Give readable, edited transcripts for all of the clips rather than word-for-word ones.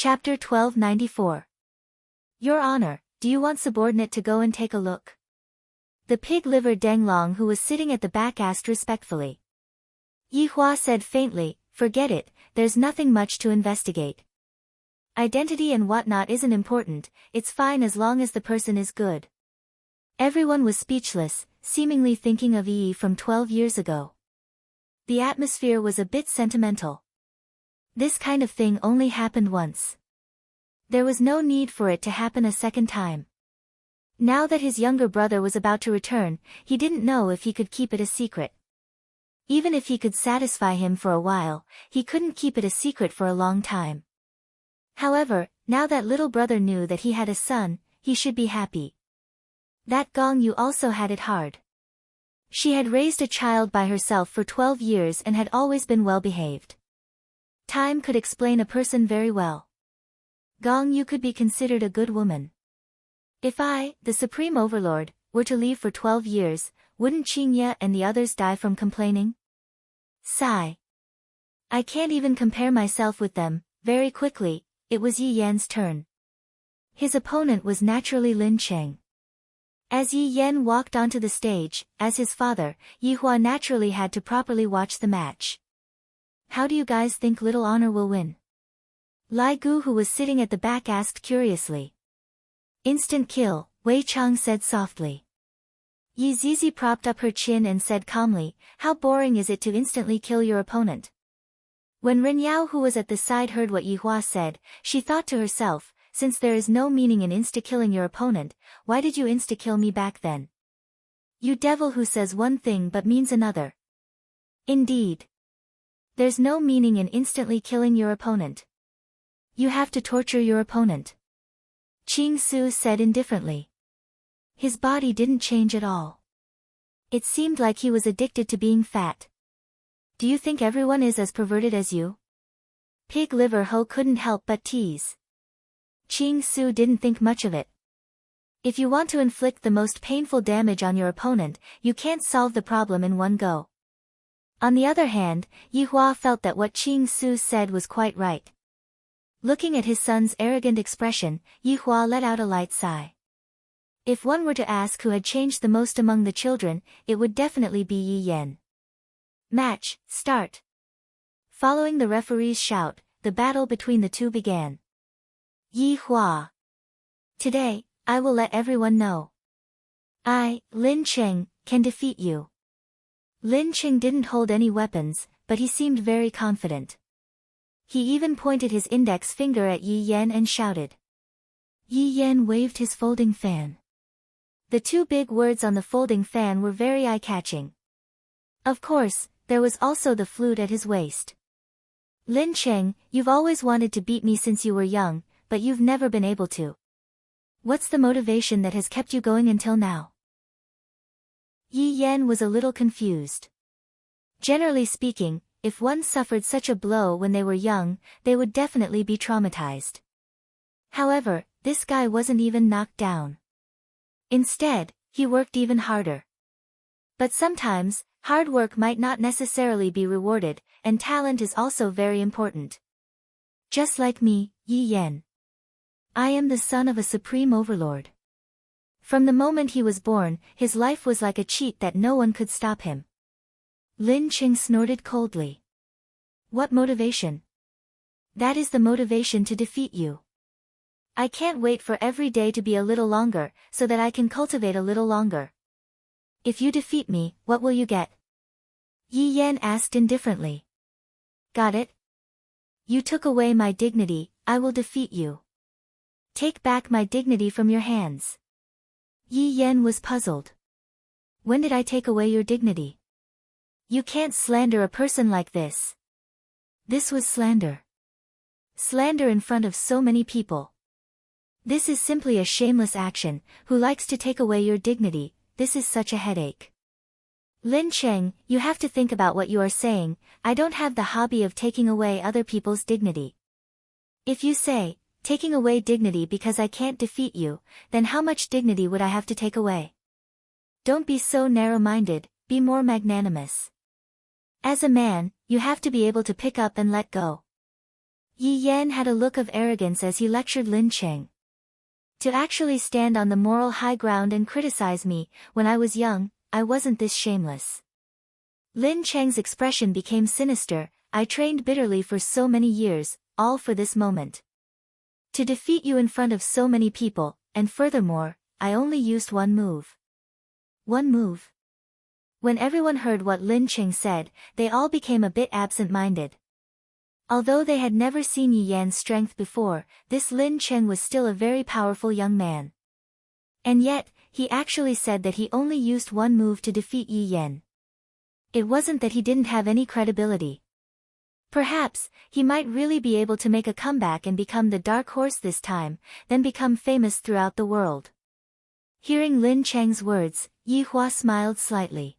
Chapter 1294. Your Honor, do you want subordinate to go and take a look? The pig-livered Danglong who was sitting at the back asked respectfully. Yi Hua said faintly, forget it, there's nothing much to investigate. Identity and whatnot isn't important, it's fine as long as the person is good. Everyone was speechless, seemingly thinking of Yi from 12 years ago. The atmosphere was a bit sentimental. This kind of thing only happened once. There was no need for it to happen a second time. Now that his younger brother was about to return, he didn't know if he could keep it a secret. Even if he could satisfy him for a while, he couldn't keep it a secret for a long time. However, now that little brother knew that he had a son, he should be happy. That Gong Yu also had it hard. She had raised a child by herself for 12 years and had always been well behaved. Time could explain a person very well. Gong Yu could be considered a good woman. If I, the Supreme Overlord, were to leave for 12 years, wouldn't Qingye and the others die from complaining? Sigh. I can't even compare myself with them. Very quickly, it was Yi Yan's turn. His opponent was naturally Lin Cheng. As Yi Yan walked onto the stage, as his father, Yi Hua naturally had to properly watch the match. How do you guys think Little Honor will win? Lai Gu who was sitting at the back asked curiously. Instant kill, Wei Chang said softly. Yi Zizi propped up her chin and said calmly, how boring is it to instantly kill your opponent? When Ren Yao who was at the side heard what Yi Hua said, she thought to herself, since there is no meaning in insta-killing your opponent, why did you insta-kill me back then? You devil who says one thing but means another. Indeed. There's no meaning in instantly killing your opponent. You have to torture your opponent. Qing Su said indifferently. His body didn't change at all. It seemed like he was addicted to being fat. Do you think everyone is as perverted as you? Pig Liver Ho couldn't help but tease. Qing Su didn't think much of it. If you want to inflict the most painful damage on your opponent, you can't solve the problem in one go. On the other hand, Yi Hua felt that what Qing Su said was quite right. Looking at his son's arrogant expression, Yi Hua let out a light sigh. If one were to ask who had changed the most among the children, it would definitely be Yi Yan. Match, start. Following the referee's shout, the battle between the two began. Yi Hua. Today, I will let everyone know. I, Lin Cheng, can defeat you. Lin Cheng didn't hold any weapons, but he seemed very confident. He even pointed his index finger at Yi Yan and shouted. Yi Yan waved his folding fan. The two big words on the folding fan were very eye-catching. Of course, there was also the flute at his waist. Lin Cheng, you've always wanted to beat me since you were young, but you've never been able to. What's the motivation that has kept you going until now? Yi Yan was a little confused. Generally speaking, if one suffered such a blow when they were young, they would definitely be traumatized. However, this guy wasn't even knocked down. Instead, he worked even harder. But sometimes, hard work might not necessarily be rewarded, and talent is also very important. Just like me, Yi Yan. I am the son of a supreme overlord. From the moment he was born, his life was like a cheat that no one could stop him. Lin Cheng snorted coldly. What motivation? That is the motivation to defeat you. I can't wait for every day to be a little longer, so that I can cultivate a little longer. If you defeat me, what will you get? Yi Yan asked indifferently. Got it? You took away my dignity, I will defeat you. Take back my dignity from your hands. Yi Yan was puzzled. When did I take away your dignity? You can't slander a person like this. This was slander. Slander in front of so many people. This is simply a shameless action. Who likes to take away your dignity? This is such a headache. Lin Cheng, you have to think about what you are saying. I don't have the hobby of taking away other people's dignity. If you say, taking away dignity because I can't defeat you, then how much dignity would I have to take away? Don't be so narrow-minded, be more magnanimous. As a man, you have to be able to pick up and let go. Yi Yan had a look of arrogance as he lectured Lin Cheng. To actually stand on the moral high ground and criticize me, when I was young, I wasn't this shameless. Lin Cheng's expression became sinister. I trained bitterly for so many years, all for this moment. To defeat you in front of so many people, and furthermore, I only used one move. One move. When everyone heard what Lin Cheng said, they all became a bit absent-minded. Although they had never seen Yi Yan's strength before, this Lin Cheng was still a very powerful young man. And yet, he actually said that he only used one move to defeat Yi Yan. It wasn't that he didn't have any credibility. Perhaps, he might really be able to make a comeback and become the dark horse this time, then become famous throughout the world. Hearing Lin Cheng's words, Yi Hua smiled slightly.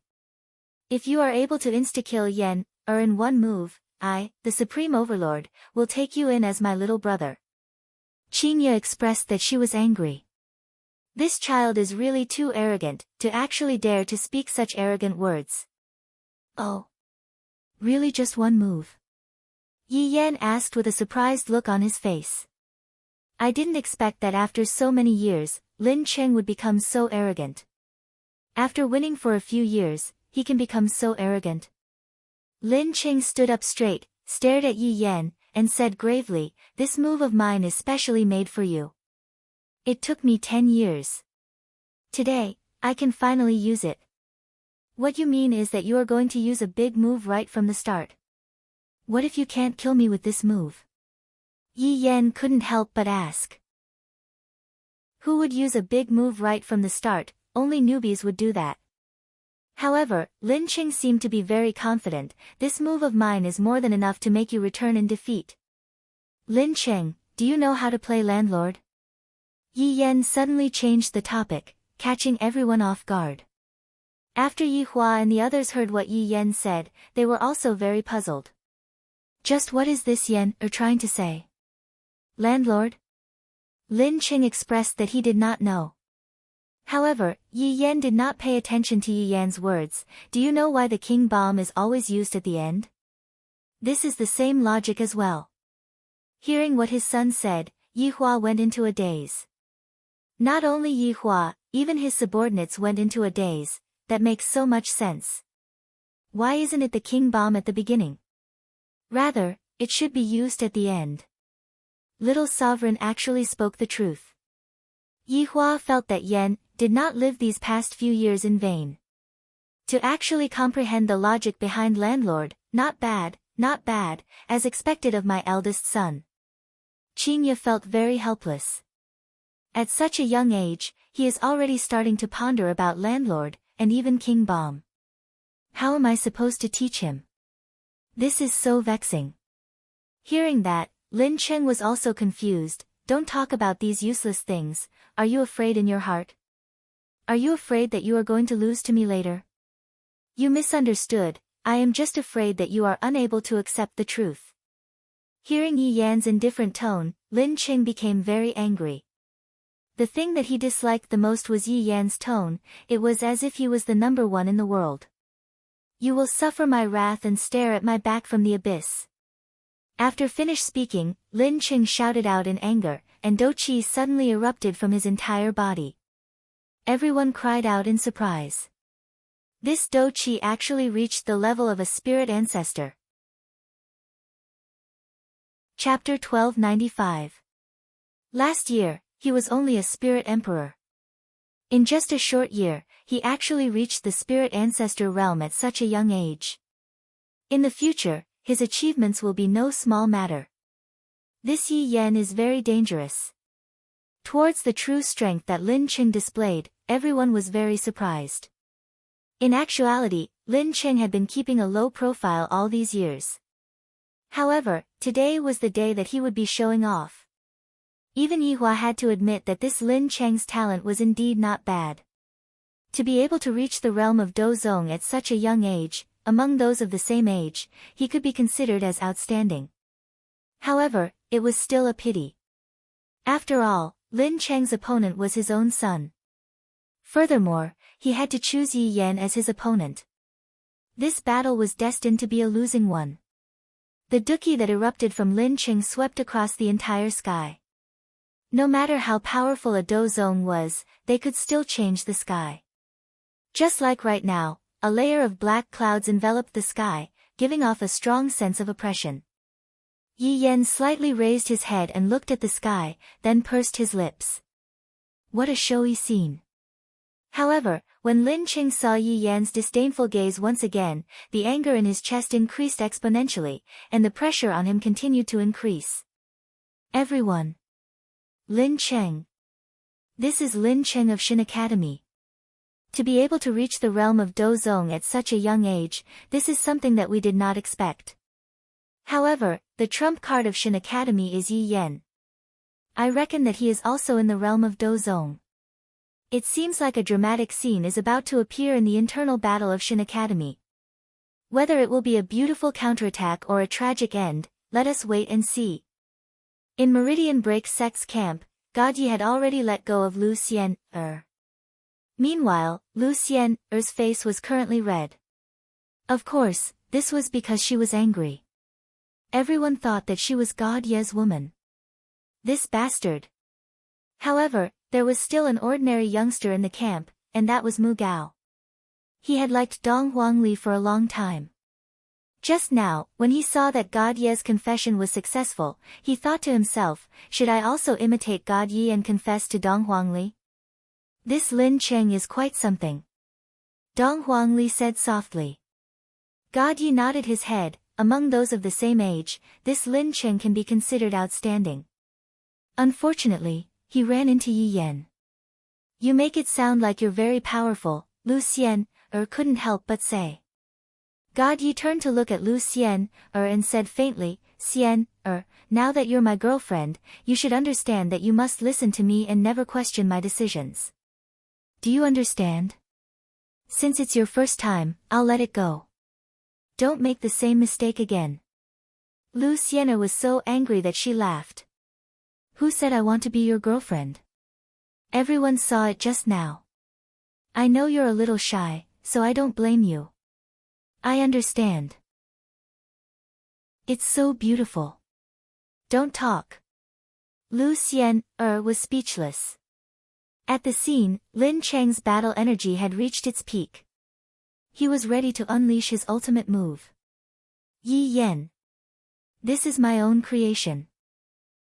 If you are able to insta-kill Yan, or in one move, I, the Supreme Overlord, will take you in as my little brother. Qinya expressed that she was angry. This child is really too arrogant, to actually dare to speak such arrogant words. Oh. Really just one move? Yi Yan asked with a surprised look on his face. I didn't expect that after so many years, Lin Cheng would become so arrogant. After winning for a few years, he can become so arrogant. Lin Cheng stood up straight, stared at Yi Yan, and said gravely, this move of mine is specially made for you. It took me 10 years. Today, I can finally use it. What you mean is that you are going to use a big move right from the start. What if you can't kill me with this move? Yi Yan couldn't help but ask. Who would use a big move right from the start? Only newbies would do that. However, Lin Cheng seemed to be very confident. This move of mine is more than enough to make you return in defeat. Lin Cheng, do you know how to play landlord? Yi Yan suddenly changed the topic, catching everyone off guard. After Yi Hua and the others heard what Yi Yan said, they were also very puzzled. Just what is this Yan trying to say? Landlord? Lin Cheng expressed that he did not know. However, Yi Yan did not pay attention to Yi Yan's words. Do you know why the king bomb is always used at the end? This is the same logic as well. Hearing what his son said, Yi Hua went into a daze. Not only Yi Hua, even his subordinates went into a daze. That makes so much sense. Why isn't it the king bomb at the beginning? Rather, it should be used at the end. Little sovereign actually spoke the truth. Yi Hua felt that Yan did not live these past few years in vain. To actually comprehend the logic behind landlord, not bad, as expected of my eldest son. Qinya felt very helpless. At such a young age, he is already starting to ponder about landlord, and even king bomb. How am I supposed to teach him? This is so vexing. Hearing that, Lin Cheng was also confused. Don't talk about these useless things. Are you afraid in your heart? Are you afraid that you are going to lose to me later? You misunderstood. I am just afraid that you are unable to accept the truth. Hearing Yi Yan's indifferent tone, Lin Cheng became very angry. The thing that he disliked the most was Yi Yan's tone. It was as if he was the number one in the world. You will suffer my wrath and stare at my back from the abyss. After finished speaking, Lin Cheng shouted out in anger, and Do Qi suddenly erupted from his entire body. Everyone cried out in surprise. This Do Qi actually reached the level of a spirit ancestor. Chapter 1295. Last year, he was only a spirit emperor. In just a short year, he actually reached the spirit ancestor realm at such a young age. In the future, his achievements will be no small matter. This Yi Yan is very dangerous. Towards the true strength that Lin Cheng displayed, everyone was very surprised. In actuality, Lin Cheng had been keeping a low profile all these years. However, today was the day that he would be showing off. Even Yi Hua had to admit that this Lin Cheng's talent was indeed not bad. To be able to reach the realm of Dozong at such a young age, among those of the same age, he could be considered as outstanding. However, it was still a pity. After all, Lin Cheng's opponent was his own son. Furthermore, he had to choose Yi Yan as his opponent. This battle was destined to be a losing one. The dookie that erupted from Lin Qing swept across the entire sky. No matter how powerful a dozong was, they could still change the sky. Just like right now, a layer of black clouds enveloped the sky, giving off a strong sense of oppression. Yi Yan slightly raised his head and looked at the sky, then pursed his lips. What a showy scene. However, when Lin Qing saw Yi Yan's disdainful gaze once again, the anger in his chest increased exponentially, and the pressure on him continued to increase. Everyone. Lin Qing. This is Lin Qing of Shin Academy. To be able to reach the realm of Dozong at such a young age, this is something that we did not expect. However, the trump card of Shin Academy is Yi Yan. I reckon that he is also in the realm of Dozong. It seems like a dramatic scene is about to appear in the internal battle of Shin Academy. Whether it will be a beautiful counterattack or a tragic end, let us wait and see. In Meridian Break Sect's camp, God Yi had already let go of Lu Xian-er. Meanwhile, Lu Xian-er's face was currently red. Of course, this was because she was angry. Everyone thought that she was God Ye's woman. This bastard. However, there was still an ordinary youngster in the camp, and that was Mu Gao. He had liked Dong Huangli for a long time. Just now, when he saw that God Ye's confession was successful, he thought to himself, should I also imitate God Ye and confess to Dong Huangli? This Lin Qing is quite something. Dong Huangli said softly. God Ye nodded his head. Among those of the same age, this Lin Qing can be considered outstanding. Unfortunately, he ran into Yi Yan. You make it sound like you're very powerful, Lu Xian-er couldn't help but say. God Yi turned to look at Lu Xian-er and said faintly, Xian-er, now that you're my girlfriend, you should understand that you must listen to me and never question my decisions. Do you understand? Since it's your first time, I'll let it go. Don't make the same mistake again. Lu Xian-er was so angry that she laughed. Who said I want to be your girlfriend? Everyone saw it just now. I know you're a little shy, so I don't blame you. I understand. It's so beautiful. Don't talk. Lu Xian-er was speechless. At the scene, Lin Cheng's battle energy had reached its peak. He was ready to unleash his ultimate move. Yi Yan. This is my own creation.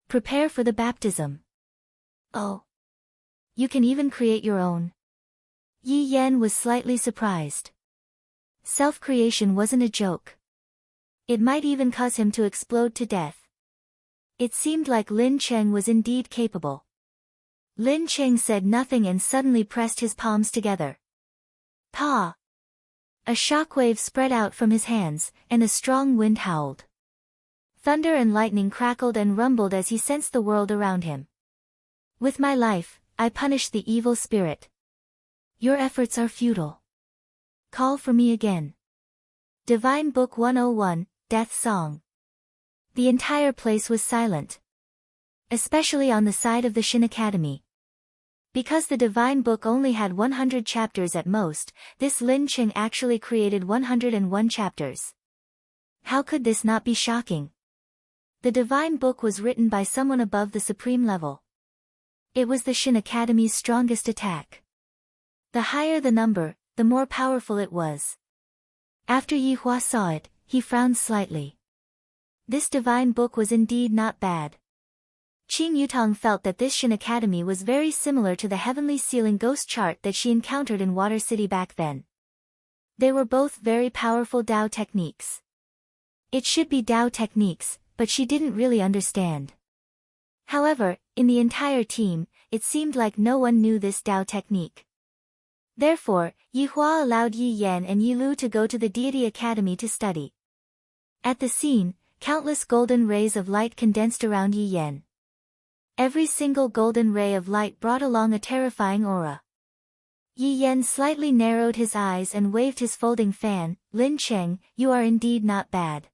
Prepare for the baptism. Oh. You can even create your own. Yi Yan was slightly surprised. Self-creation wasn't a joke. It might even cause him to explode to death. It seemed like Lin Cheng was indeed capable. Lin Cheng said nothing and suddenly pressed his palms together. Pa! A shockwave spread out from his hands, and a strong wind howled. Thunder and lightning crackled and rumbled as he sensed the world around him. With my life, I punish the evil spirit. Your efforts are futile. Call for me again. Divine Book 101, Death Song. The entire place was silent. Especially on the side of the Shin Academy. Because the Divine Book only had 100 chapters at most, this Lin Cheng actually created 101 chapters. How could this not be shocking? The Divine Book was written by someone above the supreme level. It was the Shin Academy's strongest attack. The higher the number, the more powerful it was. After Yi Hua saw it, he frowned slightly. This Divine Book was indeed not bad. Qing Yutong felt that this Shin Academy was very similar to the Heavenly Ceiling ghost chart that she encountered in Water City back then. They were both very powerful Dao techniques. It should be Dao techniques, but she didn't really understand. However, in the entire team, it seemed like no one knew this Dao technique. Therefore, Yi Hua allowed Yi Yan and Yi Lu to go to the Deity Academy to study. At the scene, countless golden rays of light condensed around Yi Yan. Every single golden ray of light brought along a terrifying aura. Yi Yan slightly narrowed his eyes and waved his folding fan. Lin Cheng, you are indeed not bad.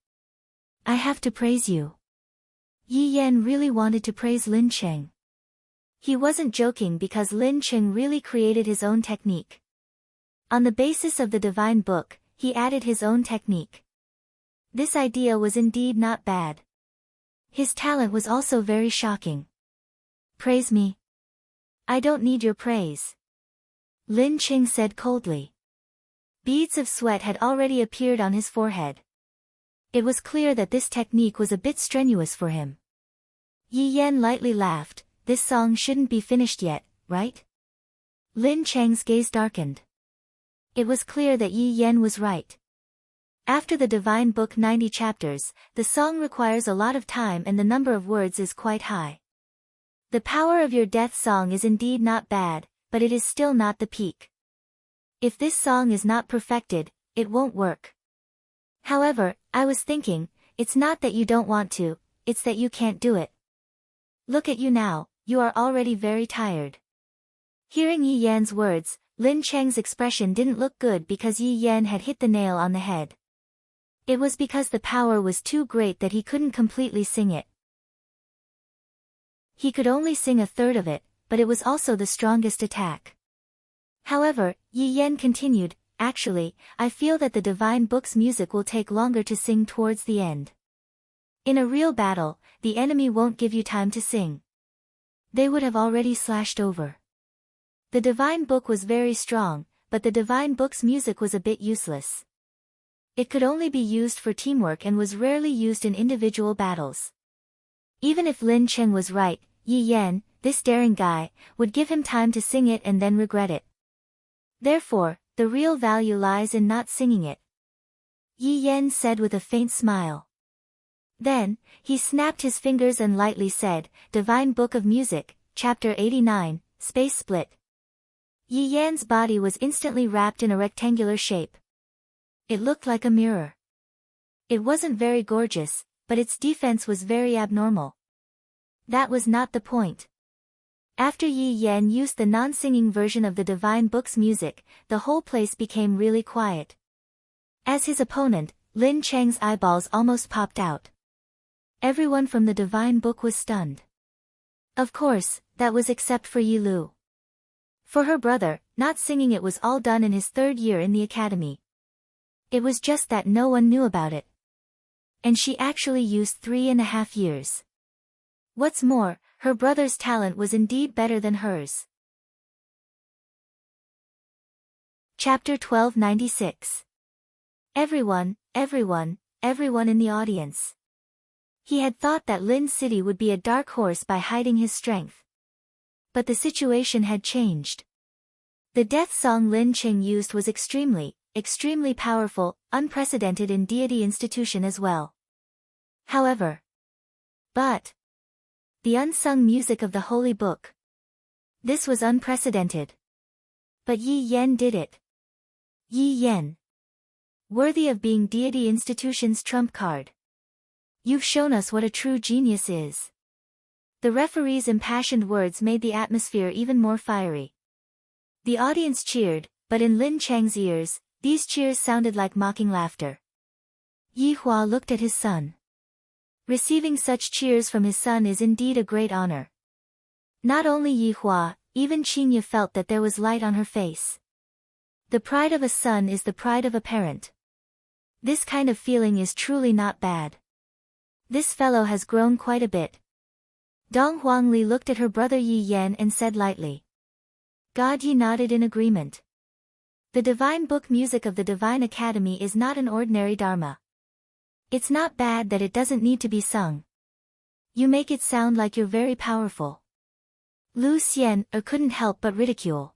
I have to praise you. Yi Yan really wanted to praise Lin Cheng. He wasn't joking because Lin Cheng really created his own technique. On the basis of the Divine Book, he added his own technique. This idea was indeed not bad. His talent was also very shocking. Praise me. I don't need your praise. Lin Qing said coldly. Beads of sweat had already appeared on his forehead. It was clear that this technique was a bit strenuous for him. Yi Yan lightly laughed. This song shouldn't be finished yet, right? Lin Cheng's gaze darkened. It was clear that Yi Yan was right. After the Divine Book 90 chapters, the song requires a lot of time and the number of words is quite high. The power of your death song is indeed not bad, but it is still not the peak. If this song is not perfected, it won't work. However, I was thinking, it's not that you don't want to, it's that you can't do it. Look at you now, you are already very tired. Hearing Yi Yan's words, Lin Cheng's expression didn't look good because Yi Yan had hit the nail on the head. It was because the power was too great that he couldn't completely sing it. He could only sing a third of it, but it was also the strongest attack. However, Yi Yan continued, actually, I feel that the Divine Book's music will take longer to sing towards the end. In a real battle, the enemy won't give you time to sing. They would have already slashed over. The Divine Book was very strong, but the Divine Book's music was a bit useless. It could only be used for teamwork and was rarely used in individual battles. Even if Lin Cheng was right, Yi Yan, this daring guy, would give him time to sing it and then regret it. Therefore, the real value lies in not singing it. Yi Yan said with a faint smile. Then, he snapped his fingers and lightly said, Divine Book of Music, Chapter 89, Space Split. Yi Yan's body was instantly wrapped in a rectangular shape. It looked like a mirror. It wasn't very gorgeous, but its defense was very abnormal. That was not the point. After Yi Yan used the non-singing version of the Divine Book's music, the whole place became really quiet. As his opponent, Lin Cheng's eyeballs almost popped out. Everyone from the Divine Book was stunned. Of course, that was except for Yi Lu. For her brother, not singing it was all done in his 3rd year in the academy. It was just that no one knew about it. And she actually used 3.5 years. What's more, her brother's talent was indeed better than hers. Chapter 1296. Everyone in the audience. He had thought that Lin City would be a dark horse by hiding his strength. But the situation had changed. The death song Lin Qing used was extremely powerful, unprecedented in deity institution as well. However, the unsung music of the Holy Book. This was unprecedented. But Yi Yan did it. Yi Yan. Worthy of being deity institution's trump card. You've shown us what a true genius is. The referee's impassioned words made the atmosphere even more fiery. The audience cheered, but in Lin Cheng's ears, these cheers sounded like mocking laughter. Yi Hua looked at his son. Receiving such cheers from his son is indeed a great honor. Not only Yi Hua, even Qingye felt that there was light on her face. The pride of a son is the pride of a parent. This kind of feeling is truly not bad. This fellow has grown quite a bit. Dong Huangli looked at her brother Yi Yan and said lightly. God Yi nodded in agreement. The Divine Book music of the Divine Academy is not an ordinary dharma. It's not bad that it doesn't need to be sung. You make it sound like you're very powerful. Lu Xian couldn't help but ridicule.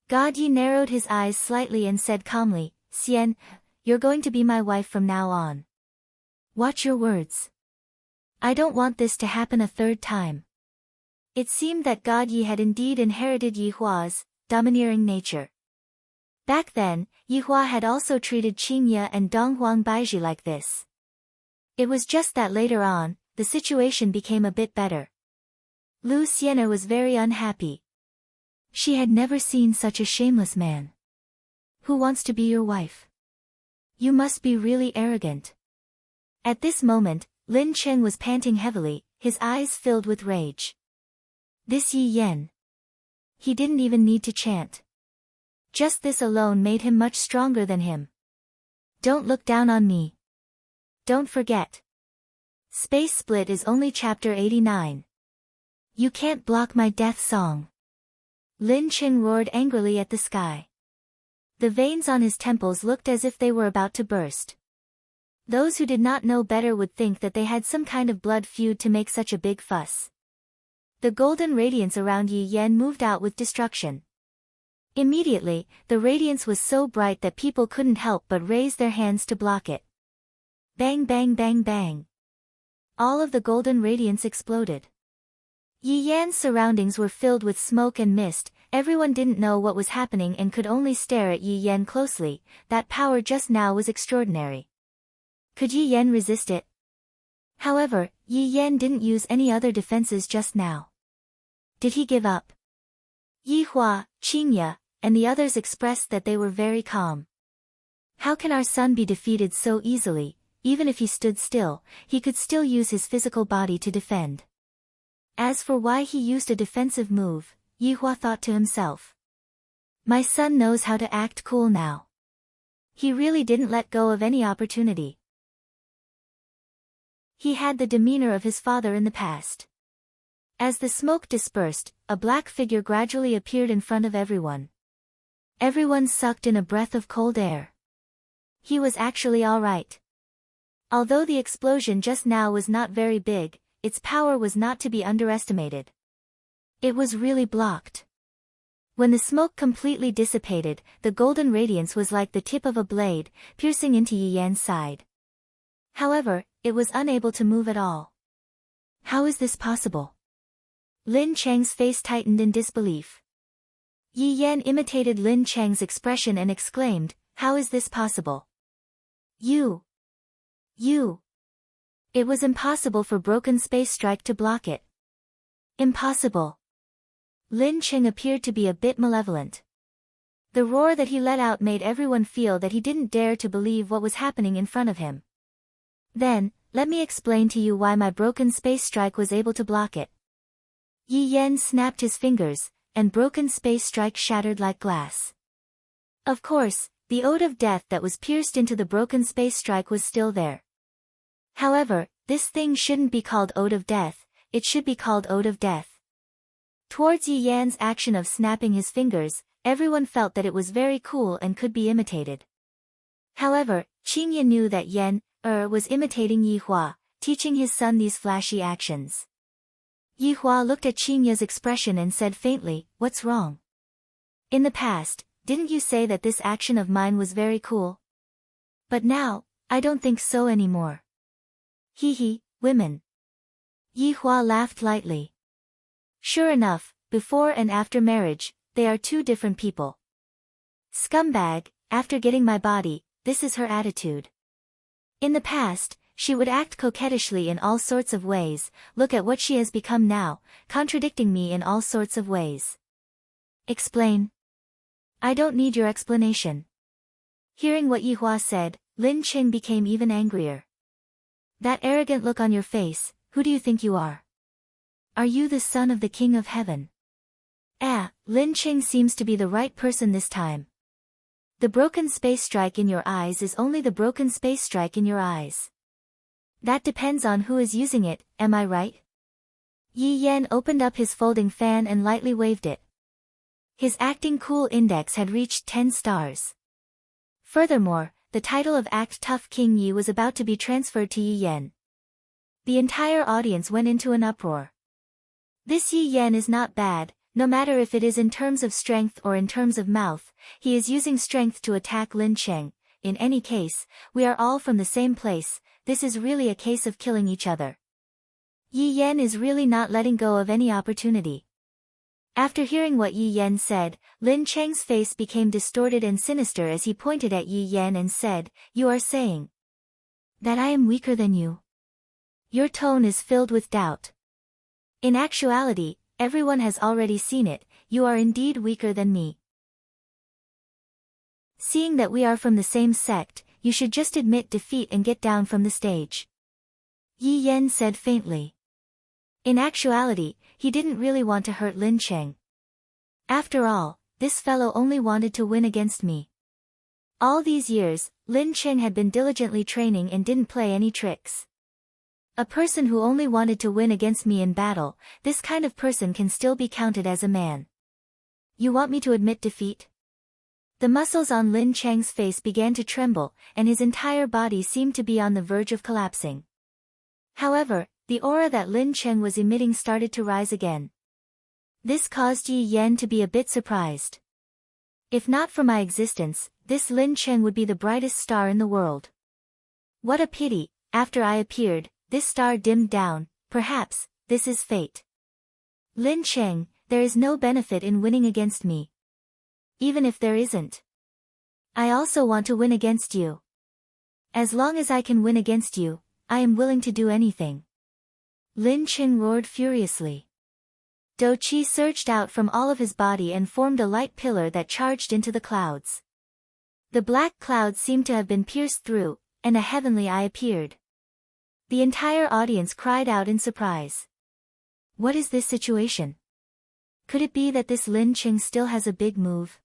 God Yi narrowed his eyes slightly and said calmly, Xian, you're going to be my wife from now on. Watch your words. I don't want this to happen a 3rd time. It seemed that God Yi had indeed inherited Yi Hua's domineering nature. Back then, Yi Hua had also treated Qingye and Dong Huangbaiji like this. It was just that later on, the situation became a bit better. Lu Xian was very unhappy. She had never seen such a shameless man. Who wants to be your wife? You must be really arrogant. At this moment, Lin Cheng was panting heavily, his eyes filled with rage. This Yi Yan. He didn't even need to chant. Just this alone made him much stronger than him. Don't look down on me. don't forget. Space Split is only chapter 89. You can't block my death song. Lin Qing roared angrily at the sky. The veins on his temples looked as if they were about to burst. Those who did not know better would think that they had some kind of blood feud to make such a big fuss. The golden radiance around Yi Yan moved out with destruction. Immediately, the radiance was so bright that people couldn't help but raise their hands to block it. Bang bang bang bang. All of the golden radiance exploded. Yi Yan's surroundings were filled with smoke and mist. Everyone didn't know what was happening and could only stare at Yi Yan closely. That power just now was extraordinary. Could Yi Yan resist it? However, Yi Yan didn't use any other defenses just now. Did he give up? Yi Hua, Qingya, and the others expressed that they were very calm. How can our son be defeated so easily? Even if he stood still, he could still use his physical body to defend. As for why he used a defensive move, Yi Hua thought to himself. My son knows how to act cool now. He really didn't let go of any opportunity. He had the demeanor of his father in the past. As the smoke dispersed, a black figure gradually appeared in front of everyone. Everyone sucked in a breath of cold air. He was actually all right. Although the explosion just now was not very big, its power was not to be underestimated. It was really blocked. When the smoke completely dissipated, the golden radiance was like the tip of a blade, piercing into Yi Yan's side. However, it was unable to move at all. How is this possible? Lin Cheng's face tightened in disbelief. Yi Yan imitated Lin Cheng's expression and exclaimed, how is this possible? You. It was impossible for Broken Space Strike to block it. Impossible. Lin Cheng appeared to be a bit malevolent. The roar that he let out made everyone feel that he didn't dare to believe what was happening in front of him. Then, let me explain to you why my Broken Space Strike was able to block it. Yi Yan snapped his fingers, and Broken Space Strike shattered like glass. Of course, the ode of death that was pierced into the Broken Space Strike was still there. However, this thing shouldn't be called Ode of Death, it should be called Ode of Death. Towards Yi Yan's action of snapping his fingers, everyone felt that it was very cool and could be imitated. However, Qingya knew that Yan was imitating Yi Hua, teaching his son these flashy actions. Yi Hua looked at Qingya's expression and said faintly, what's wrong? In the past, didn't you say that this action of mine was very cool? But now, I don't think so anymore. Hee, women. Yi Hua laughed lightly. Sure enough, before and after marriage, they are two different people. Scumbag, after getting my body, this is her attitude. In the past, she would act coquettishly in all sorts of ways. Look at what she has become now, contradicting me in all sorts of ways. Explain. I don't need your explanation. Hearing what Yi Hua said, Lin Qing became even angrier. That arrogant look on your face, who do you think you are? Are you the son of the King of Heaven? Lin Qing seems to be the right person this time. The Broken Space Strike in your eyes is only the Broken Space Strike in your eyes. That depends on who is using it, am I right? Yi Yan opened up his folding fan and lightly waved it. His acting cool index had reached 10 stars. Furthermore, the title of Act Tough King Yi was about to be transferred to Yi Yan. The entire audience went into an uproar. This Yi Yan is not bad, no matter if it is in terms of strength or in terms of mouth, he is using strength to attack Lin Cheng. In any case, we are all from the same place, this is really a case of killing each other. Yi Yan is really not letting go of any opportunity. After hearing what Yi Yan said, Lin Cheng's face became distorted and sinister as he pointed at Yi Yan and said, you are saying that I am weaker than you? Your tone is filled with doubt. In actuality, everyone has already seen it, you are indeed weaker than me. Seeing that we are from the same sect, you should just admit defeat and get down from the stage. Yi Yan said faintly. In actuality, he didn't really want to hurt Lin Cheng. After all, this fellow only wanted to win against me. All these years, Lin Cheng had been diligently training and didn't play any tricks. A person who only wanted to win against me in battle, this kind of person can still be counted as a man. You want me to admit defeat? The muscles on Lin Cheng's face began to tremble, and his entire body seemed to be on the verge of collapsing. However, the aura that Lin Cheng was emitting started to rise again. This caused Yi Yan to be a bit surprised. If not for my existence, this Lin Cheng would be the brightest star in the world. What a pity, after I appeared, this star dimmed down. Perhaps, this is fate. Lin Cheng, there is no benefit in winning against me. Even if there isn't. I also want to win against you. As long as I can win against you, I am willing to do anything. Lin Cheng roared furiously. Do Qi surged out from all of his body and formed a light pillar that charged into the clouds. The black clouds seemed to have been pierced through, and a heavenly eye appeared. The entire audience cried out in surprise. What is this situation? Could it be that this Lin Cheng still has a big move?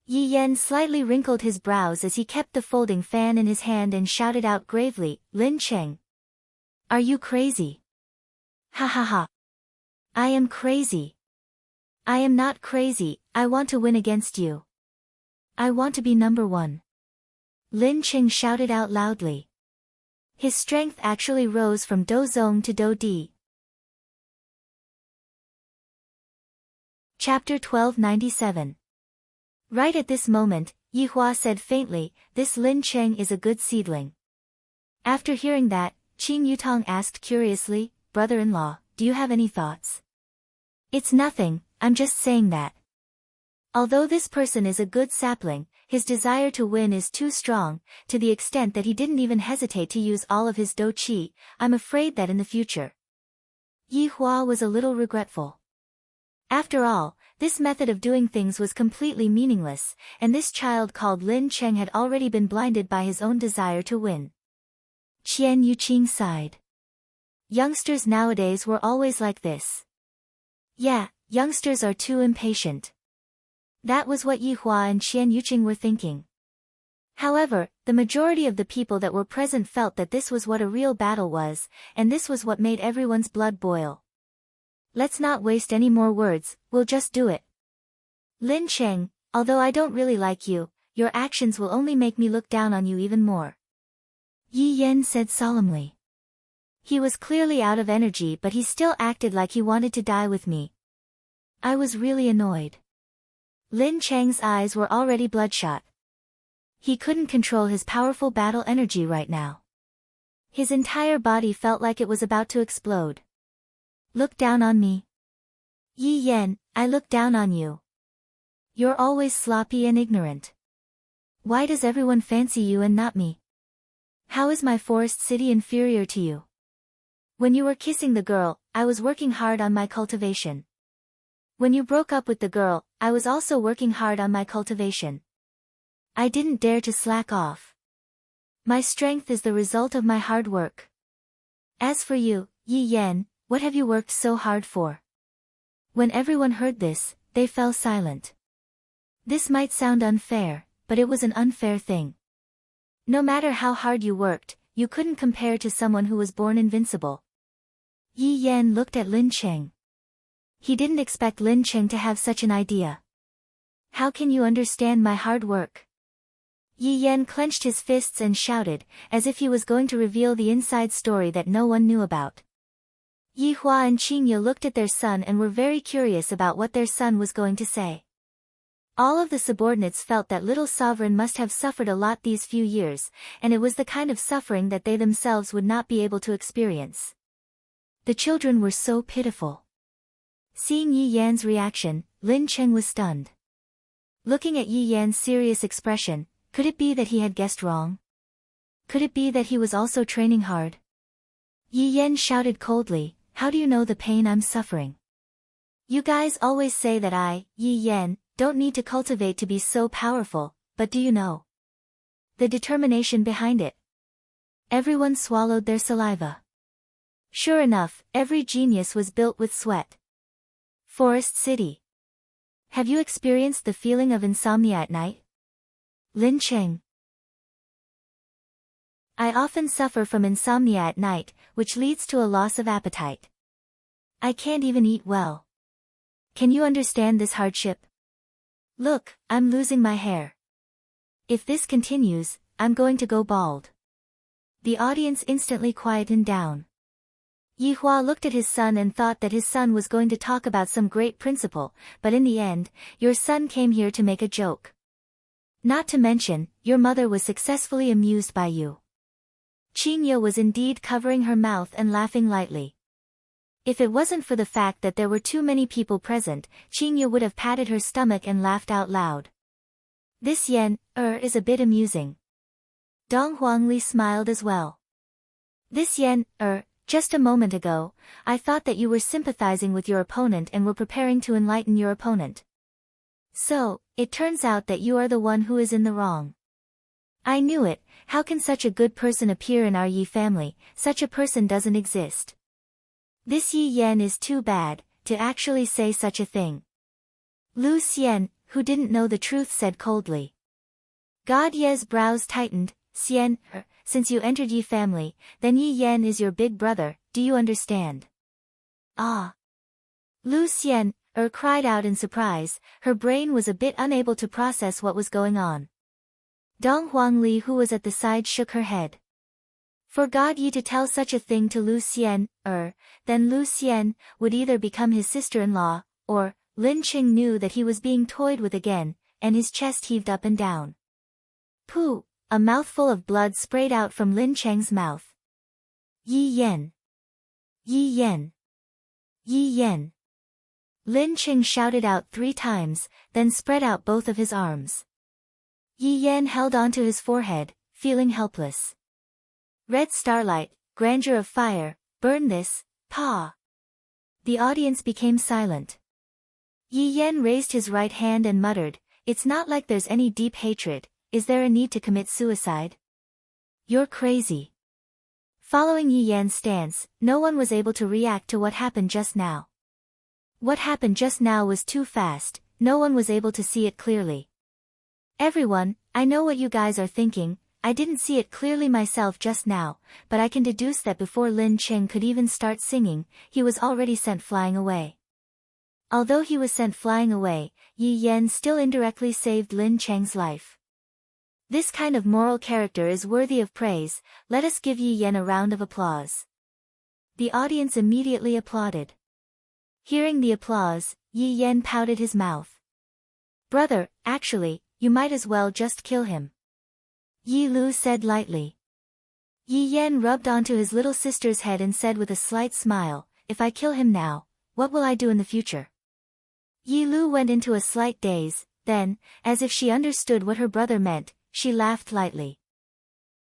Yi Yan slightly wrinkled his brows as he kept the folding fan in his hand and shouted out gravely, Lin Cheng. Are you crazy? Ha ha ha. I am crazy. I am not crazy, I want to win against you. I want to be number one. Lin Cheng shouted out loudly. His strength actually rose from Do Zong to Do Di. Chapter 1297. Right at this moment, Yi Hua said faintly, this Lin Cheng is a good seedling. After hearing that, Qing Yutong asked curiously, brother-in-law, do you have any thoughts? It's nothing, I'm just saying that. Although this person is a good sapling, his desire to win is too strong, to the extent that he didn't even hesitate to use all of his Do Qi. I'm afraid that in the future. Yi Hua was a little regretful. After all, this method of doing things was completely meaningless, and this child called Lin Cheng had already been blinded by his own desire to win. Qian Yuqing sighed. Youngsters nowadays were always like this. Yeah, youngsters are too impatient. That was what Yi Hua and Qian Yuqing were thinking. However, the majority of the people that were present felt that this was what a real battle was, and this was what made everyone's blood boil. Let's not waste any more words, we'll just do it. Lin Cheng, although I don't really like you, your actions will only make me look down on you even more. Yi Yan said solemnly. He was clearly out of energy, but he still acted like he wanted to die with me. I was really annoyed. Lin Cheng's eyes were already bloodshot. He couldn't control his powerful battle energy right now. His entire body felt like it was about to explode. Look down on me. Yi Yan, I look down on you. You're always sloppy and ignorant. Why does everyone fancy you and not me? How is my forest city inferior to you? When you were kissing the girl, I was working hard on my cultivation. When you broke up with the girl, I was also working hard on my cultivation. I didn't dare to slack off. My strength is the result of my hard work. As for you, Yi Yan, what have you worked so hard for? When everyone heard this, they fell silent. This might sound unfair, but it was an unfair thing. No matter how hard you worked, you couldn't compare to someone who was born invincible. Yi Yan looked at Lin Cheng. He didn't expect Lin Cheng to have such an idea. How can you understand my hard work? Yi Yan clenched his fists and shouted, as if he was going to reveal the inside story that no one knew about. Yi Hua and Qingye looked at their son and were very curious about what their son was going to say. All of the subordinates felt that little sovereign must have suffered a lot these few years, and it was the kind of suffering that they themselves would not be able to experience. The children were so pitiful. Seeing Yi Yan's reaction, Lin Cheng was stunned. Looking at Yi Yan's serious expression, could it be that he had guessed wrong? Could it be that he was also training hard? Yi Yan shouted coldly, how do you know the pain I'm suffering? You guys always say that I, Yi Yan, don't need to cultivate to be so powerful, but do you know the determination behind it? Everyone swallowed their saliva. Sure enough, every genius was built with sweat. Forest City. Have you experienced the feeling of insomnia at night? Lin Cheng. I often suffer from insomnia at night, which leads to a loss of appetite. I can't even eat well. Can you understand this hardship? Look, I'm losing my hair. If this continues, I'm going to go bald. The audience instantly quietened down. Yi Hua looked at his son and thought that his son was going to talk about some great principle, but in the end, your son came here to make a joke. Not to mention, your mother was successfully amused by you. Qingye was indeed covering her mouth and laughing lightly. If it wasn't for the fact that there were too many people present, Qingye would have patted her stomach and laughed out loud. This yen, is a bit amusing. Dong Huangli smiled as well. This yen, just a moment ago, I thought that you were sympathizing with your opponent and were preparing to enlighten your opponent. So, it turns out that you are the one who is in the wrong. I knew it. How can such a good person appear in our Yi family? Such a person doesn't exist. This Yi Yan is too bad, to actually say such a thing. Lu Xian, who didn't know the truth, said coldly. God Ye's brows tightened. Xian, since you entered Yi family, then Yi Yan is your big brother, do you understand? Ah. Lu Xian, cried out in surprise, her brain was a bit unable to process what was going on. Dong Huangli, who was at the side, shook her head. For God Yi to tell such a thing to Lu Xian, then Lu Xian would either become his sister-in-law, or, Lin Cheng knew that he was being toyed with again, and his chest heaved up and down. Pooh! A mouthful of blood sprayed out from Lin Cheng's mouth. Yi Yan! Yi Yan! Yi Yan! Lin Cheng shouted out 3 times, then spread out both of his arms. Yi Yan held onto his forehead, feeling helpless. Red starlight, grandeur of fire, burn this, pa! The audience became silent. Yi Yan raised his right hand and muttered, it's not like there's any deep hatred, is there a need to commit suicide? You're crazy. Following Yi Yan's stance, no one was able to react to what happened just now. What happened just now was too fast, no one was able to see it clearly. Everyone, I know what you guys are thinking, I didn't see it clearly myself just now, but I can deduce that before Lin Cheng could even start singing, he was already sent flying away. Although he was sent flying away, Yi Yan still indirectly saved Lin Cheng's life. This kind of moral character is worthy of praise, let us give Yi Yan a round of applause. The audience immediately applauded. Hearing the applause, Yi Yan pouted his mouth. Brother, actually, you might as well just kill him. Yi Lu said lightly. Yi Yan rubbed onto his little sister's head and said with a slight smile, if I kill him now, what will I do in the future? Yi Lu went into a slight daze, then, as if she understood what her brother meant, she laughed lightly.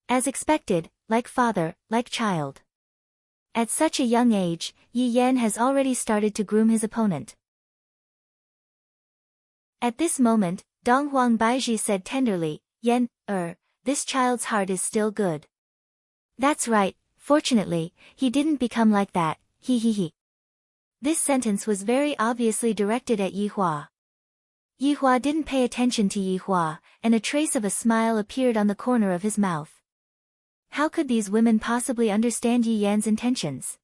As expected, like father, like child. At such a young age, Yi Yan has already started to groom his opponent. At this moment, Dong Huang Baiji said tenderly, Yan, this child's heart is still good. That's right, fortunately, he didn't become like that, he. This sentence was very obviously directed at Yi Hua. Yi Hua didn't pay attention to Yi Hua, and a trace of a smile appeared on the corner of his mouth. How could these women possibly understand Yi Yan's intentions?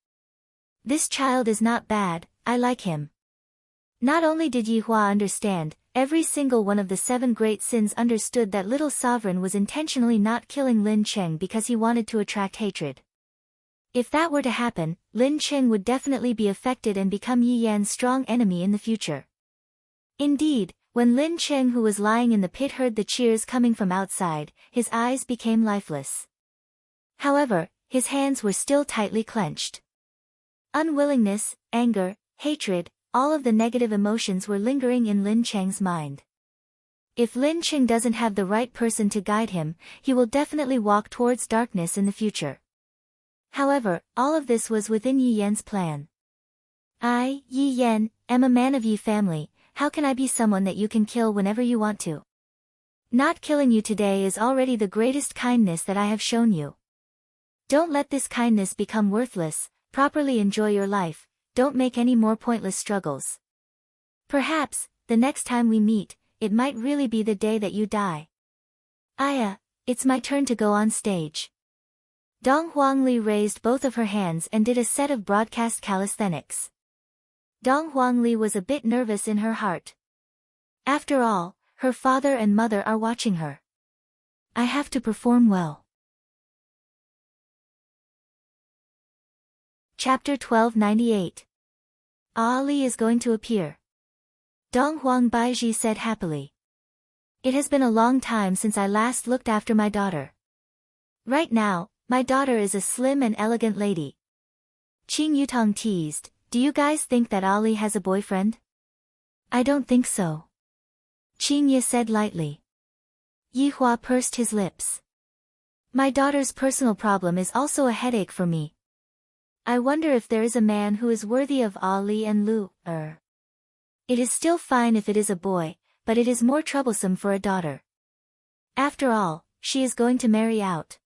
This child is not bad, I like him. Not only did Yi Hua understand, every single one of the 7 great sins understood that little sovereign was intentionally not killing Lin Cheng because he wanted to attract hatred. If that were to happen, Lin Cheng would definitely be affected and become Yi Yan's strong enemy in the future. Indeed, when Lin Cheng, who was lying in the pit, heard the cheers coming from outside, his eyes became lifeless. However, his hands were still tightly clenched. Unwillingness, anger, hatred, all of the negative emotions were lingering in Lin Cheng's mind. If Lin Cheng doesn't have the right person to guide him, he will definitely walk towards darkness in the future. However, all of this was within Yi Yan's plan. I, Yi Yan, am a man of Yi family, how can I be someone that you can kill whenever you want to? Not killing you today is already the greatest kindness that I have shown you. Don't let this kindness become worthless, properly enjoy your life, don't make any more pointless struggles. Perhaps, the next time we meet, it might really be the day that you die. Aya, it's my turn to go on stage. Dong Huangli raised both of her hands and did a set of broadcast calisthenics. Dong Huangli was a bit nervous in her heart. After all, her father and mother are watching her. I have to perform well. Chapter 1298. Ali is going to appear. Dong Huang Baiji said happily. It has been a long time since I last looked after my daughter. Right now, my daughter is a slim and elegant lady. Qing Yutong teased, do you guys think that Ali has a boyfriend? I don't think so. Qing Ye said lightly. Yi Hua pursed his lips. My daughter's personal problem is also a headache for me. I wonder if there is a man who is worthy of Ali and Lu. It is still fine if it is a boy, but it is more troublesome for a daughter. After all, she is going to marry out.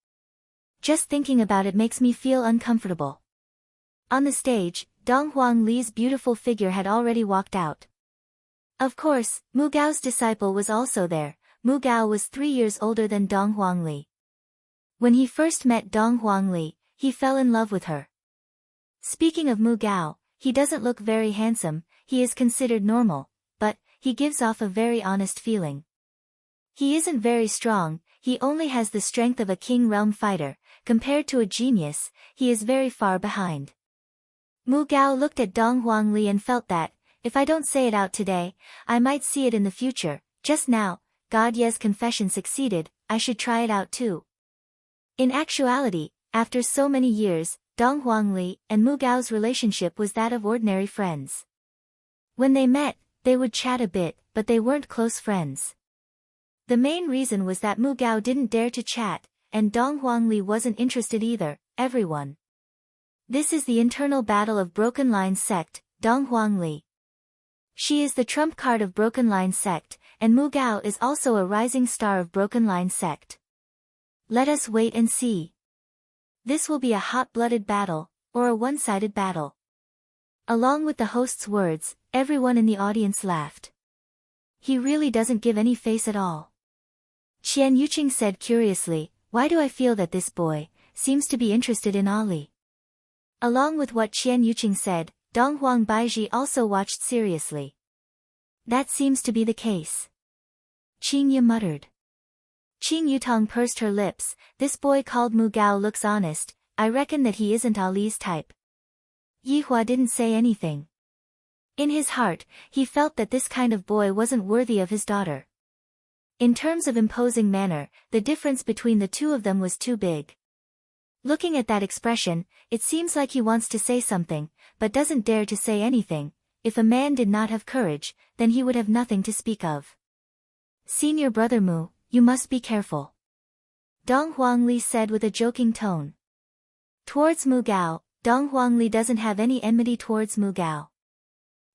Just thinking about it makes me feel uncomfortable. On the stage, Dong Huang Li's beautiful figure had already walked out. Of course, Mu Gao's disciple was also there. Mu Gao was 3 years older than Dong Huang Li. When he first met Dong Huang Li, he fell in love with her. Speaking of Mu Gao, he doesn't look very handsome, he is considered normal, but he gives off a very honest feeling. He isn't very strong, he only has the strength of a king realm fighter. Compared to a genius, he is very far behind. Mu Gao looked at Dong Huang Li and felt that, if I don't say it out today, I might see it in the future. Just now, God Ye's confession succeeded, I should try it out too. In actuality, after so many years, Dong Huang Li and Mu Gao's relationship was that of ordinary friends. When they met, they would chat a bit, but they weren't close friends. The main reason was that Mu Gao didn't dare to chat, and Dong Huang Li wasn't interested either. Everyone. This is the internal battle of Broken Line sect, Dong Huang Li. She is the trump card of Broken Line sect, and Mu Gao is also a rising star of Broken Line sect. Let us wait and see. This will be a hot-blooded battle, or a one-sided battle. Along with the host's words, everyone in the audience laughed. He really doesn't give any face at all. Qian Yuqing said curiously, why do I feel that this boy seems to be interested in Ali? Along with what Qian Yuqing said, Dong Huang Baiji also watched seriously. That seems to be the case. Qing Ye muttered. Qing Yutong pursed her lips, this boy called Mu Gao looks honest, I reckon that he isn't Ali's type. Yi Hua didn't say anything. In his heart, he felt that this kind of boy wasn't worthy of his daughter. In terms of imposing manner, the difference between the two of them was too big. Looking at that expression, it seems like he wants to say something, but doesn't dare to say anything. If a man did not have courage, then he would have nothing to speak of. Senior brother Mu, you must be careful. Dong Huang Li said with a joking tone. Towards Mu Gao, Dong Huang Li doesn't have any enmity towards Mu Gao.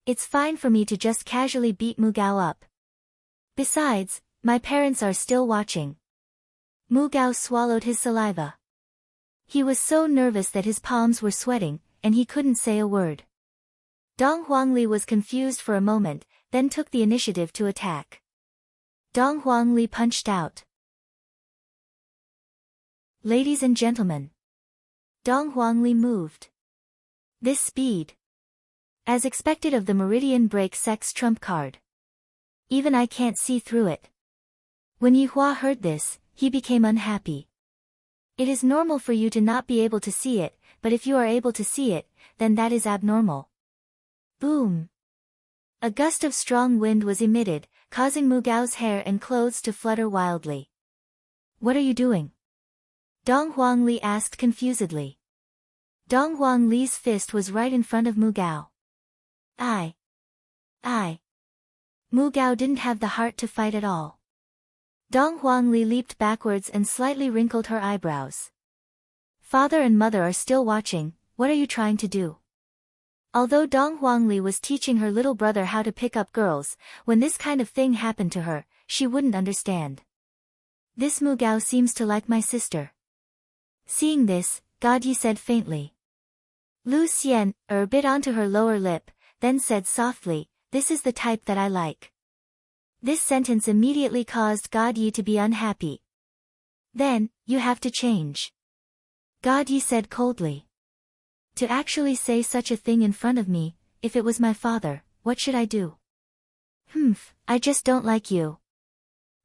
It's fine for me to just casually beat Mu Gao up. Besides, my parents are still watching. Mu Gao swallowed his saliva. He was so nervous that his palms were sweating, and he couldn't say a word. Dong Huang Li was confused for a moment, then took the initiative to attack. Dong Huang Li punched out. Ladies and gentlemen. Dong Huang Li moved. This speed. As expected of the Meridian Break Sex trump card. Even I can't see through it. When Yi Hua heard this, he became unhappy. It is normal for you to not be able to see it, but if you are able to see it, then that is abnormal. Boom! A gust of strong wind was emitted, causing Mu Gao's hair and clothes to flutter wildly. What are you doing? Dong Huang Li asked confusedly. Dong Huang Li's fist was right in front of Mu Gao. I. Mu Gao didn't have the heart to fight at all. Dong Huang Li leaped backwards and slightly wrinkled her eyebrows. Father and mother are still watching, what are you trying to do? Although Dong Huang Li was teaching her little brother how to pick up girls, when this kind of thing happened to her, she wouldn't understand. This Mu Gao seems to like my sister. Seeing this, God Yi said faintly. Lu Xian, bit onto her lower lip, then said softly, this is the type that I like. This sentence immediately caused God Yi to be unhappy. Then, you have to change. God Yi said coldly. To actually say such a thing in front of me, if it was my father, what should I do? I just don't like you.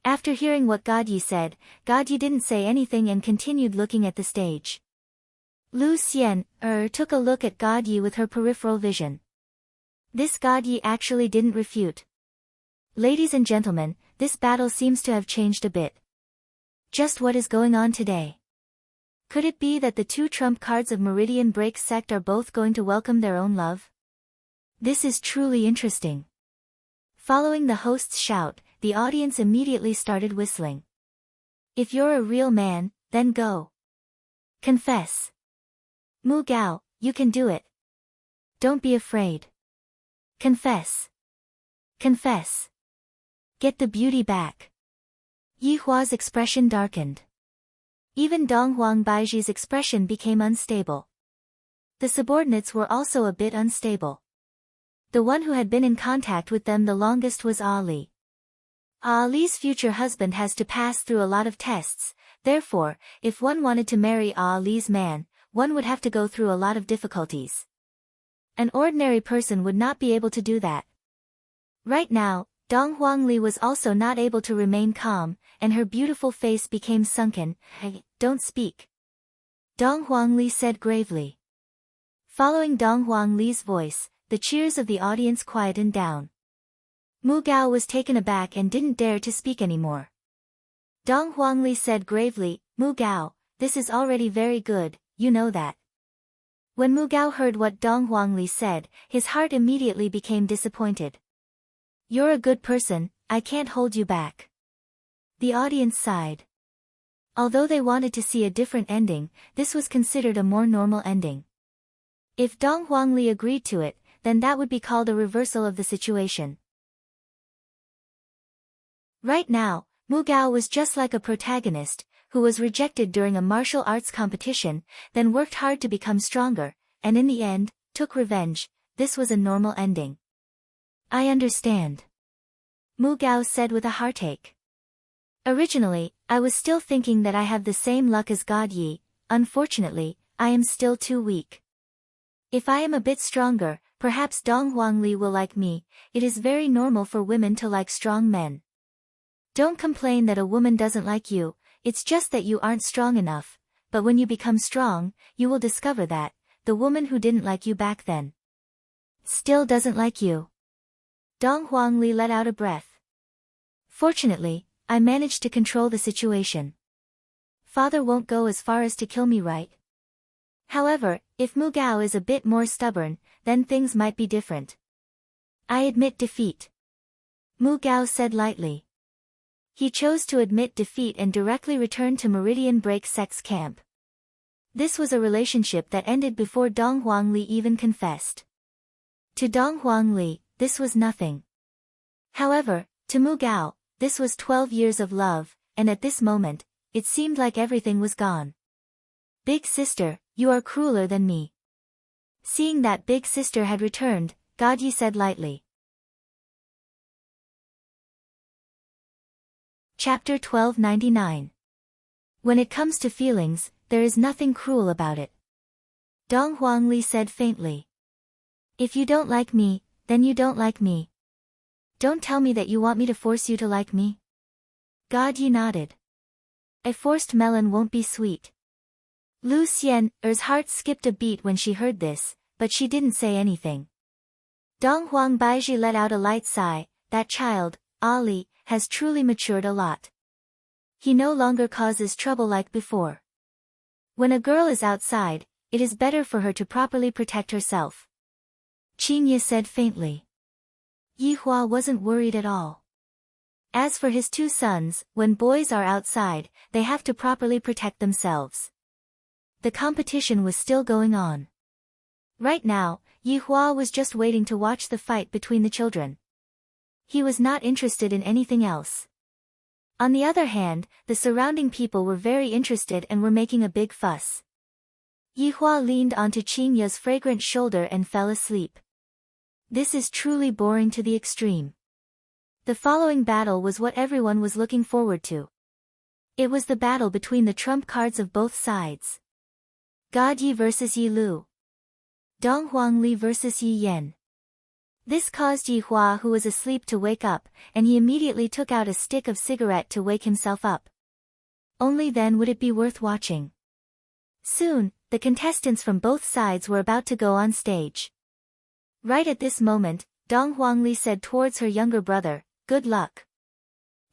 After hearing what God Yi said, God Yi didn't say anything and continued looking at the stage. Lu Xian, took a look at God Yi with her peripheral vision. This God Yi actually didn't refute. Ladies and gentlemen, this battle seems to have changed a bit. Just what is going on today? Could it be that the two trump cards of Meridian Break sect are both going to welcome their own love? This is truly interesting. Following the host's shout, the audience immediately started whistling. If you're a real man, then go. Confess. Mu Gao, you can do it. Don't be afraid. Confess. Confess. Get the beauty back. Yi Hua's expression darkened. Even Dong Huang Baiji's expression became unstable. The subordinates were also a bit unstable. The one who had been in contact with them the longest was Ali. Ali's future husband has to pass through a lot of tests, therefore, if one wanted to marry Ali's man, one would have to go through a lot of difficulties. An ordinary person would not be able to do that. Right now, Dong Huangli was also not able to remain calm, and her beautiful face became sunken. Hey, don't speak. Dong Huangli said gravely. Following Dong Huangli's voice, the cheers of the audience quietened down. Mu Gao was taken aback and didn't dare to speak anymore. Dong Huangli said gravely, Mu Gao, this is already very good, you know that. When Mu Gao heard what Dong Huangli said, his heart immediately became disappointed. You're a good person, I can't hold you back. The audience sighed. Although they wanted to see a different ending, this was considered a more normal ending. If Dong Huangli agreed to it, then that would be called a reversal of the situation. Right now, Mu Gao was just like a protagonist, who was rejected during a martial arts competition, then worked hard to become stronger, and in the end, took revenge. This was a normal ending. I understand. Mu Gao said with a heartache. Originally, I was still thinking that I have the same luck as God Yi, unfortunately, I am still too weak. If I am a bit stronger, perhaps Dong Huangli will like me. It is very normal for women to like strong men. Don't complain that a woman doesn't like you, it's just that you aren't strong enough, but when you become strong, you will discover that, the woman who didn't like you back then still doesn't like you. Dong Huangli let out a breath. Fortunately, I managed to control the situation. Father won't go as far as to kill me, right? However, if Mu Gao is a bit more stubborn, then things might be different. I admit defeat. Mu Gao said lightly. He chose to admit defeat and directly returned to Meridian Break Sect's camp. This was a relationship that ended before Dong Huangli even confessed. To Dong Huangli, this was nothing. However, to Mu Gao, this was 12 years of love, and at this moment, it seemed like everything was gone. Big sister, you are crueler than me. Seeing that big sister had returned, God Yi said lightly. Chapter 1299. When it comes to feelings, there is nothing cruel about it. Dong Huangli said faintly. If you don't like me, then you don't like me. Don't tell me that you want me to force you to like me. God Yi nodded. A forced melon won't be sweet. Lu Xian's heart skipped a beat when she heard this, but she didn't say anything. Dong Huang Baiji let out a light sigh. That child, Ali, has truly matured a lot. He no longer causes trouble like before. When a girl is outside, it is better for her to properly protect herself. Qingye said faintly. Yi Hua wasn't worried at all. As for his two sons, when boys are outside, they have to properly protect themselves. The competition was still going on. Right now, Yi Hua was just waiting to watch the fight between the children. He was not interested in anything else. On the other hand, the surrounding people were very interested and were making a big fuss. Yi Hua leaned onto Qingye's fragrant shoulder and fell asleep. This is truly boring to the extreme. The following battle was what everyone was looking forward to. It was the battle between the trump cards of both sides. God Yi versus Yi Lu. Dong Huangli versus Yi Yan. This caused Yi Hua, who was asleep, to wake up, and he immediately took out a stick of cigarette to wake himself up. Only then would it be worth watching. Soon, the contestants from both sides were about to go on stage. Right at this moment, Dong Huangli said towards her younger brother, "Good luck.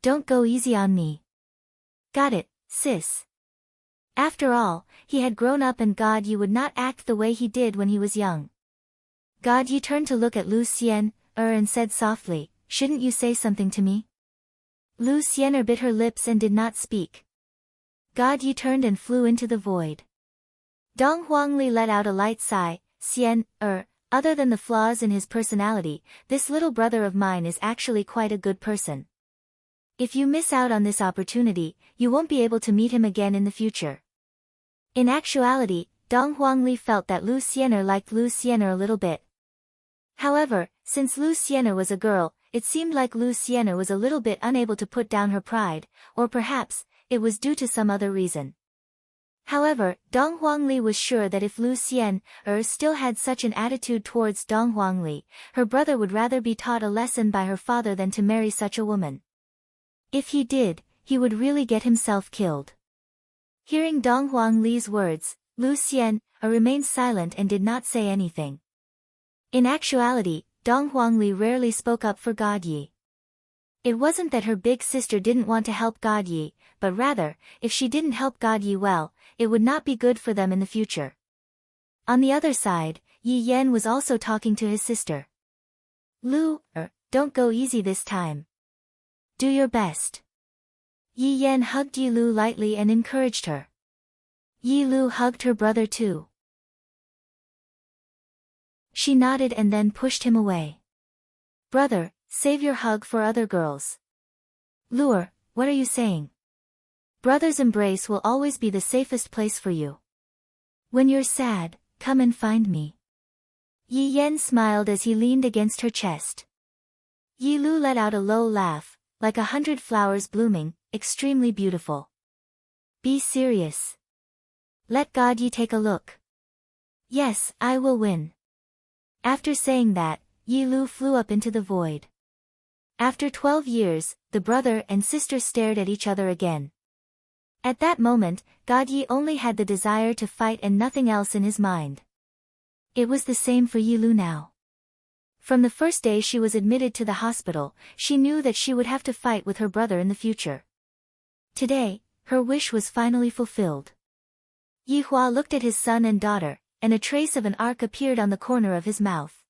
Don't go easy on me." "Got it, sis." After all, he had grown up and God Yi would not act the way he did when he was young. God Yi turned to look at Lu Xian, and said softly, "Shouldn't you say something to me?" Lu Xian bit her lips and did not speak. God Yi turned and flew into the void. Dong Huangli let out a light sigh. "Xian, other than the flaws in his personality, this little brother of mine is actually quite a good person. If you miss out on this opportunity, you won't be able to meet him again in the future." In actuality, Dong Huangli felt that Lu Xian liked Lu Xian a little bit. However, since Lu Xian was a girl, it seemed like Lu Xian was a little bit unable to put down her pride, or perhaps, it was due to some other reason. However, Dong Huangli was sure that if Lu Xian still had such an attitude towards Dong Huangli, her brother would rather be taught a lesson by her father than to marry such a woman. If he did, he would really get himself killed. Hearing Dong Huangli's words, Lu Xian remained silent and did not say anything. In actuality, Dong Huangli rarely spoke up for God Yi. It wasn't that her big sister didn't want to help God Yi, but rather, if she didn't help God Yi well, it would not be good for them in the future. On the other side, Yi Yan was also talking to his sister. "Lu, don't go easy this time. Do your best." Yi Yan hugged Yi Lu lightly and encouraged her. Yi Lu hugged her brother too. She nodded and then pushed him away. "Brother, save your hug for other girls." "Lu, what are you saying? Brother's embrace will always be the safest place for you. When you're sad, come and find me." Yi Yan smiled as he leaned against her chest. Yi Lu let out a low laugh, like 100 flowers blooming, extremely beautiful. "Be serious. Let God Yi take a look." "Yes, I will win." After saying that, Yi Lu flew up into the void. After 12 years, the brother and sister stared at each other again. At that moment, God Yi only had the desire to fight and nothing else in his mind. It was the same for Yi Lu now. From the first day she was admitted to the hospital, she knew that she would have to fight with her brother in the future. Today, her wish was finally fulfilled. Yi Hua looked at his son and daughter, and a trace of an arc appeared on the corner of his mouth.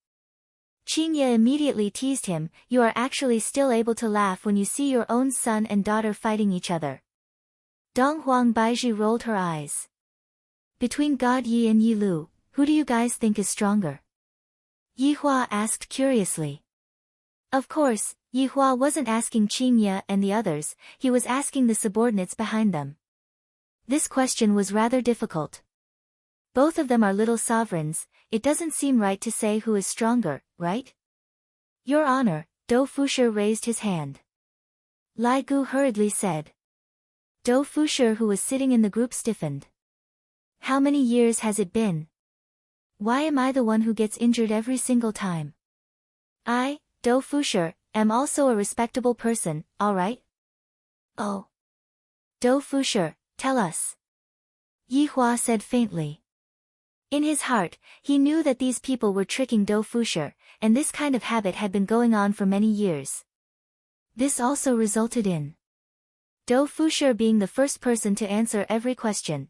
Qingye immediately teased him, "You are actually still able to laugh when you see your own son and daughter fighting each other." Dong Huang Baiji rolled her eyes. "Between God Yi and Yi Lu, who do you guys think is stronger?" Yi Hua asked curiously. Of course, Yi Hua wasn't asking Qingye and the others, he was asking the subordinates behind them. This question was rather difficult. Both of them are little sovereigns, it doesn't seem right to say who is stronger, right? "Your Honor," Dou Fusher raised his hand. Lai Gu hurriedly said. Dou Fusher, who was sitting in the group, stiffened. "How many years has it been? Why am I the one who gets injured every single time? I, Dou Fusher, am also a respectable person, alright?" "Oh. Dou Fusher, tell us." Yi Hua said faintly. In his heart, he knew that these people were tricking Dou Fusher, and this kind of habit had been going on for many years. This also resulted in Dou Fusher being the first person to answer every question.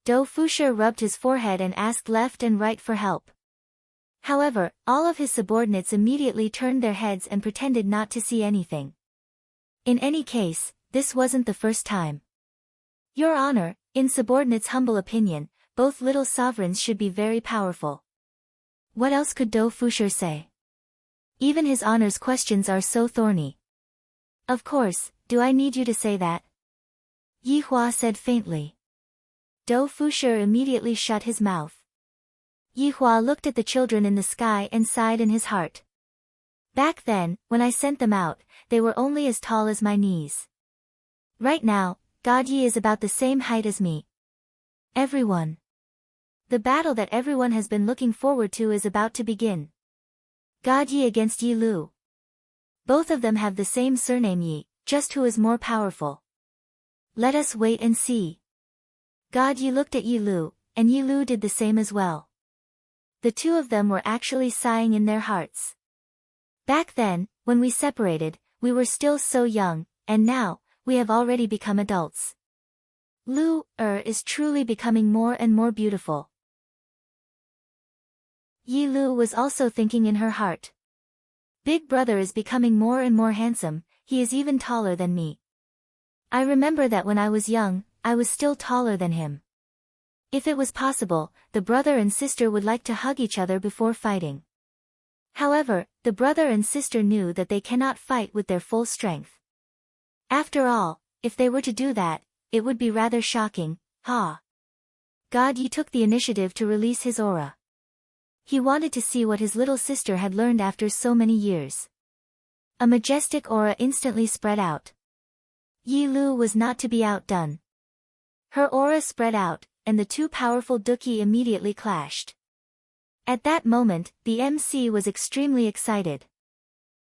Dou Fusher rubbed his forehead and asked left and right for help. However, all of his subordinates immediately turned their heads and pretended not to see anything. In any case, this wasn't the first time. "Your Honor, in subordinates' humble opinion, both little sovereigns should be very powerful." What else could Dou Fusher say? Even his Honor's questions are so thorny. "Of course, do I need you to say that?" Yi Hua said faintly. Dou Fusher immediately shut his mouth. Yi Hua looked at the children in the sky and sighed in his heart. "Back then, when I sent them out, they were only as tall as my knees. Right now, God Yi is about the same height as me. Everyone. The battle that everyone has been looking forward to is about to begin. God Yi against Yi Lu. Both of them have the same surname Yi, just who is more powerful. Let us wait and see. God Yi looked at Yi Lu, and Yi Lu did the same as well. The two of them were actually sighing in their hearts. Back then, when we separated, we were still so young, and now, we have already become adults. Lu is truly becoming more and more beautiful. Yi Lu was also thinking in her heart. Big brother is becoming more and more handsome, he is even taller than me. I remember that when I was young, I was still taller than him. If it was possible, the brother and sister would like to hug each other before fighting. However, the brother and sister knew that they cannot fight with their full strength. After all, if they were to do that, it would be rather shocking, God Yi took the initiative to release his aura. He wanted to see what his little sister had learned after so many years. A majestic aura instantly spread out. Yi Lu was not to be outdone. Her aura spread out, and the two powerful Duki immediately clashed. At that moment, the MC was extremely excited.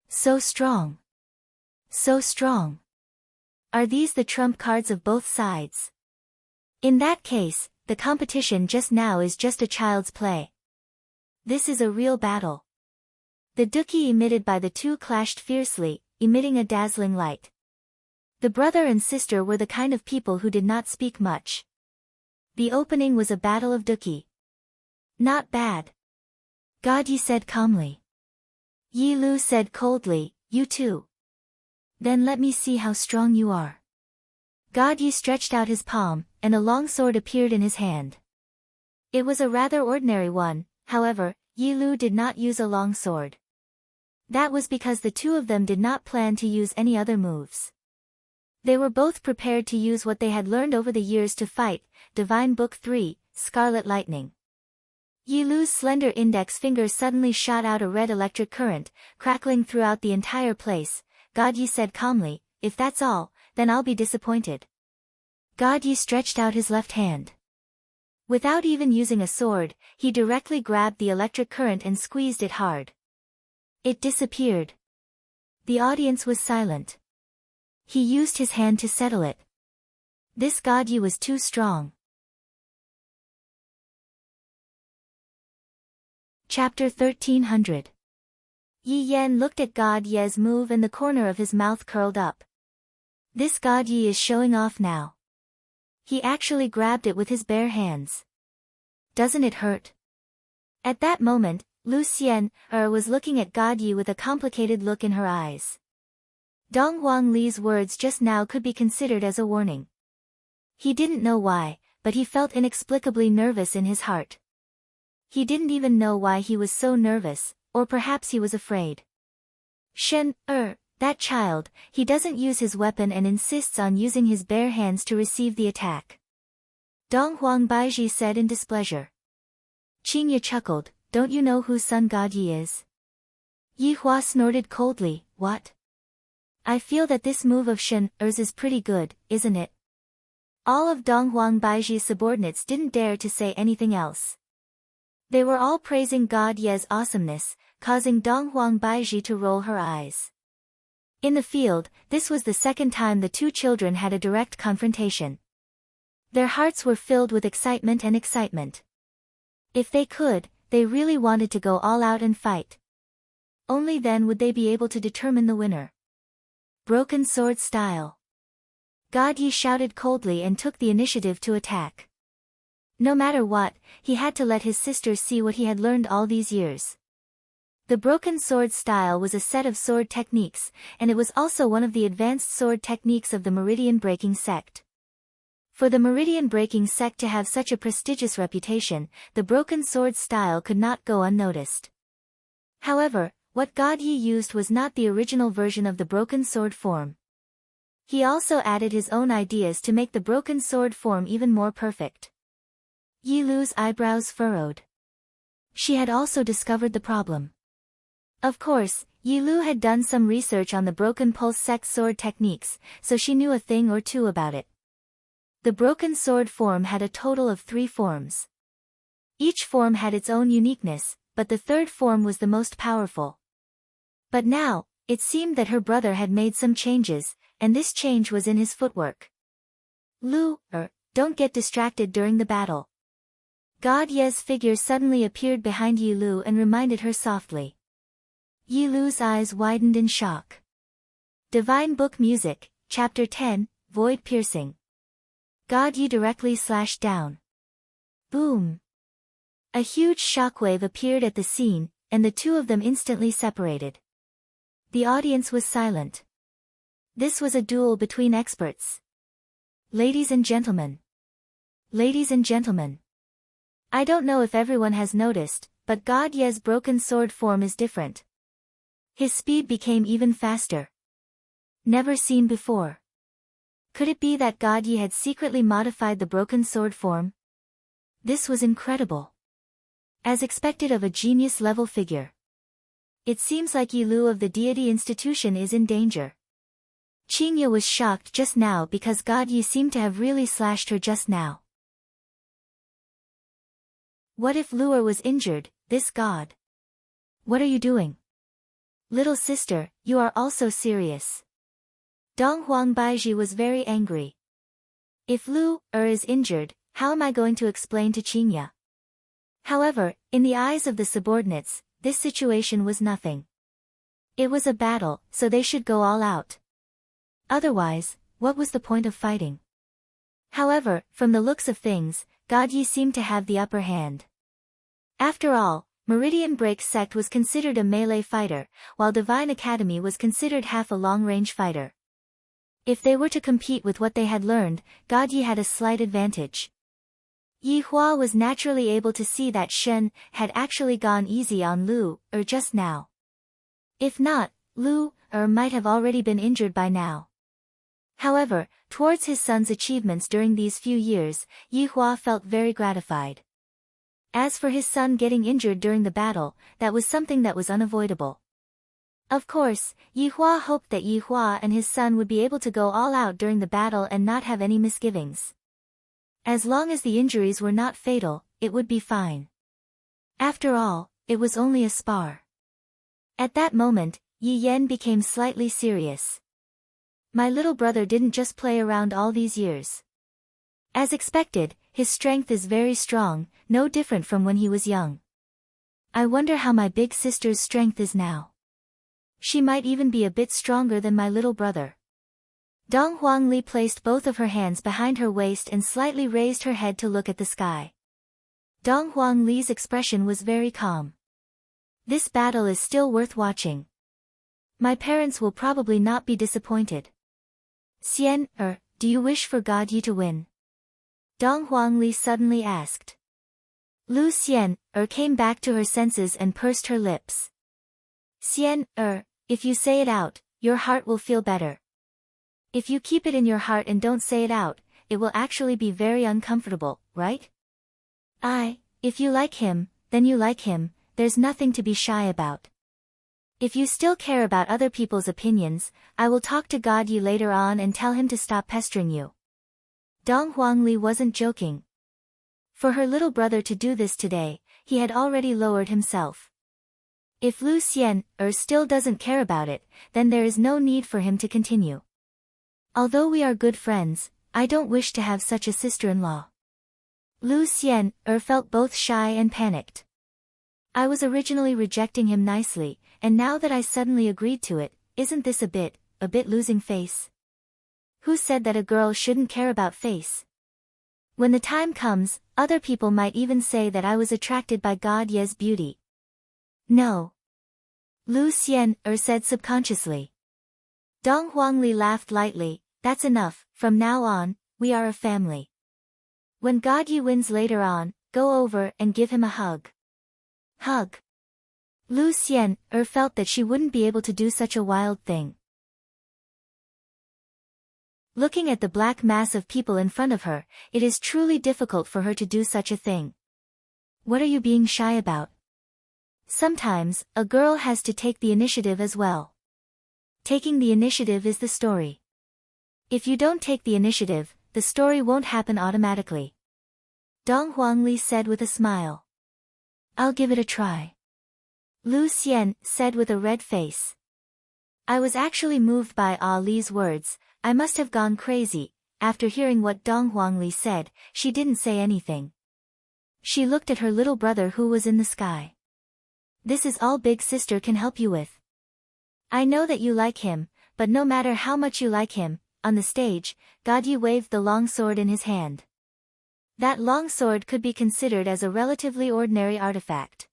So strong. So strong. Are these the trump cards of both sides? In that case, the competition just now is just a child's play. This is a real battle. The Duki emitted by the two clashed fiercely, emitting a dazzling light. The brother and sister were the kind of people who did not speak much. The opening was a battle of Duki. Not bad. God Yi said calmly. Yi Lu said coldly, you too. Then let me see how strong you are. God Yi stretched out his palm, and a long sword appeared in his hand. It was a rather ordinary one. However, Yi Lu did not use a long sword. That was because the two of them did not plan to use any other moves. They were both prepared to use what they had learned over the years to fight, Divine Book 3, Scarlet Lightning. Yi Lu's slender index finger suddenly shot out a red electric current, crackling throughout the entire place. God Yi said calmly, if that's all, then I'll be disappointed. God Yi stretched out his left hand. Without even using a sword, he directly grabbed the electric current and squeezed it hard. It disappeared. The audience was silent. He used his hand to settle it. This God Yi was too strong. Chapter 1300. Yi Yan looked at God Ye's move and the corner of his mouth curled up. This God Yi is showing off now. He actually grabbed it with his bare hands. Doesn't it hurt? At that moment, Lu Xian was looking at God Yi with a complicated look in her eyes. Dong Huang Li's words just now could be considered as a warning. He didn't know why, but he felt inexplicably nervous in his heart. He didn't even know why he was so nervous, or perhaps he was afraid. Shen, that child, he doesn't use his weapon and insists on using his bare hands to receive the attack. Dong Huang Baiji said in displeasure. Qingye chuckled, don't you know whose son God Yi is? Yi Hua snorted coldly, what? I feel that this move of Shen Er's is pretty good, isn't it? All of Dong Huang Baiji's subordinates didn't dare to say anything else. They were all praising God Ye's awesomeness, causing Dong Huang Baiji to roll her eyes. In the field, this was the second time the two children had a direct confrontation. Their hearts were filled with excitement and excitement. If they could, they really wanted to go all out and fight. Only then would they be able to determine the winner. Broken sword style. God Yi shouted coldly and took the initiative to attack. No matter what, he had to let his sisters see what he had learned all these years. The broken sword style was a set of sword techniques, and it was also one of the advanced sword techniques of the meridian breaking sect. For the meridian breaking sect to have such a prestigious reputation, the broken sword style could not go unnoticed. However, what God Yi used was not the original version of the broken sword form. He also added his own ideas to make the broken sword form even more perfect. Yi Lu's eyebrows furrowed. She had also discovered the problem. Of course, Yi Lu had done some research on the broken pulse sect sword techniques, so she knew a thing or two about it. The broken sword form had a total of 3 forms. Each form had its own uniqueness, but the third form was the most powerful. But now, it seemed that her brother had made some changes, and this change was in his footwork. Lu, don't get distracted during the battle. God Ye's figure suddenly appeared behind Yi Lu and reminded her softly. Yi Lu's eyes widened in shock. Divine Book Music, Chapter 10, Void Piercing. God Yi directly slashed down. Boom! A huge shockwave appeared at the scene, and the two of them instantly separated. The audience was silent. This was a duel between experts. Ladies and gentlemen. Ladies and gentlemen. I don't know if everyone has noticed, but God Ye's broken sword form is different. His speed became even faster. Never seen before. Could it be that God Ye had secretly modified the broken sword form? This was incredible. As expected of a genius-level figure. It seems like Yi Lu of the deity institution is in danger. Qingya was shocked just now because God Ye seemed to have really slashed her just now. What if Lu'er was injured, this god? What are you doing? Little sister, you are also serious. Dong Huang Baiji was very angry. If Lu'er is injured, how am I going to explain to Qingya? However, in the eyes of the subordinates, this situation was nothing. It was a battle, so they should go all out. Otherwise, what was the point of fighting? However, from the looks of things, God Ye seemed to have the upper hand. After all, Meridian Break Sect was considered a melee fighter, while Divine Academy was considered half a long-range fighter. If they were to compete with what they had learned, God Ye had a slight advantage. Yi Hua was naturally able to see that Shen had actually gone easy on Lu'er just now. If not, Lu'er might have already been injured by now. However, towards his son's achievements during these few years, Yi Hua felt very gratified. As for his son getting injured during the battle, that was something that was unavoidable. Of course, Yi Hua hoped that Yi Hua and his son would be able to go all out during the battle and not have any misgivings. As long as the injuries were not fatal, it would be fine. After all, it was only a spar. At that moment, Yi Yen became slightly serious. My little brother didn't just play around all these years. As expected, his strength is very strong, no different from when he was young. I wonder how my big sister's strength is now. She might even be a bit stronger than my little brother. Dong Huangli placed both of her hands behind her waist and slightly raised her head to look at the sky. Dong Huangli's expression was very calm. This battle is still worth watching. My parents will probably not be disappointed. Xian, do you wish for God Yi to win? Dong Huangli suddenly asked. Lu Xian, came back to her senses and pursed her lips. Xian, if you say it out, your heart will feel better. If you keep it in your heart and don't say it out, it will actually be very uncomfortable, right? If you like him, then you like him, there's nothing to be shy about. If you still care about other people's opinions, I will talk to God Yi later on and tell him to stop pestering you. Dong Huangli wasn't joking. For her little brother to do this today, he had already lowered himself. If Lu Xian, still doesn't care about it, then there is no need for him to continue. Although we are good friends, I don't wish to have such a sister-in-law. Lu Xian, felt both shy and panicked. I was originally rejecting him nicely, and now that I suddenly agreed to it, isn't this a bit losing face? Who said that a girl shouldn't care about face? When the time comes, other people might even say that I was attracted by God Ye's beauty. No. Lu Xian, said subconsciously. Dong Huangli laughed lightly, that's enough, from now on, we are a family. When God Yi wins later on, go over and give him a hug. Hug. Lu Xian, felt that she wouldn't be able to do such a wild thing. Looking at the black mass of people in front of her, it is truly difficult for her to do such a thing. What are you being shy about? Sometimes, a girl has to take the initiative as well. Taking the initiative is the story. If you don't take the initiative, the story won't happen automatically. Dong Huangli said with a smile. I'll give it a try. Lu Xian said with a red face. I was actually moved by Li's words. I must have gone crazy. After hearing what Dong Huangli said, she didn't say anything. She looked at her little brother who was in the sky. This is all big sister can help you with. I know that you like him, but no matter how much you like him, on the stage, God Yi waved the long sword in his hand. That long sword could be considered as a relatively ordinary artifact.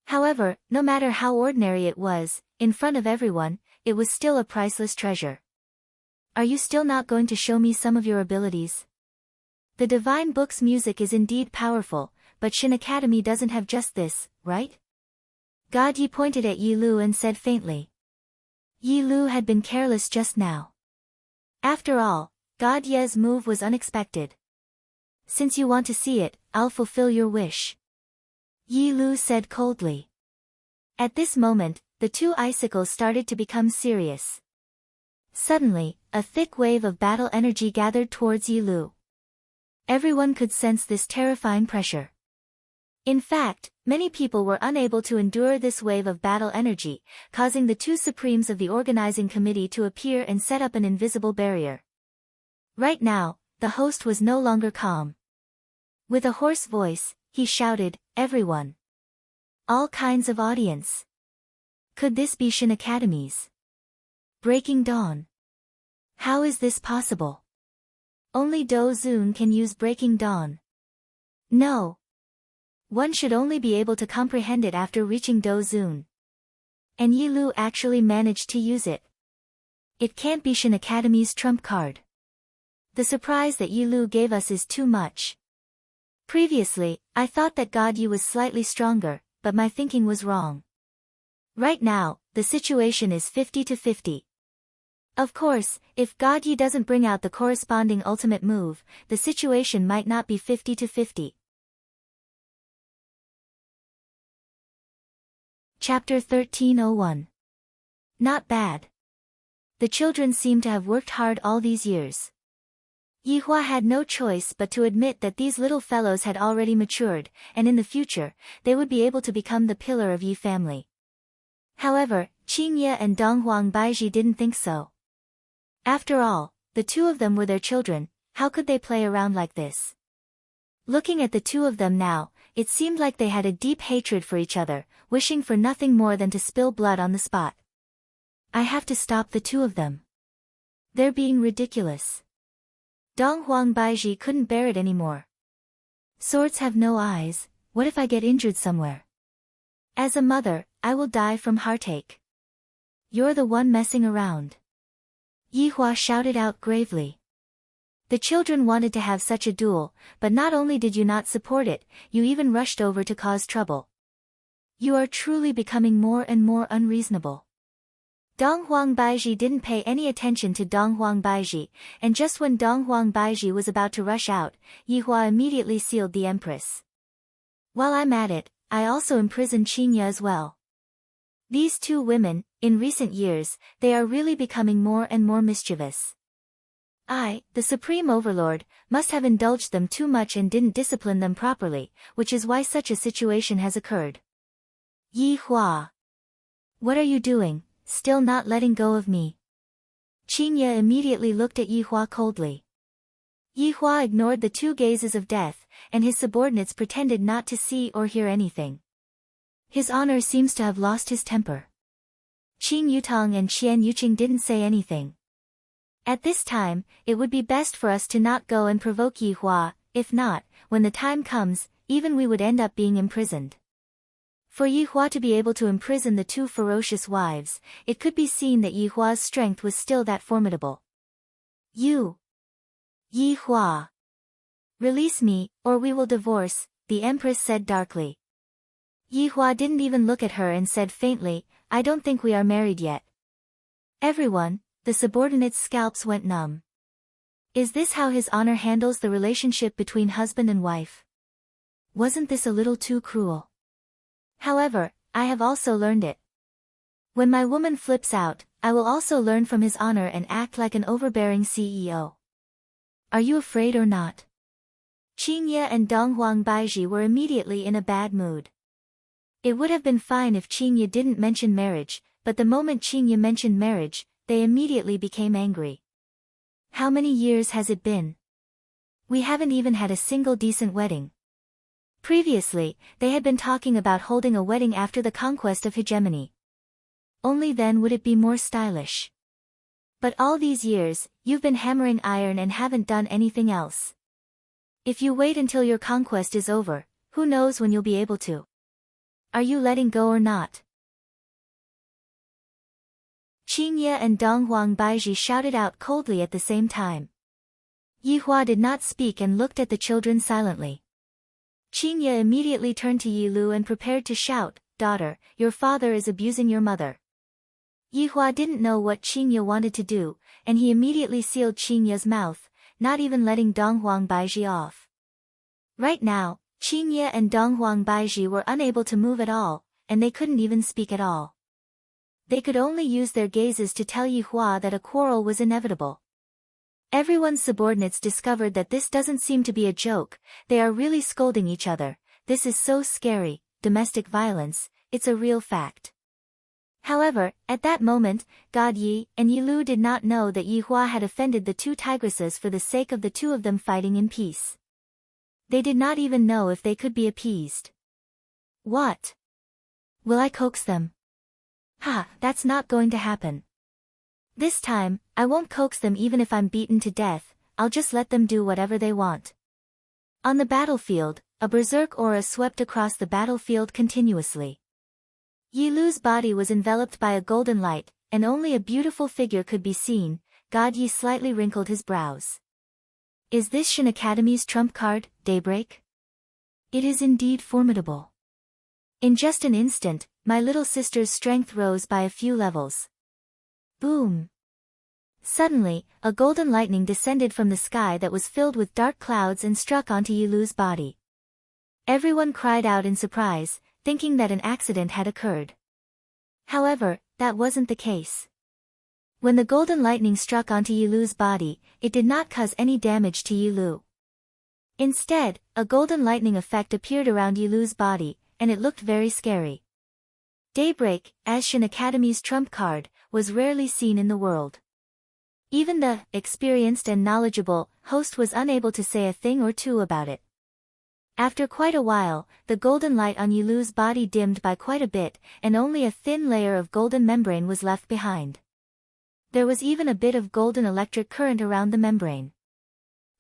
However, no matter how ordinary it was, in front of everyone, it was still a priceless treasure. Are you still not going to show me some of your abilities? The Divine Book's music is indeed powerful, but Shin Academy doesn't have just this, right? God Yi pointed at Yi Lu and said faintly. Yi Lu had been careless just now. After all, God Ye's move was unexpected. Since you want to see it, I'll fulfill your wish. Yi Lu said coldly. At this moment, the two icicles started to become serious. Suddenly, a thick wave of battle energy gathered towards Yi Lu. Everyone could sense this terrifying pressure. In fact, many people were unable to endure this wave of battle energy, causing the two supremes of the organizing committee to appear and set up an invisible barrier. Right now, the host was no longer calm. With a hoarse voice, he shouted, "Everyone! All kinds of audience! Could this be Shin Academy's Breaking Dawn? How is this possible? Only Do Zun can use Breaking Dawn. No. One should only be able to comprehend it after reaching Do Zun. And Yi Lu actually managed to use it. It can't be Shin Academy's trump card. The surprise that Yi Lu gave us is too much. Previously, I thought that God Yi was slightly stronger, but my thinking was wrong. Right now, the situation is 50-50. Of course, if God Yi doesn't bring out the corresponding ultimate move, the situation might not be 50-50. Chapter 1301. Not bad. The children seem to have worked hard all these years. Yi Hua had no choice but to admit that these little fellows had already matured, and in the future, they would be able to become the pillar of Yi family. However, Qingye and Donghuang Baiji didn't think so. After all, the two of them were their children, how could they play around like this? Looking at the two of them now, it seemed like they had a deep hatred for each other, wishing for nothing more than to spill blood on the spot. I have to stop the two of them. They're being ridiculous. Donghuang Baiji couldn't bear it anymore. Swords have no eyes, what if I get injured somewhere? As a mother, I will die from heartache. You're the one messing around. Yi Hua shouted out gravely. The children wanted to have such a duel, but not only did you not support it, you even rushed over to cause trouble. You are truly becoming more and more unreasonable. Donghuang Baiji didn't pay any attention to Donghuang Baiji, and just when Donghuang Baiji was about to rush out, Yi Hua immediately sealed the Empress. While I'm at it, I also imprisoned Qingye as well. These two women, in recent years, they are really becoming more and more mischievous. I, the Supreme Overlord, must have indulged them too much and didn't discipline them properly, which is why such a situation has occurred. Yi Hua. What are you doing, still not letting go of me? Qingye immediately looked at Yi Hua coldly. Yi Hua ignored the two gazes of death, and his subordinates pretended not to see or hear anything. His honor seems to have lost his temper. Qing Yutong and Qian Yuqing didn't say anything. At this time, it would be best for us to not go and provoke Yi Hua, if not, when the time comes, even we would end up being imprisoned. For Yi Hua to be able to imprison the two ferocious wives, it could be seen that Yi Hua's strength was still that formidable. Yi Hua. Release me, or we will divorce, the Empress said darkly. Yi Hua didn't even look at her and said faintly, I don't think we are married yet. Everyone, the subordinates' scalps went numb. Is this how his honor handles the relationship between husband and wife? Wasn't this a little too cruel? However, I have also learned it. When my woman flips out, I will also learn from his honor and act like an overbearing CEO. Are you afraid or not? Qingye and Dong Huangbaiji were immediately in a bad mood. It would have been fine if Qingye didn't mention marriage, but the moment Qingye mentioned marriage, they immediately became angry. How many years has it been? We haven't even had a single decent wedding. Previously, they had been talking about holding a wedding after the conquest of hegemony. Only then would it be more stylish. But all these years, you've been hammering iron and haven't done anything else. If you wait until your conquest is over, who knows when you'll be able to? Are you letting go or not? Qingye and Dong Huangbaiji shouted out coldly at the same time. Yihua did not speak and looked at the children silently. Qingye immediately turned to Yilu and prepared to shout, "Daughter, your father is abusing your mother." Yihua didn't know what Qingye wanted to do, and he immediately sealed Qingye's mouth, not even letting Dong Huangbaiji off. Right now, Qingye and Dong Huangbaiji were unable to move at all, and they couldn't even speak at all. They could only use their gazes to tell Yihua that a quarrel was inevitable. Everyone's subordinates discovered that this doesn't seem to be a joke, they are really scolding each other. This is so scary, domestic violence, it's a real fact. However, at that moment, God Yi and Yilu did not know that Yihua had offended the two tigresses for the sake of the two of them fighting in peace. They did not even know if they could be appeased. What? Will I coax them? Ha, that's not going to happen. This time, I won't coax them even if I'm beaten to death, I'll just let them do whatever they want. On the battlefield, a berserk aura swept across the battlefield continuously. Yilu's body was enveloped by a golden light, and only a beautiful figure could be seen. God Yi slightly wrinkled his brows. Is this Shin Academy's trump card, Daybreak? It is indeed formidable. In just an instant, my little sister's strength rose by a few levels. Boom! Suddenly, a golden lightning descended from the sky that was filled with dark clouds and struck onto Yilu's body. Everyone cried out in surprise, thinking that an accident had occurred. However, that wasn't the case. When the golden lightning struck onto Yilu's body, it did not cause any damage to Yilu. Instead, a golden lightning effect appeared around Yilu's body, and it looked very scary. Daybreak, as Shin Academy's trump card, was rarely seen in the world. Even the experienced and knowledgeable host was unable to say a thing or two about it. After quite a while, the golden light on Yilu's body dimmed by quite a bit, and only a thin layer of golden membrane was left behind. There was even a bit of golden electric current around the membrane.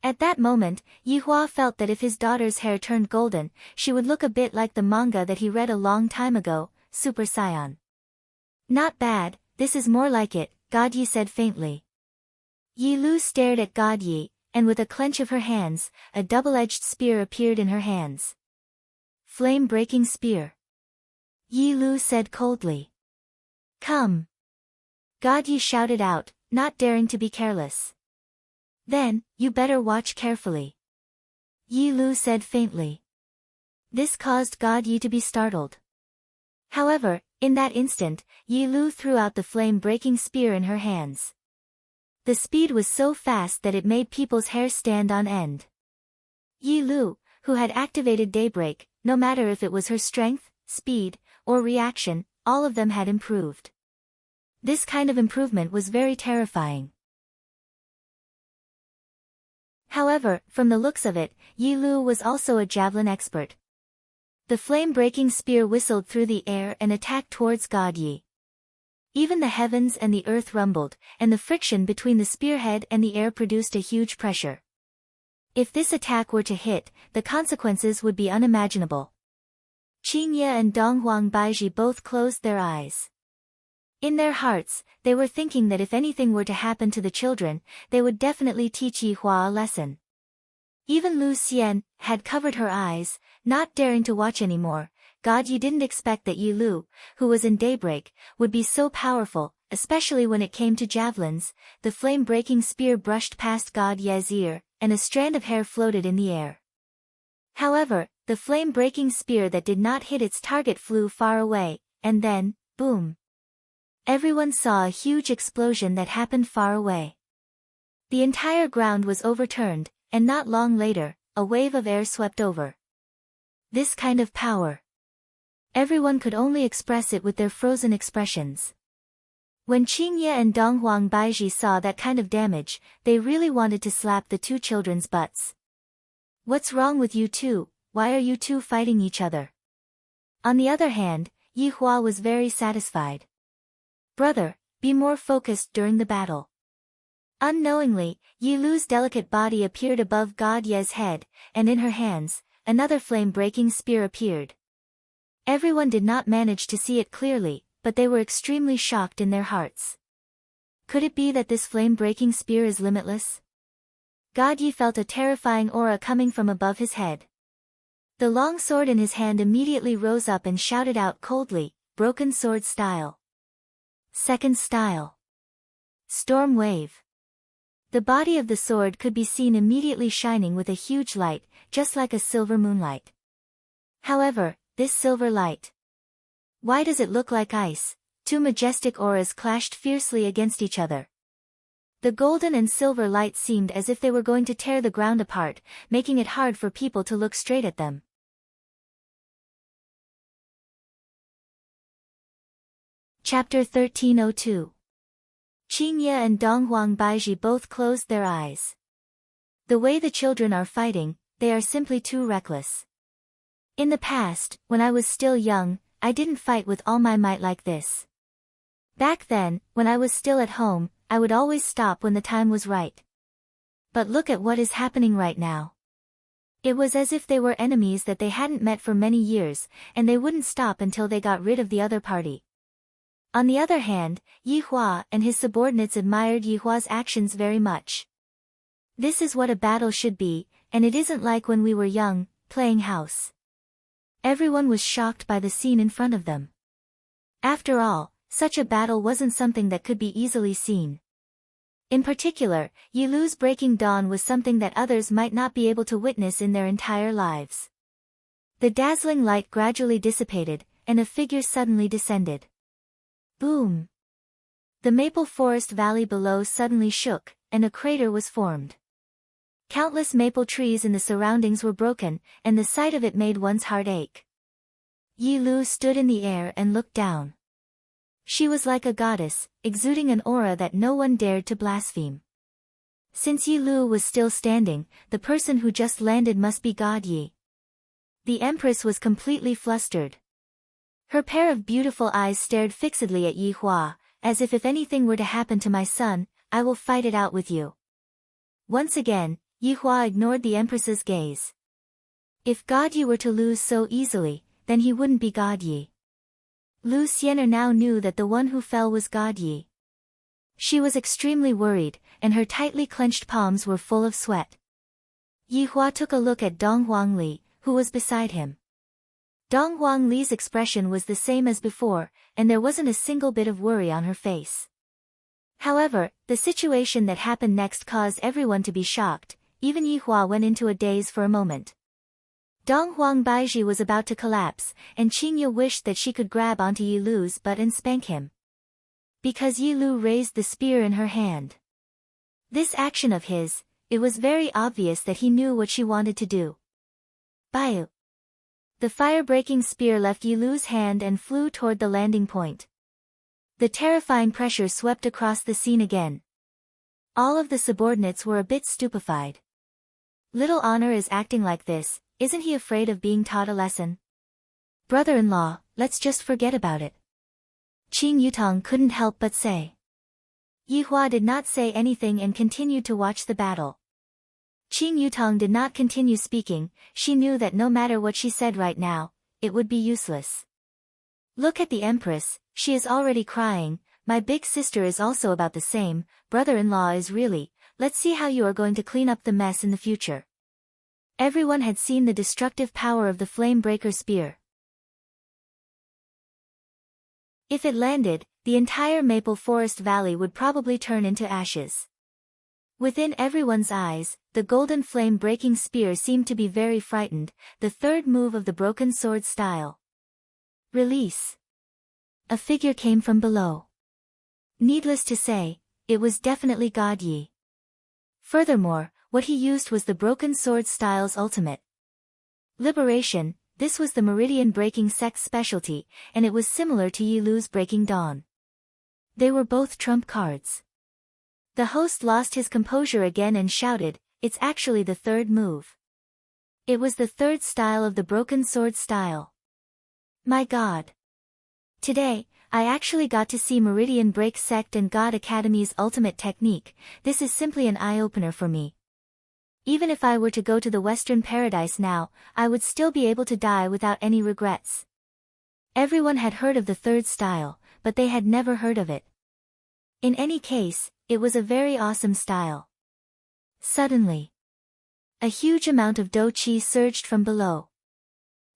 At that moment, Yihua felt that if his daughter's hair turned golden, she would look a bit like the manga that he read a long time ago, Super Saiyan. Not bad, this is more like it, God Yi said faintly. Yilu stared at God Yi, and with a clench of her hands, a double-edged spear appeared in her hands. Flame-breaking spear. Yilu said coldly. Come. God Yi shouted out, not daring to be careless. Then, you better watch carefully. Yilu said faintly. This caused God Yi to be startled. However, in that instant, Yilu threw out the flame-breaking spear in her hands. The speed was so fast that it made people's hair stand on end. Yilu, who had activated Daybreak, no matter if it was her strength, speed, or reaction, all of them had improved. This kind of improvement was very terrifying. However, from the looks of it, Yilu was also a javelin expert. The flame-breaking spear whistled through the air and attacked towards God Yi. Even the heavens and the earth rumbled, and the friction between the spearhead and the air produced a huge pressure. If this attack were to hit, the consequences would be unimaginable. Qingye and Dong Huangbaiji both closed their eyes. In their hearts, they were thinking that if anything were to happen to the children, they would definitely teach Yihua a lesson. Even Lu Xian had covered her eyes, not daring to watch anymore. God Yi didn't expect that Yilu, who was in Daybreak, would be so powerful, especially when it came to javelins. The flame-breaking spear brushed past God Yi's ear, and a strand of hair floated in the air. However, the flame-breaking spear that did not hit its target flew far away, and then, boom! Everyone saw a huge explosion that happened far away. The entire ground was overturned, and not long later, a wave of air swept over. This kind of power. Everyone could only express it with their frozen expressions. When Qingye and Donghuang Baiji saw that kind of damage, they really wanted to slap the two children's butts. What's wrong with you two? Why are you two fighting each other? On the other hand, Yi Hua was very satisfied. Brother, be more focused during the battle. Unknowingly, Yi Lu's delicate body appeared above God Ye's head, and in her hands, another flame-breaking spear appeared. Everyone did not manage to see it clearly, but they were extremely shocked in their hearts. Could it be that this flame-breaking spear is limitless? God Yi felt a terrifying aura coming from above his head. The long sword in his hand immediately rose up and shouted out coldly, broken sword style. Second style. Storm wave. The body of the sword could be seen immediately shining with a huge light, just like a silver moonlight. However, this silver light. Why does it look like ice? Two majestic auras clashed fiercely against each other. The golden and silver light seemed as if they were going to tear the ground apart, making it hard for people to look straight at them. Chapter 1302. Qingye and Donghuang Baiji both closed their eyes. The way the children are fighting, they are simply too reckless. In the past, when I was still young, I didn't fight with all my might like this. Back then, when I was still at home, I would always stop when the time was right. But look at what is happening right now. It was as if they were enemies that they hadn't met for many years, and they wouldn't stop until they got rid of the other party. On the other hand, Yi Hua and his subordinates admired Yi Hua's actions very much. This is what a battle should be, and it isn't like when we were young, playing house. Everyone was shocked by the scene in front of them. After all, such a battle wasn't something that could be easily seen. In particular, Yi Lu's breaking dawn was something that others might not be able to witness in their entire lives. The dazzling light gradually dissipated, and a figure suddenly descended. Boom! The maple forest valley below suddenly shook, and a crater was formed. Countless maple trees in the surroundings were broken, and the sight of it made one's heart ache. Yi Lu stood in the air and looked down. She was like a goddess, exuding an aura that no one dared to blaspheme. Since Yi Lu was still standing, the person who just landed must be God Yi. The Empress was completely flustered. Her pair of beautiful eyes stared fixedly at Yi Hua, as if anything were to happen to my son, I will fight it out with you. Once again, Yi Hua ignored the Empress's gaze. If God Yi were to lose so easily, then he wouldn't be God Yi. Lu Xiener now knew that the one who fell was God Yi. She was extremely worried, and her tightly clenched palms were full of sweat. Yi Hua took a look at Donghuang Li, who was beside him. Donghuang Li's expression was the same as before, and there wasn't a single bit of worry on her face. However, the situation that happened next caused everyone to be shocked. Even Yi Hua went into a daze for a moment. Donghuang Baiji was about to collapse, and Qingye wished that she could grab onto Yi Lu's butt and spank him. Because Yi Lu raised the spear in her hand. This action of his, it was very obvious that he knew what she wanted to do. Baiu! The fire-breaking spear left Yi Lu's hand and flew toward the landing point. The terrifying pressure swept across the scene again. All of the subordinates were a bit stupefied. Little Honor is acting like this, isn't he afraid of being taught a lesson? Brother-in-law, let's just forget about it. Qing Yutong couldn't help but say. Yi Hua did not say anything and continued to watch the battle. Qing Yutong did not continue speaking, she knew that no matter what she said right now, it would be useless. Look at the Empress, she is already crying, my big sister is also about the same, brother-in-law is really, let's see how you are going to clean up the mess in the future. Everyone had seen the destructive power of the flame-breaker spear. If it landed, the entire maple forest valley would probably turn into ashes. Within everyone's eyes, the golden flame-breaking spear seemed to be very frightened, the third move of the broken sword style. Release. A figure came from below. Needless to say, it was definitely God Yi. Furthermore, what he used was the broken sword style's ultimate liberation. This was the meridian-breaking sect's specialty, and it was similar to Yi Lu's Breaking Dawn. They were both trump cards. The host lost his composure again and shouted, "It's actually the third move. It was the third style of the broken sword style. My God. Today, I actually got to see Meridian Break Sect and God Academy's ultimate technique. This is simply an eye-opener for me. Even if I were to go to the Western Paradise now, I would still be able to die without any regrets." Everyone had heard of the third style, but they had never heard of it. In any case, it was a very awesome style. Suddenly, a huge amount of do-chi surged from below.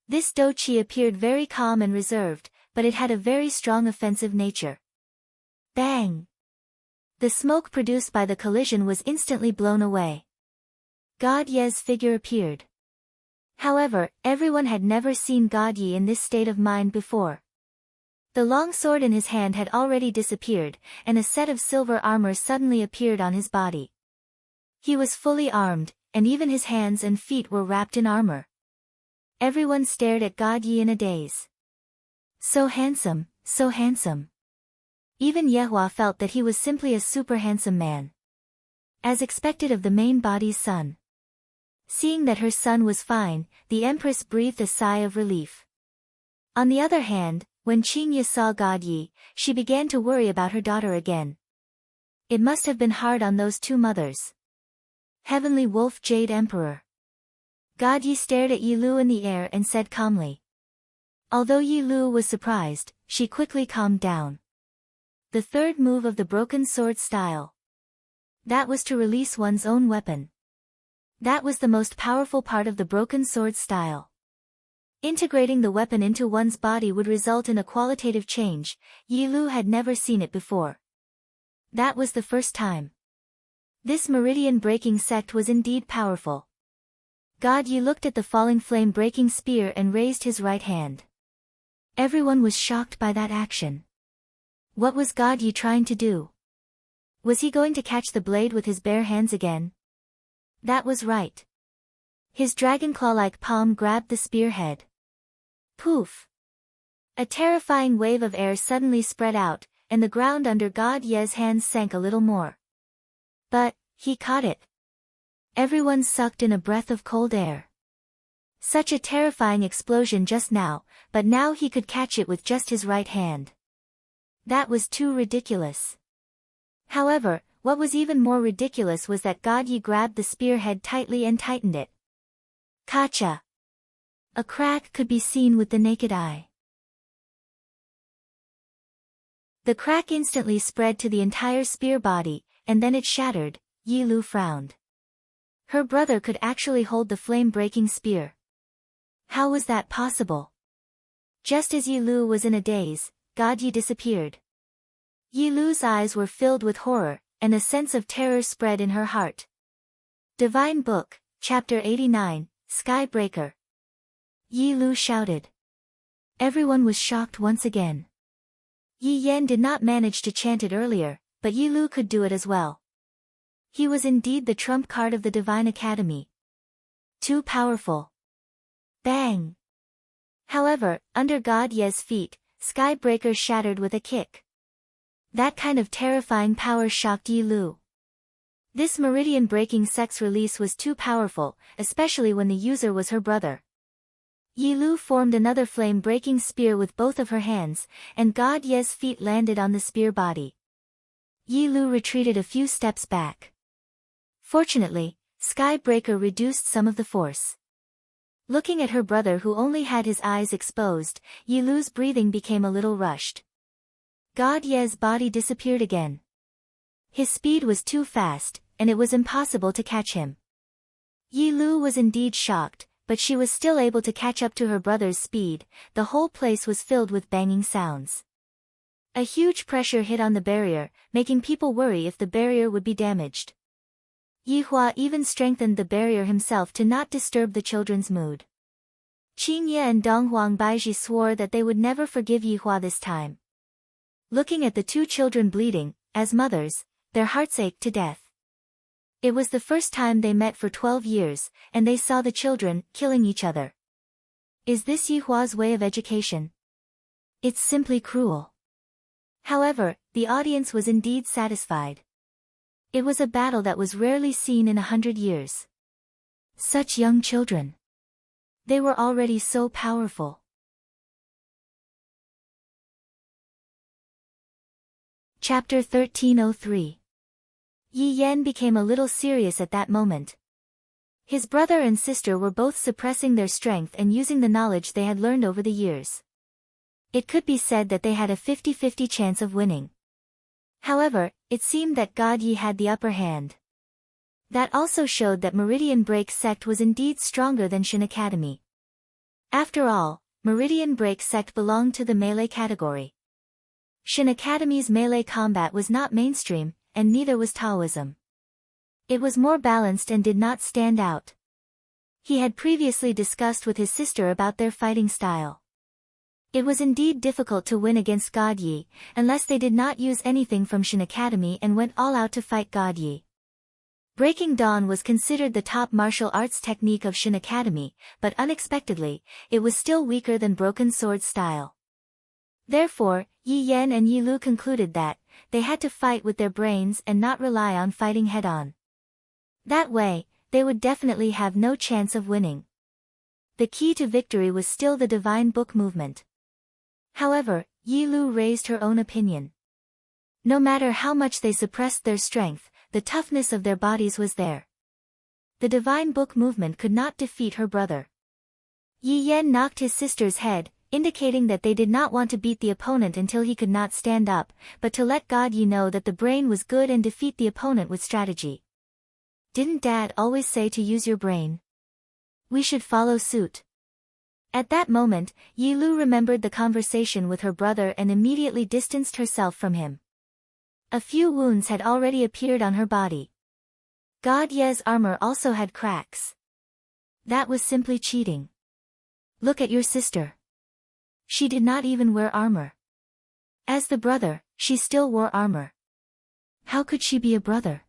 This do-chi appeared very calm and reserved, but it had a very strong offensive nature. Bang! The smoke produced by the collision was instantly blown away. God Ye's figure appeared. However, everyone had never seen God Ye in this state of mind before. The long sword in his hand had already disappeared, and a set of silver armor suddenly appeared on his body. He was fully armed, and even his hands and feet were wrapped in armor. Everyone stared at God Ye in a daze. So handsome, so handsome. Even Yehua felt that he was simply a super handsome man. As expected of the main body's son. Seeing that her son was fine, the Empress breathed a sigh of relief. On the other hand, when Qingye saw God Yi, she began to worry about her daughter again. It must have been hard on those two mothers. Heavenly Wolf Jade Emperor. God Yi stared at Yi Lu in the air and said calmly. Although Yi Lu was surprised, she quickly calmed down. The third move of the broken sword style. That was to release one's own weapon. That was the most powerful part of the broken sword style. Integrating the weapon into one's body would result in a qualitative change. Yi Lu had never seen it before. That was the first time. This meridian-breaking sect was indeed powerful. God Yi looked at the falling flame-breaking spear and raised his right hand. Everyone was shocked by that action. What was God Yi trying to do? Was he going to catch the blade with his bare hands again? That was right. His dragon-claw-like palm grabbed the spearhead. Poof! A terrifying wave of air suddenly spread out, and the ground under God Ye's hands sank a little more. But, he caught it. Everyone sucked in a breath of cold air. Such a terrifying explosion just now, but now he could catch it with just his right hand. That was too ridiculous. However, what was even more ridiculous was that God Yi grabbed the spearhead tightly and tightened it. Kacha! A crack could be seen with the naked eye. The crack instantly spread to the entire spear body, and then it shattered. Yi Lu frowned. Her brother could actually hold the flame-breaking spear. How was that possible? Just as Yi Lu was in a daze, God Yi disappeared. Yi Lu's eyes were filled with horror, and a sense of terror spread in her heart. Divine Book, Chapter 89, Skybreaker. Yi Lu shouted. Everyone was shocked once again. Yi Yan did not manage to chant it earlier, but Yi Lu could do it as well. He was indeed the trump card of the Divine Academy. Too powerful. Bang! However, under God Ye's feet, Skybreaker shattered with a kick. That kind of terrifying power shocked Yi Lu. This meridian-breaking sex release was too powerful, especially when the user was her brother. Yi Lu formed another flame-breaking spear with both of her hands, and God Ye's feet landed on the spear body. Yi Lu retreated a few steps back. Fortunately, Skybreaker reduced some of the force. Looking at her brother who only had his eyes exposed, Yi Lu's breathing became a little rushed. God Ye's body disappeared again. His speed was too fast, and it was impossible to catch him. Yi Lu was indeed shocked, but she was still able to catch up to her brother's speed. The whole place was filled with banging sounds. A huge pressure hit on the barrier, making people worry if the barrier would be damaged. Yihua even strengthened the barrier himself to not disturb the children's mood. Qingye and Donghuang Baiji swore that they would never forgive Yihua this time. Looking at the two children bleeding, as mothers, their hearts ached to death. It was the first time they met for 12 years, and they saw the children killing each other. Is this Yihua's way of education? It's simply cruel. However, the audience was indeed satisfied. It was a battle that was rarely seen in 100 years. Such young children. They were already so powerful. Chapter 1303. Yi Yan became a little serious at that moment. His brother and sister were both suppressing their strength and using the knowledge they had learned over the years. It could be said that they had a 50-50 chance of winning. However, it seemed that God Yi had the upper hand. That also showed that Meridian Break sect was indeed stronger than Shin Academy. After all, Meridian Break sect belonged to the melee category. Shin Academy's melee combat was not mainstream, and neither was Taoism. It was more balanced and did not stand out. He had previously discussed with his sister about their fighting style. It was indeed difficult to win against God Yi, unless they did not use anything from Shin Academy and went all out to fight God Yi. Breaking Dawn was considered the top martial arts technique of Shin Academy, but unexpectedly, it was still weaker than Broken Sword style. Therefore, Yi Yan and Yi Lu concluded that they had to fight with their brains and not rely on fighting head-on. That way, they would definitely have no chance of winning. The key to victory was still the Divine Book movement. However, Yi Lu raised her own opinion. No matter how much they suppressed their strength, the toughness of their bodies was there. The Divine Book movement could not defeat her brother. Yi Yan knocked his sister's head, indicating that they did not want to beat the opponent until he could not stand up, but to let God Yi know that the brain was good and defeat the opponent with strategy. Didn't Dad always say to use your brain? We should follow suit. At that moment, Yi Lu remembered the conversation with her brother and immediately distanced herself from him. A few wounds had already appeared on her body. God Ye's armor also had cracks. That was simply cheating. Look at your sister. She did not even wear armor. As the brother, she still wore armor. How could she be a brother?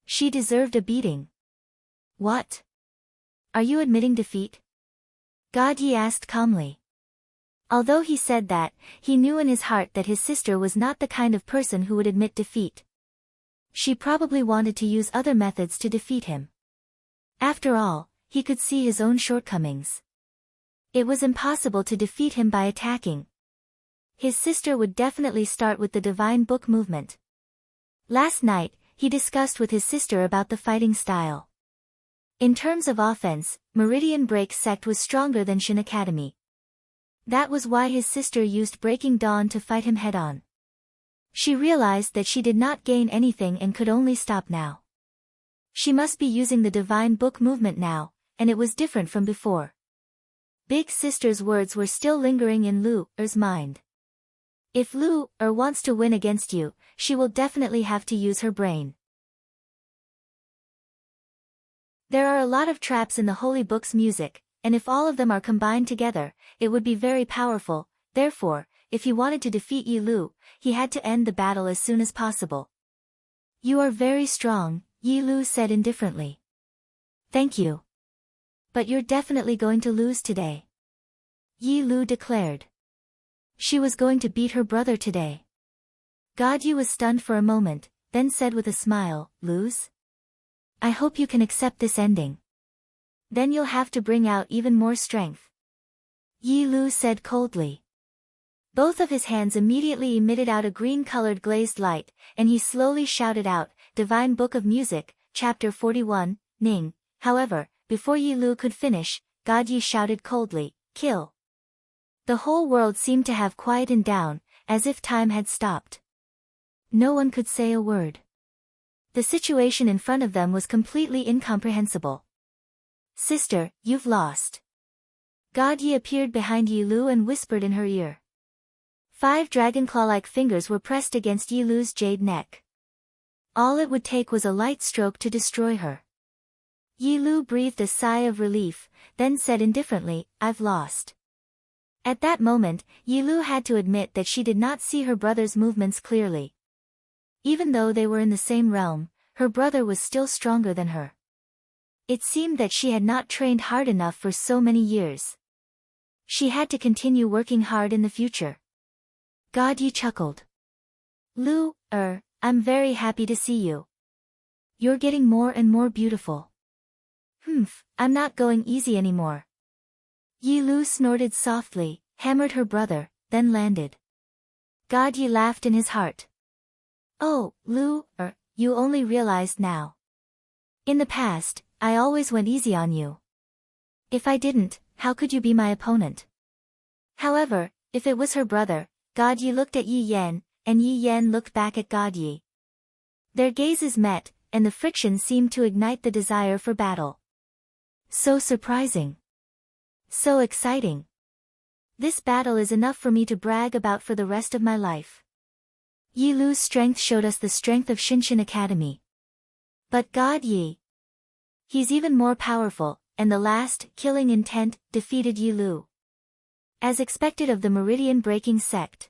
She deserved a beating. What? Are you admitting defeat? God Yi asked calmly. Although he said that, he knew in his heart that his sister was not the kind of person who would admit defeat. She probably wanted to use other methods to defeat him. After all, he could see his own shortcomings. It was impossible to defeat him by attacking. His sister would definitely start with the Divine Book movement. Last night, he discussed with his sister about the fighting style. In terms of offense, Meridian Break sect was stronger than Shin Academy. That was why his sister used Breaking Dawn to fight him head-on. She realized that she did not gain anything and could only stop now. She must be using the Divine Book movement now, and it was different from before. Big Sister's words were still lingering in Lu Er's mind. If Lu Er wants to win against you, she will definitely have to use her brain. There are a lot of traps in the Holy Book's music, and if all of them are combined together, it would be very powerful. Therefore, if he wanted to defeat Yi Lu, he had to end the battle as soon as possible. You are very strong, Yi Lu said indifferently. Thank you. But you're definitely going to lose today. Yi Lu declared. She was going to beat her brother today. God Yi was stunned for a moment, then said with a smile, lose? I hope you can accept this ending. Then you'll have to bring out even more strength. Yi Lu said coldly. Both of his hands immediately emitted out a green-colored glazed light, and he slowly shouted out, Divine Book of Music, Chapter 41, Ning. However, before Yi Lu could finish, God Yi shouted coldly, kill. The whole world seemed to have quietened down, as if time had stopped. No one could say a word. The situation in front of them was completely incomprehensible. Sister, you've lost. God Yi appeared behind Yi Lu and whispered in her ear. 5 dragonclaw-like fingers were pressed against Yi Lu's jade neck. All it would take was a light stroke to destroy her. Yi Lu breathed a sigh of relief, then said indifferently, I've lost. At that moment, Yi Lu had to admit that she did not see her brother's movements clearly. Even though they were in the same realm, her brother was still stronger than her. It seemed that she had not trained hard enough for so many years. She had to continue working hard in the future. God Yi chuckled. Lu, I'm very happy to see you. You're getting more and more beautiful. I'm not going easy anymore. Yi Lu snorted softly, hammered her brother, then landed. God Yi laughed in his heart. Oh, Lu, you only realized now. In the past, I always went easy on you. If I didn't, how could you be my opponent? However, if it was her brother, God Yi looked at Yi Yan, and Yi Yan looked back at God Yi. Their gazes met, and the friction seemed to ignite the desire for battle. So surprising. So exciting. This battle is enough for me to brag about for the rest of my life. Yi Lu's strength showed us the strength of Shinshin Academy. But God Yi. He's even more powerful, and the last, killing intent, defeated Yi Lu. As expected of the meridian-breaking sect.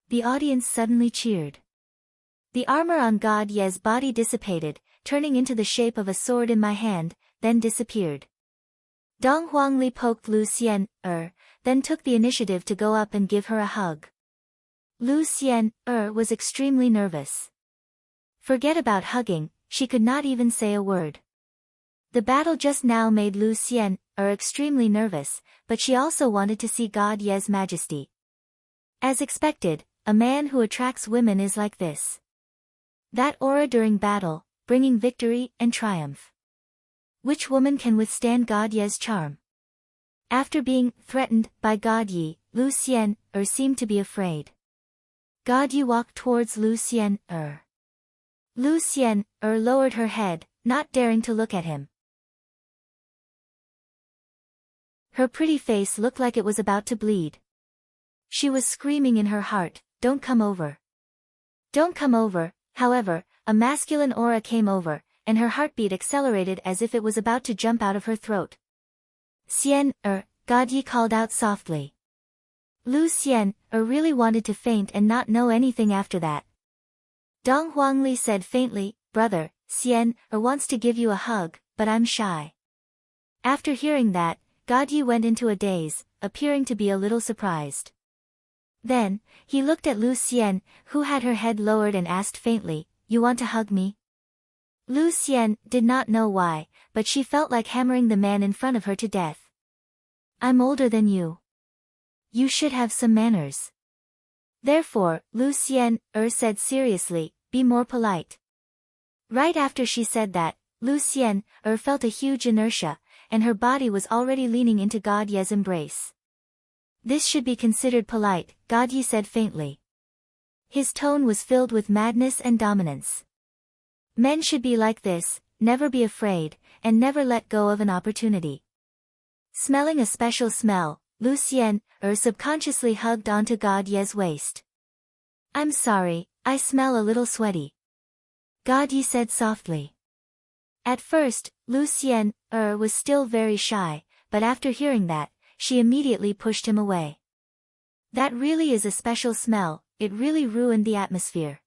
The audience suddenly cheered. The armor on God Ye's body dissipated, turning into the shape of a sword in my hand, then disappeared. Dong Huangli poked Lu Xian, then took the initiative to go up and give her a hug. Lu Xian, was extremely nervous. Forget about hugging, she could not even say a word. The battle just now made Lu Xian, extremely nervous, but she also wanted to see God Ye's majesty. As expected, a man who attracts women is like this. That aura during battle, bringing victory and triumph. Which woman can withstand God Ye's charm? After being threatened by God Yi, Lu Xian, seemed to be afraid. God Yi walked towards Lu Xian, Lu Xian, lowered her head, not daring to look at him. Her pretty face looked like it was about to bleed. She was screaming in her heart, "Don't come over. Don't come over." However, a masculine aura came over, and her heartbeat accelerated as if it was about to jump out of her throat. Xian, God Yi called out softly. Lu Xian, really wanted to faint and not know anything after that. Dong Huangli said faintly, "Brother, Xian, wants to give you a hug, but I'm shy." After hearing that, God Yi went into a daze, appearing to be a little surprised. Then, he looked at Lu Xian, who had her head lowered and asked faintly, "You want to hug me?" Lu Xian did not know why, but she felt like hammering the man in front of her to death. "I'm older than you. You should have some manners." Therefore, Lu Xian, said seriously, "Be more polite." Right after she said that, Lu Xian, felt a huge inertia, and her body was already leaning into God Ye's embrace. "This should be considered polite," God Yi said faintly. His tone was filled with madness and dominance. Men should be like this, never be afraid, and never let go of an opportunity. Smelling a special smell, Lu Xian, subconsciously hugged onto God Ye's waist. "I'm sorry, I smell a little sweaty," God Yi said softly. At first, Lu Xian, was still very shy, but after hearing that, she immediately pushed him away. That really is a special smell, it really ruined the atmosphere.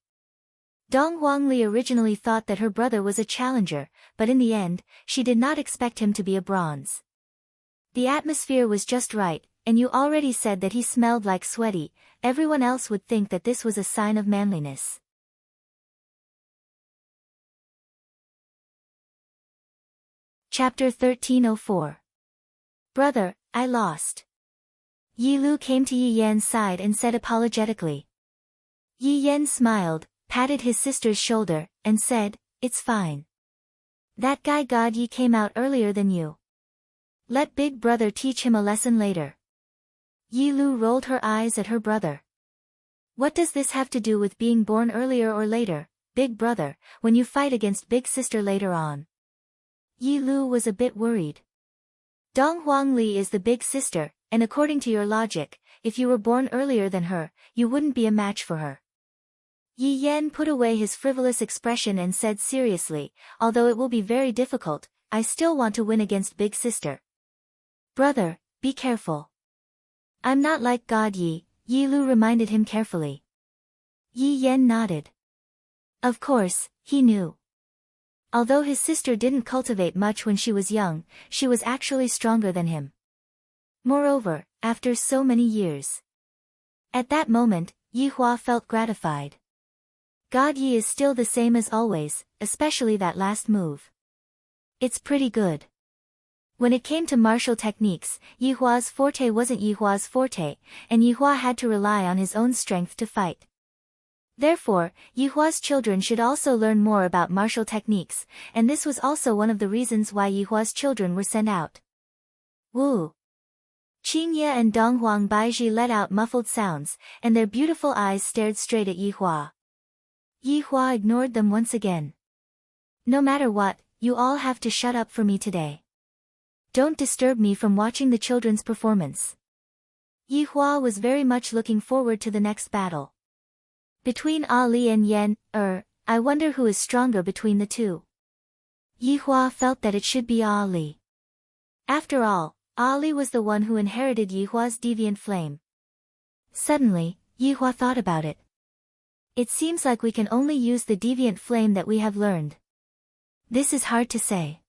Dong Huangli originally thought that her brother was a challenger, but in the end, she did not expect him to be a bronze. The atmosphere was just right, and you already said that he smelled like sweaty, everyone else would think that this was a sign of manliness. Chapter 1304. Brother, I lost. Yi Lu came to Yi Yan's side and said apologetically. Yi Yan smiled, patted his sister's shoulder, and said, "It's fine. That guy God Yi came out earlier than you. Let big brother teach him a lesson later." Yi Lu rolled her eyes at her brother. "What does this have to do with being born earlier or later, big brother, when you fight against big sister later on?" Yi Lu was a bit worried. Dong Huangli is the big sister, and according to your logic, if you were born earlier than her, you wouldn't be a match for her. Yi Yan put away his frivolous expression and said seriously, "Although it will be very difficult, I still want to win against big sister." "Brother, be careful. I'm not like God Yi," Yi Lu reminded him carefully. Yi Yan nodded. Of course, he knew. Although his sister didn't cultivate much when she was young, she was actually stronger than him. Moreover, after so many years. At that moment, Yi Hua felt gratified. God Yi is still the same as always, especially that last move. It's pretty good. When it came to martial techniques, Yi Hua's forte wasn't Yi Hua's forte, and Yi Hua had to rely on his own strength to fight. Therefore, Yi Hua's children should also learn more about martial techniques, and this was also one of the reasons why Yi Hua's children were sent out. Woo! Qingye and Donghuang Baizhi let out muffled sounds, and their beautiful eyes stared straight at Yi Hua. Yi Hua ignored them once again. No matter what, you all have to shut up for me today. Don't disturb me from watching the children's performance. Yi Hua was very much looking forward to the next battle. Between Ali and Yan, I wonder who is stronger between the two. Yi Hua felt that it should be Ali. After all, Ali was the one who inherited Yi Hua's deviant flame. Suddenly, Yi Hua thought about it. It seems like we can only use the deviant flame that we have learned. This is hard to say.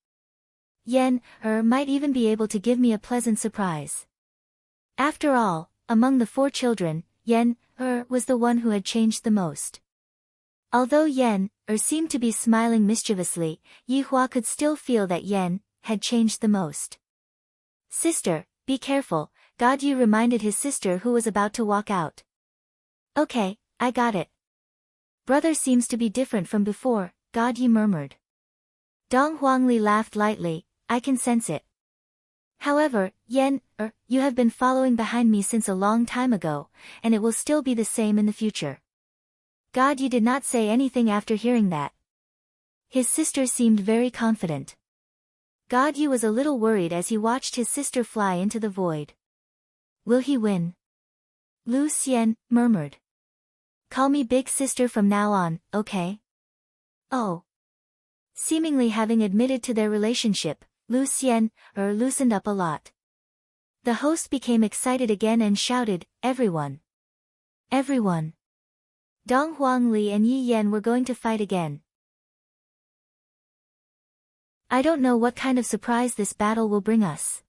Yan, might even be able to give me a pleasant surprise. After all, among the 4 children, Yan, was the one who had changed the most. Although Yan, seemed to be smiling mischievously, Yi Hua could still feel that Yan had changed the most. Sister, be careful, God Yi reminded his sister who was about to walk out. Okay, I got it. Brother seems to be different from before, God Yi murmured. Dong Huangli laughed lightly, I can sense it. However, Yan, you have been following behind me since a long time ago, and it will still be the same in the future. God Yi did not say anything after hearing that. His sister seemed very confident. God Yi was a little worried as he watched his sister fly into the void. Will he win? Lu Xian murmured. Call me big sister from now on, okay? Oh. Seemingly having admitted to their relationship, Lu Xian, loosened up a lot. The host became excited again and shouted, Everyone! Everyone! Dong Huangli and Yi Yan were going to fight again. I don't know what kind of surprise this battle will bring us.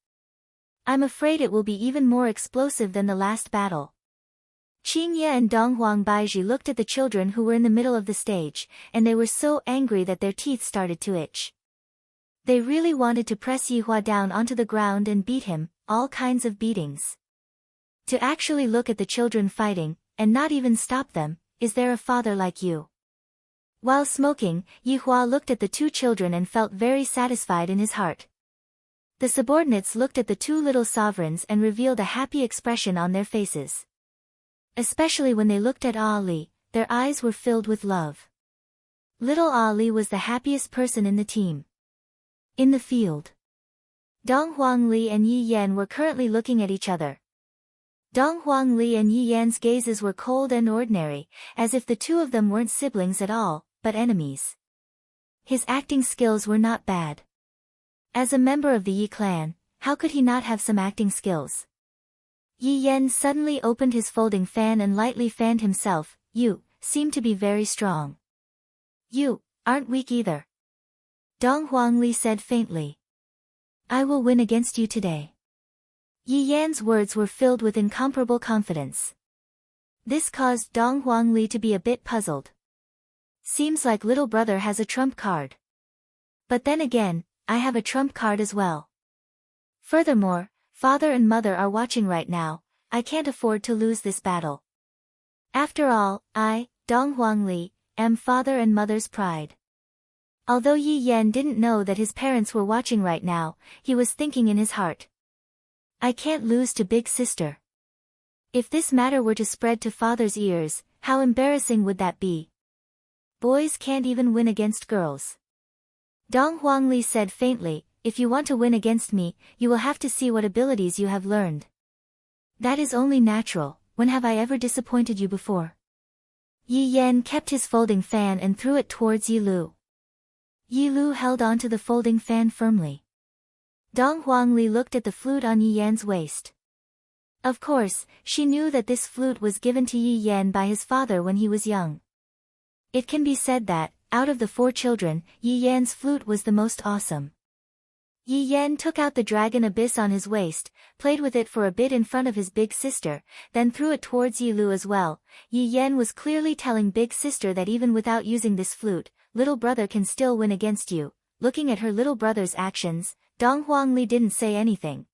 I'm afraid it will be even more explosive than the last battle. Qingye and Donghuang Baizhi looked at the children who were in the middle of the stage, and they were so angry that their teeth started to itch. They really wanted to press Yi Hua down onto the ground and beat him, all kinds of beatings. To actually look at the children fighting, and not even stop them, is there a father like you? While smoking, Yi Hua looked at the 2 children and felt very satisfied in his heart. The subordinates looked at the 2 little sovereigns and revealed a happy expression on their faces. Especially when they looked at Ali, their eyes were filled with love. Little Ali was the happiest person in the team. In the field, Dong Huangli and Yi Yan were currently looking at each other. Dong Huangli and Yi Yan's gazes were cold and ordinary, as if the 2 of them weren't siblings at all, but enemies. His acting skills were not bad. As a member of the Yi clan, how could he not have some acting skills? Yi Yan suddenly opened his folding fan and lightly fanned himself. You seem to be very strong. You aren't weak either. Dong Huangli said faintly. I will win against you today. Yi Yan's words were filled with incomparable confidence. This caused Dong Huangli to be a bit puzzled. Seems like little brother has a trump card. But then again, I have a trump card as well. Furthermore, father and mother are watching right now, I can't afford to lose this battle. After all, I, Dong Huangli, am father and mother's pride. Although Yi Yan didn't know that his parents were watching right now, he was thinking in his heart. I can't lose to big sister. If this matter were to spread to father's ears, how embarrassing would that be? Boys can't even win against girls. Dong Huangli said faintly, if you want to win against me, you will have to see what abilities you have learned. That is only natural, when have I ever disappointed you before? Yi Yan kept his folding fan and threw it towards Yi Lu. Yi Lu held onto the folding fan firmly. Dong Huangli looked at the flute on Yi Yan's waist. Of course, she knew that this flute was given to Yi Yan by his father when he was young. It can be said that, out of the 4 children, Yi Yan's flute was the most awesome. Yi Yan took out the dragon abyss on his waist, played with it for a bit in front of his big sister, then threw it towards Yi Lu as well. Yi Yan was clearly telling big sister that even without using this flute, little brother can still win against you. Looking at her little brother's actions, Dong Huangli didn't say anything.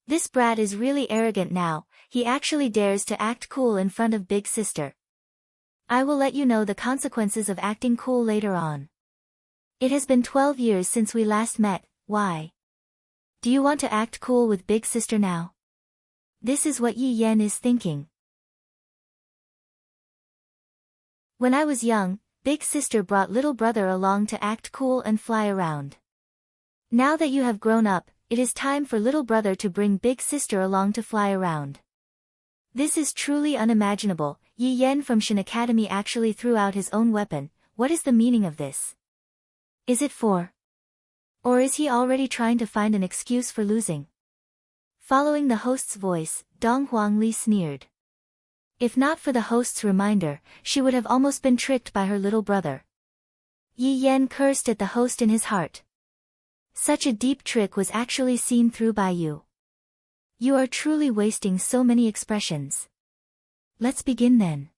This brat is really arrogant now, he actually dares to act cool in front of big sister. I will let you know the consequences of acting cool later on. It has been 12 years since we last met. Why? Do you want to act cool with big sister now? This is what Yi Yan is thinking. When I was young, big sister brought little brother along to act cool and fly around. Now that you have grown up, it is time for little brother to bring big sister along to fly around. This is truly unimaginable. Yi Yan from Shan Academy actually threw out his own weapon. What is the meaning of this? Is it for? Or is he already trying to find an excuse for losing? Following the host's voice, Dong Huangli sneered. If not for the host's reminder, she would have almost been tricked by her little brother. Yi Yan cursed at the host in his heart. Such a deep trick was actually seen through by you. You are truly wasting so many expressions. Let's begin then.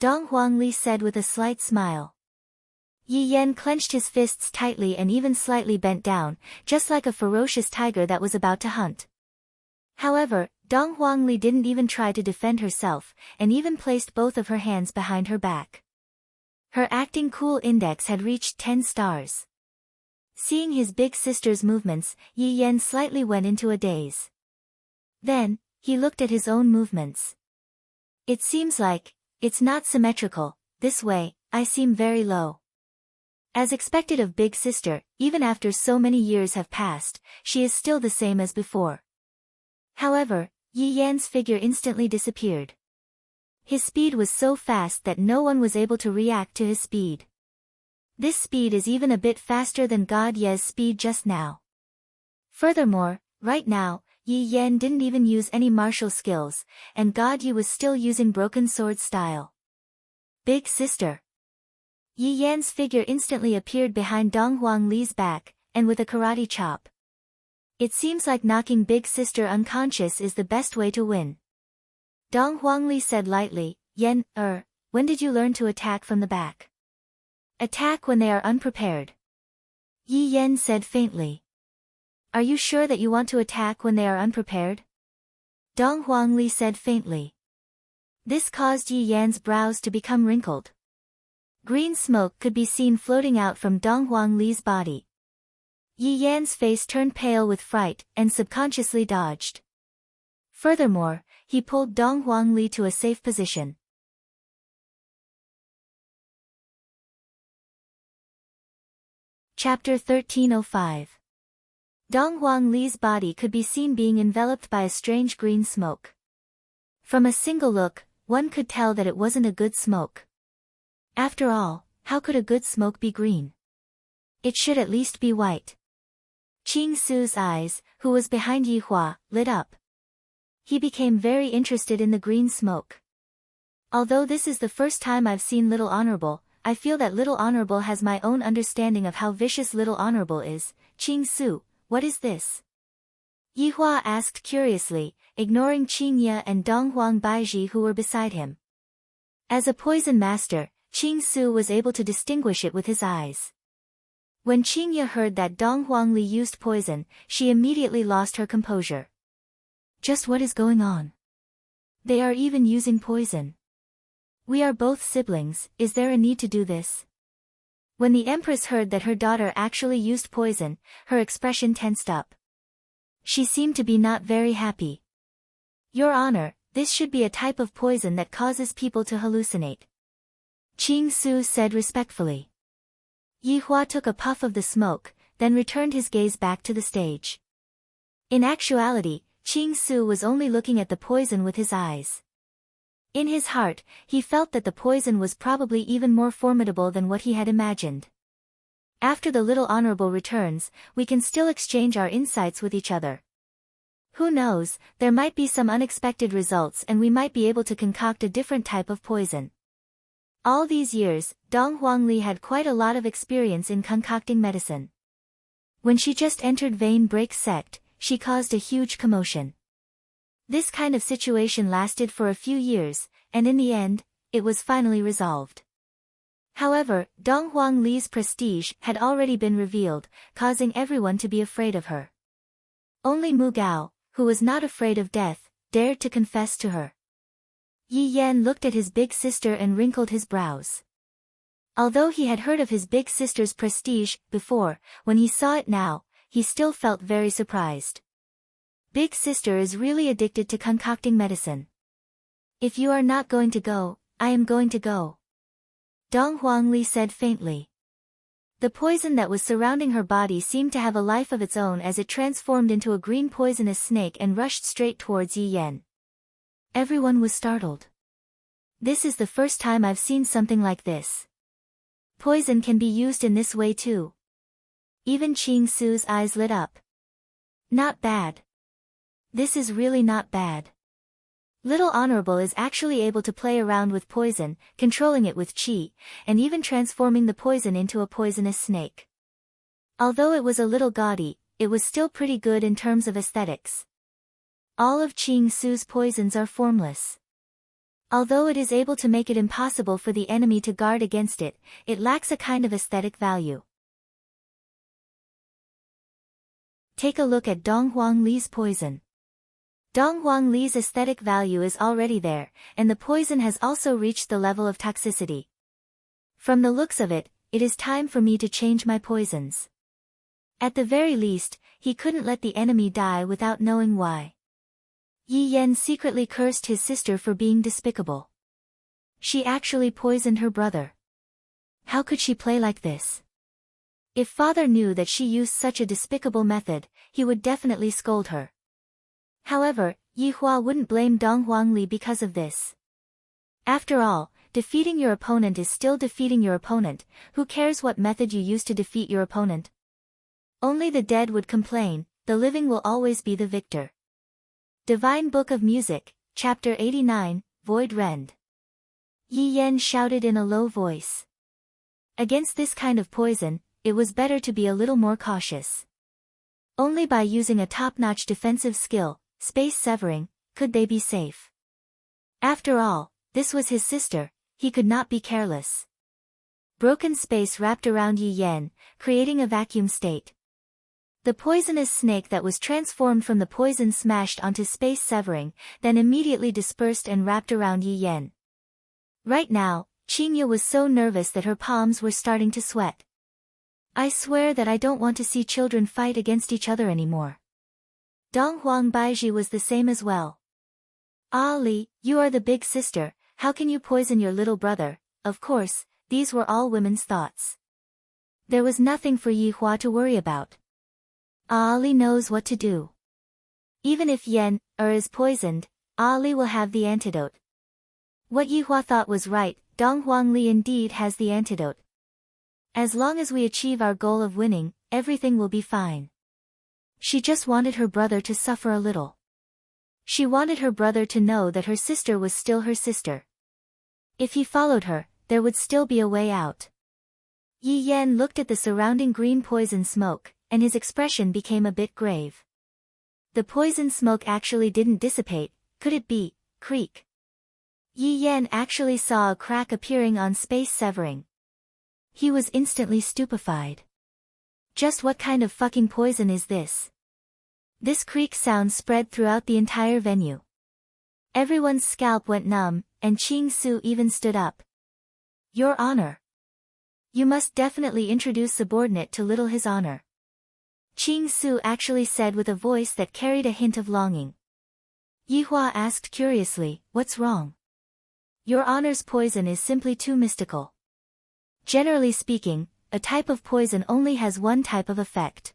Dong Huangli said with a slight smile. Yi Yan clenched his fists tightly and even slightly bent down, just like a ferocious tiger that was about to hunt. However, Dong Huangli didn't even try to defend herself, and even placed both of her hands behind her back. Her acting cool index had reached 10 stars. Seeing his big sister's movements, Yi Yan slightly went into a daze. Then, he looked at his own movements. It seems like, it's not symmetrical, this way, I seem very low. As expected of big sister, even after so many years have passed, she is still the same as before. However, Yi Yan's figure instantly disappeared. His speed was so fast that no one was able to react to his speed. This speed is even a bit faster than God Ye's speed just now. Furthermore, right now, Yi Yan didn't even use any martial skills, and God Ye was still using broken sword style. Big sister. Yi Yan's figure instantly appeared behind Dong Huangli's back, and with a karate chop. It seems like knocking big sister unconscious is the best way to win. Dong Huangli said lightly, Yan, when did you learn to attack from the back? Attack when they are unprepared. Yi Yan said faintly. Are you sure that you want to attack when they are unprepared? Dong Huangli said faintly. This caused Yi Yan's brows to become wrinkled. Green smoke could be seen floating out from Dong Huangli's body. Yi Yan's face turned pale with fright, and subconsciously dodged. Furthermore, he pulled Dong Huangli to a safe position. Chapter 1305. Dong Huangli's body could be seen being enveloped by a strange green smoke. From a single look, one could tell that it wasn't a good smoke. After all, how could a good smoke be green? It should at least be white. Qing Su's eyes, who was behind Yi Hua, lit up. He became very interested in the green smoke. Although this is the first time I've seen Little Honorable, I feel that Little Honorable has my own understanding of how vicious Little Honorable is. Qing Su, what is this? Yi Hua asked curiously, ignoring Qing Ye and Dong Huang Baiji who were beside him. As a poison master, Qing Su was able to distinguish it with his eyes. When Qing Ye heard that Dong Huangli used poison, she immediately lost her composure. Just what is going on? They are even using poison. We are both siblings, is there a need to do this? When the Empress heard that her daughter actually used poison, her expression tensed up. She seemed to be not very happy. Your Honor, this should be a type of poison that causes people to hallucinate. Qing Su said respectfully. Yi Hua took a puff of the smoke, then returned his gaze back to the stage. In actuality, Qing Su was only looking at the poison with his eyes. In his heart, he felt that the poison was probably even more formidable than what he had imagined. After the Little Honorable returns, we can still exchange our insights with each other. Who knows, there might be some unexpected results and we might be able to concoct a different type of poison. All these years, Dong Huangli had quite a lot of experience in concocting medicine. When she just entered Vein Break sect, she caused a huge commotion. This kind of situation lasted for a few years, and in the end, it was finally resolved. However, Dong Huangli's prestige had already been revealed, causing everyone to be afraid of her. Only Mu Gao, who was not afraid of death, dared to confess to her. Yi Yan looked at his big sister and wrinkled his brows. Although he had heard of his big sister's prestige before, when he saw it now, he still felt very surprised. Big sister is really addicted to concocting medicine. If you are not going to go, I am going to go, Dong Huangli said faintly. The poison that was surrounding her body seemed to have a life of its own as it transformed into a green poisonous snake and rushed straight towards Yi Yan. Everyone was startled. This is the first time I've seen something like this. Poison can be used in this way too. Even Qing Su's eyes lit up. Not bad. This is really not bad. Little Honorable is actually able to play around with poison, controlling it with qi, and even transforming the poison into a poisonous snake. Although it was a little gaudy, it was still pretty good in terms of aesthetics. All of Qing Su's poisons are formless. Although it is able to make it impossible for the enemy to guard against it, it lacks a kind of aesthetic value. Take a look at Dong Huangli's poison. Dong Huangli's aesthetic value is already there, and the poison has also reached the level of toxicity. From the looks of it, it is time for me to change my poisons. At the very least, he couldn't let the enemy die without knowing why. Yi Yan secretly cursed his sister for being despicable. She actually poisoned her brother. How could she play like this? If father knew that she used such a despicable method, he would definitely scold her. However, Yi Hua wouldn't blame Dong Huangli because of this. After all, defeating your opponent is still defeating your opponent. Who cares what method you use to defeat your opponent? Only the dead would complain, the living will always be the victor. Divine Book of Music, Chapter 89, Void Rend. Yi Yan shouted in a low voice. Against this kind of poison, it was better to be a little more cautious. Only by using a top-notch defensive skill, space severing, could they be safe. After all, this was his sister, he could not be careless. Broken space wrapped around Yi Yan, creating a vacuum state. The poisonous snake that was transformed from the poison smashed onto space severing, then immediately dispersed and wrapped around Yi Yan. Right now, Qingya was so nervous that her palms were starting to sweat. I swear that I don't want to see children fight against each other anymore. Dong Huangbaiji was the same as well. Ah Li, you are the big sister, how can you poison your little brother? Of course, these were all women's thoughts. There was nothing for Yi Hua to worry about. Ah Li knows what to do. Even if Yan is poisoned, Ah Li will have the antidote. What Yi Hua thought was right, Dong Huangli indeed has the antidote. As long as we achieve our goal of winning, everything will be fine. She just wanted her brother to suffer a little. She wanted her brother to know that her sister was still her sister. If he followed her, there would still be a way out. Yi Yan looked at the surrounding green poison smoke, and his expression became a bit grave. The poison smoke actually didn't dissipate, could it be, creak? Yi Yan actually saw a crack appearing on space severing. He was instantly stupefied. Just what kind of fucking poison is this? This creak sound spread throughout the entire venue. Everyone's scalp went numb, and Qing Su even stood up. Your Honor. You must definitely introduce subordinate to little His Honor. Qing Su actually said with a voice that carried a hint of longing. Yi Hua asked curiously, what's wrong? Your Honor's poison is simply too mystical. Generally speaking, a type of poison only has one type of effect.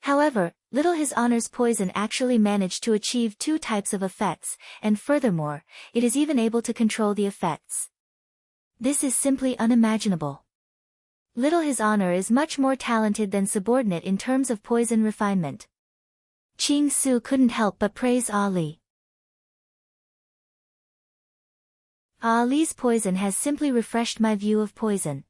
However, little His Honor's poison actually managed to achieve two types of effects, and furthermore, it is even able to control the effects. This is simply unimaginable. Little His Honor is much more talented than subordinate in terms of poison refinement. Qing Su couldn't help but praise Ali. Ali's poison has simply refreshed my view of poison.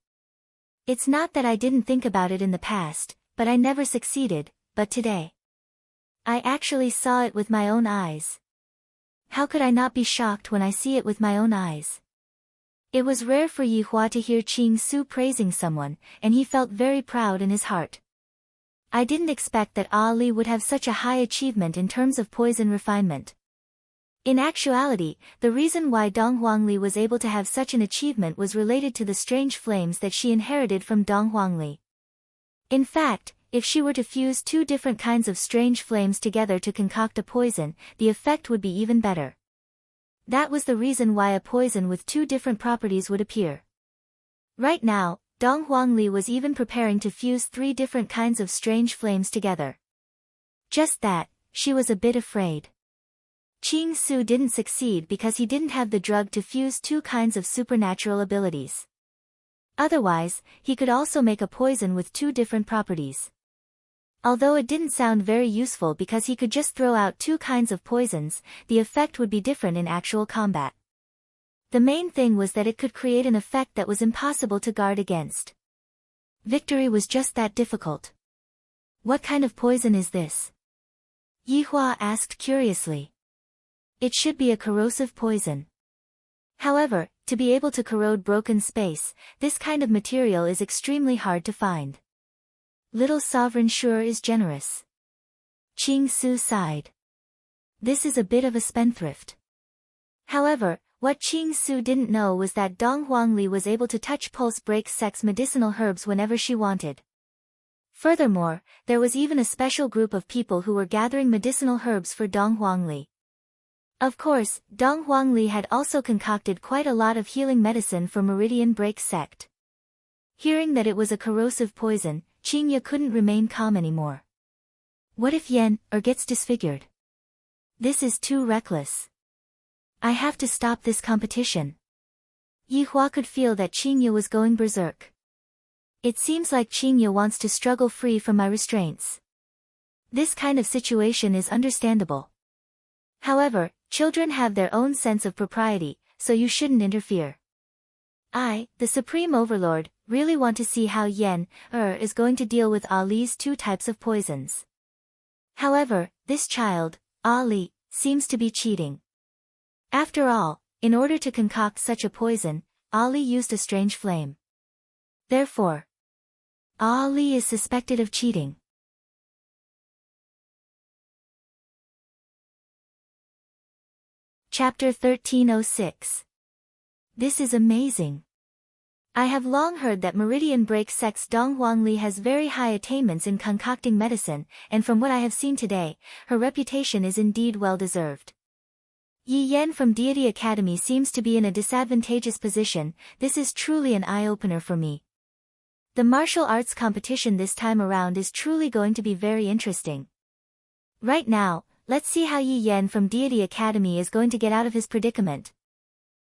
It's not that I didn't think about it in the past, but I never succeeded, but today. I actually saw it with my own eyes. How could I not be shocked when I see it with my own eyes? It was rare for Yi Hua to hear Qing Su praising someone, and he felt very proud in his heart. I didn't expect that Ali would have such a high achievement in terms of poison refinement. In actuality, the reason why Dong Huangli was able to have such an achievement was related to the strange flames that she inherited from Dong Huangli. In fact, if she were to fuse two different kinds of strange flames together to concoct a poison, the effect would be even better. That was the reason why a poison with two different properties would appear. Right now, Dong Huangli was even preparing to fuse three different kinds of strange flames together. Just that, she was a bit afraid. Qing Su didn't succeed because he didn't have the drug to fuse two kinds of supernatural abilities. Otherwise, he could also make a poison with two different properties. Although it didn't sound very useful because he could just throw out two kinds of poisons, the effect would be different in actual combat. The main thing was that it could create an effect that was impossible to guard against. Victory was just that difficult. What kind of poison is this? Yi Hua asked curiously. It should be a corrosive poison. However, to be able to corrode broken space, this kind of material is extremely hard to find. Little sovereign sure is generous. Qing Su sighed. This is a bit of a spendthrift. However, what Qing Su didn't know was that Dong Huangli was able to touch pulse break sex medicinal herbs whenever she wanted. Furthermore, there was even a special group of people who were gathering medicinal herbs for Dong Huangli. Of course, Dong Huangli had also concocted quite a lot of healing medicine for Meridian Break sect. Hearing that it was a corrosive poison, Qingya couldn't remain calm anymore. What if Yan gets disfigured? This is too reckless. I have to stop this competition. Yi Hua could feel that Qingya was going berserk. It seems like Qingya wants to struggle free from my restraints. This kind of situation is understandable. However, children have their own sense of propriety, so you shouldn't interfere. I, the Supreme Overlord, really want to see how Yan is going to deal with Ali's two types of poisons. However, this child, Ali, seems to be cheating. After all, in order to concoct such a poison, Ali used a strange flame. Therefore, Ali is suspected of cheating. Chapter 1306. This is amazing. I have long heard that Meridian Break sect's Dong Huangli has very high attainments in concocting medicine, and from what I have seen today, her reputation is indeed well-deserved. Yi Yan from Deity Academy seems to be in a disadvantageous position. This is truly an eye-opener for me. The martial arts competition this time around is truly going to be very interesting. Right now, let's see how Yi Yan from Deity Academy is going to get out of his predicament.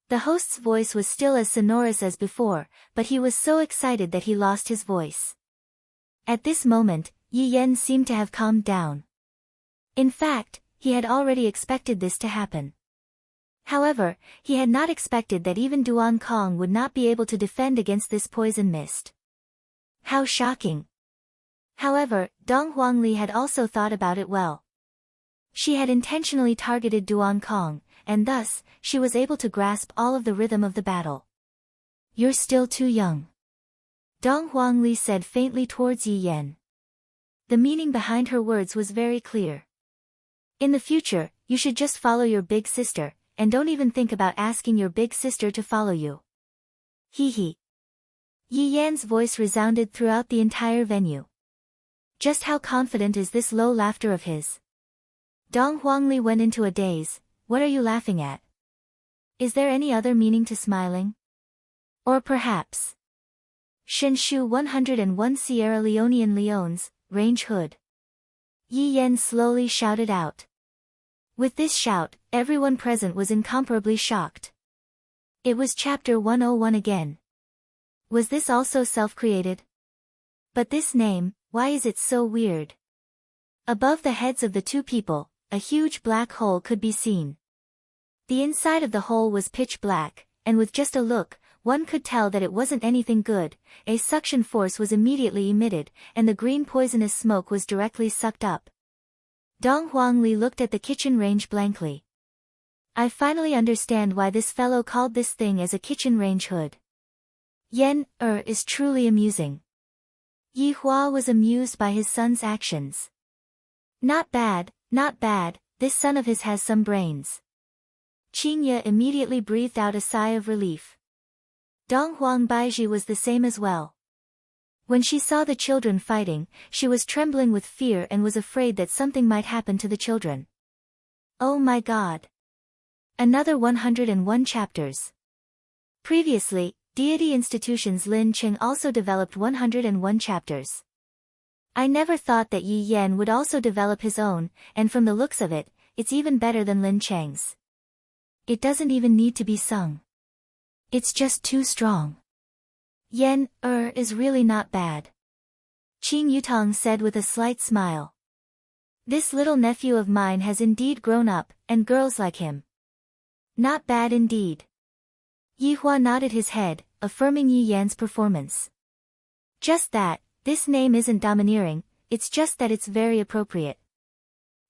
The host's voice was still as sonorous as before, but he was so excited that he lost his voice. At this moment, Yi Yan seemed to have calmed down. In fact, he had already expected this to happen. However, he had not expected that even Duan Kong would not be able to defend against this poison mist. How shocking! However, Dong Huangli had also thought about it well. She had intentionally targeted Duan Kong, and thus, she was able to grasp all of the rhythm of the battle. You're still too young. Dong Huangli said faintly towards Yi Yan. The meaning behind her words was very clear. In the future, you should just follow your big sister, and don't even think about asking your big sister to follow you. Hee hee. Yi Yan's voice resounded throughout the entire venue. Just how confident is this low laughter of his? Dong Huangli went into a daze. What are you laughing at? Is there any other meaning to smiling? Or perhaps... Shenshu 101 Sierra Leonean Leones, Range Hood. Yi Yan slowly shouted out. With this shout, everyone present was incomparably shocked. It was Chapter 101 again. Was this also self-created? But this name, why is it so weird? Above the heads of the two people, a huge black hole could be seen. The inside of the hole was pitch black, and with just a look, one could tell that it wasn't anything good. A suction force was immediately emitted, and the green poisonous smoke was directly sucked up. Dong Huangli looked at the kitchen range blankly. I finally understand why this fellow called this thing as a kitchen range hood. Is truly amusing. Yi Hua was amused by his son's actions. Not bad, this son of his has some brains. Qingye immediately breathed out a sigh of relief. Dong Huang Baiji was the same as well. When she saw the children fighting, she was trembling with fear and was afraid that something might happen to the children. Oh my God! Another 101 chapters. Previously, Deity Institution's Lin Cheng also developed 101 chapters. I never thought that Yi Yan would also develop his own, and from the looks of it, it's even better than Lin Cheng's. It doesn't even need to be sung. It's just too strong. Is really not bad. Qing Yutong said with a slight smile. This little nephew of mine has indeed grown up, and girls like him. Not bad indeed. Yi Hua nodded his head, affirming Yi Yan's performance. Just that, this name isn't domineering, it's just that it's very appropriate.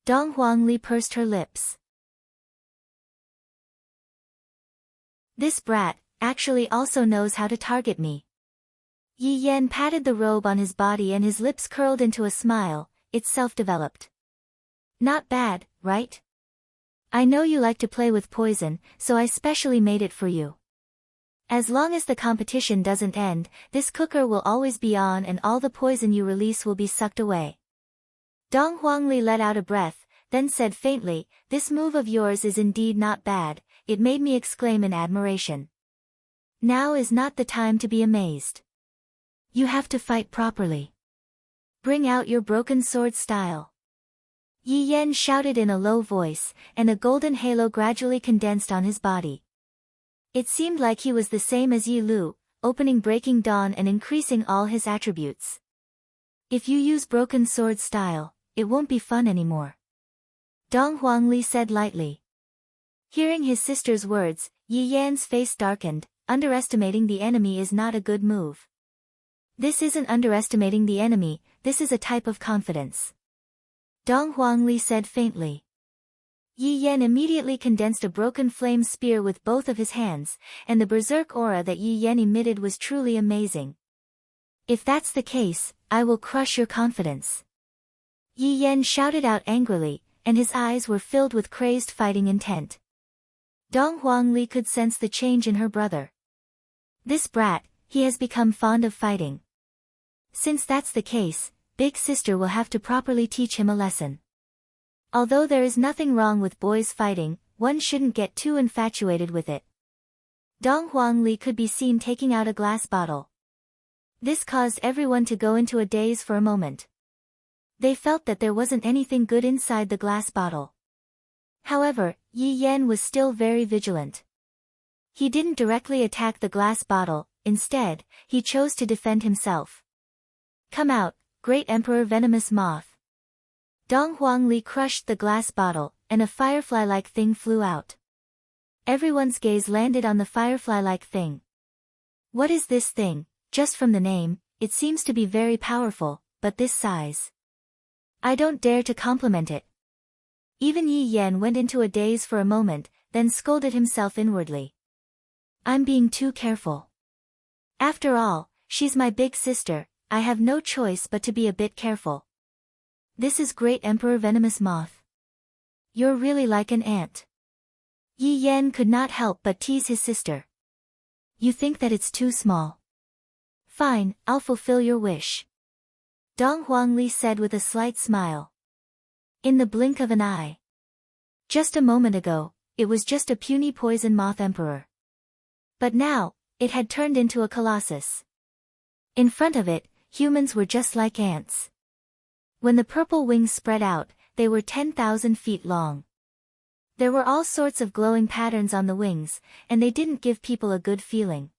Dong Huangli pursed her lips. This brat actually also knows how to target me. Yi Yan patted the robe on his body and his lips curled into a smile. It's self-developed. Not bad, right? I know you like to play with poison, so I specially made it for you. As long as the competition doesn't end, this cooker will always be on and all the poison you release will be sucked away. Dong Huangli let out a breath, then said faintly, this move of yours is indeed not bad. It made me exclaim in admiration. Now is not the time to be amazed. You have to fight properly. Bring out your broken sword style. Yi Yan shouted in a low voice, and a golden halo gradually condensed on his body. It seemed like he was the same as Yi Lu, opening Breaking Dawn and increasing all his attributes. If you use broken sword style, it won't be fun anymore. Dong Huangli said lightly. Hearing his sister's words, Yi Yan's face darkened. Underestimating the enemy is not a good move. This isn't underestimating the enemy, this is a type of confidence. Dong Huangli said faintly. Yi Yan immediately condensed a broken flame spear with both of his hands, and the berserk aura that Yi Yan emitted was truly amazing. If that's the case, I will crush your confidence. Yi Yan shouted out angrily, and his eyes were filled with crazed fighting intent. Dong Huangli could sense the change in her brother. This brat, he has become fond of fighting. Since that's the case, big sister will have to properly teach him a lesson. Although there is nothing wrong with boys fighting, one shouldn't get too infatuated with it. Dong Huangli could be seen taking out a glass bottle. This caused everyone to go into a daze for a moment. They felt that there wasn't anything good inside the glass bottle. However, Yi Yan was still very vigilant. He didn't directly attack the glass bottle, instead, he chose to defend himself. Come out, great Emperor Venomous Moth. Dong Huangli crushed the glass bottle, and a firefly-like thing flew out. Everyone's gaze landed on the firefly-like thing. What is this thing? Just from the name, it seems to be very powerful, but this size. I don't dare to compliment it. Even Yi Yan went into a daze for a moment, then scolded himself inwardly. I'm being too careful. After all, she's my big sister, I have no choice but to be a bit careful. This is great Emperor Venomous Moth. You're really like an ant. Yi Yan could not help but tease his sister. You think that it's too small? Fine, I'll fulfill your wish. Dong Huangli said with a slight smile. In the blink of an eye. Just a moment ago, it was just a puny poison moth emperor. But now, it had turned into a colossus. In front of it, humans were just like ants. When the purple wings spread out, they were 10,000 feet long. There were all sorts of glowing patterns on the wings, and they didn't give people a good feeling.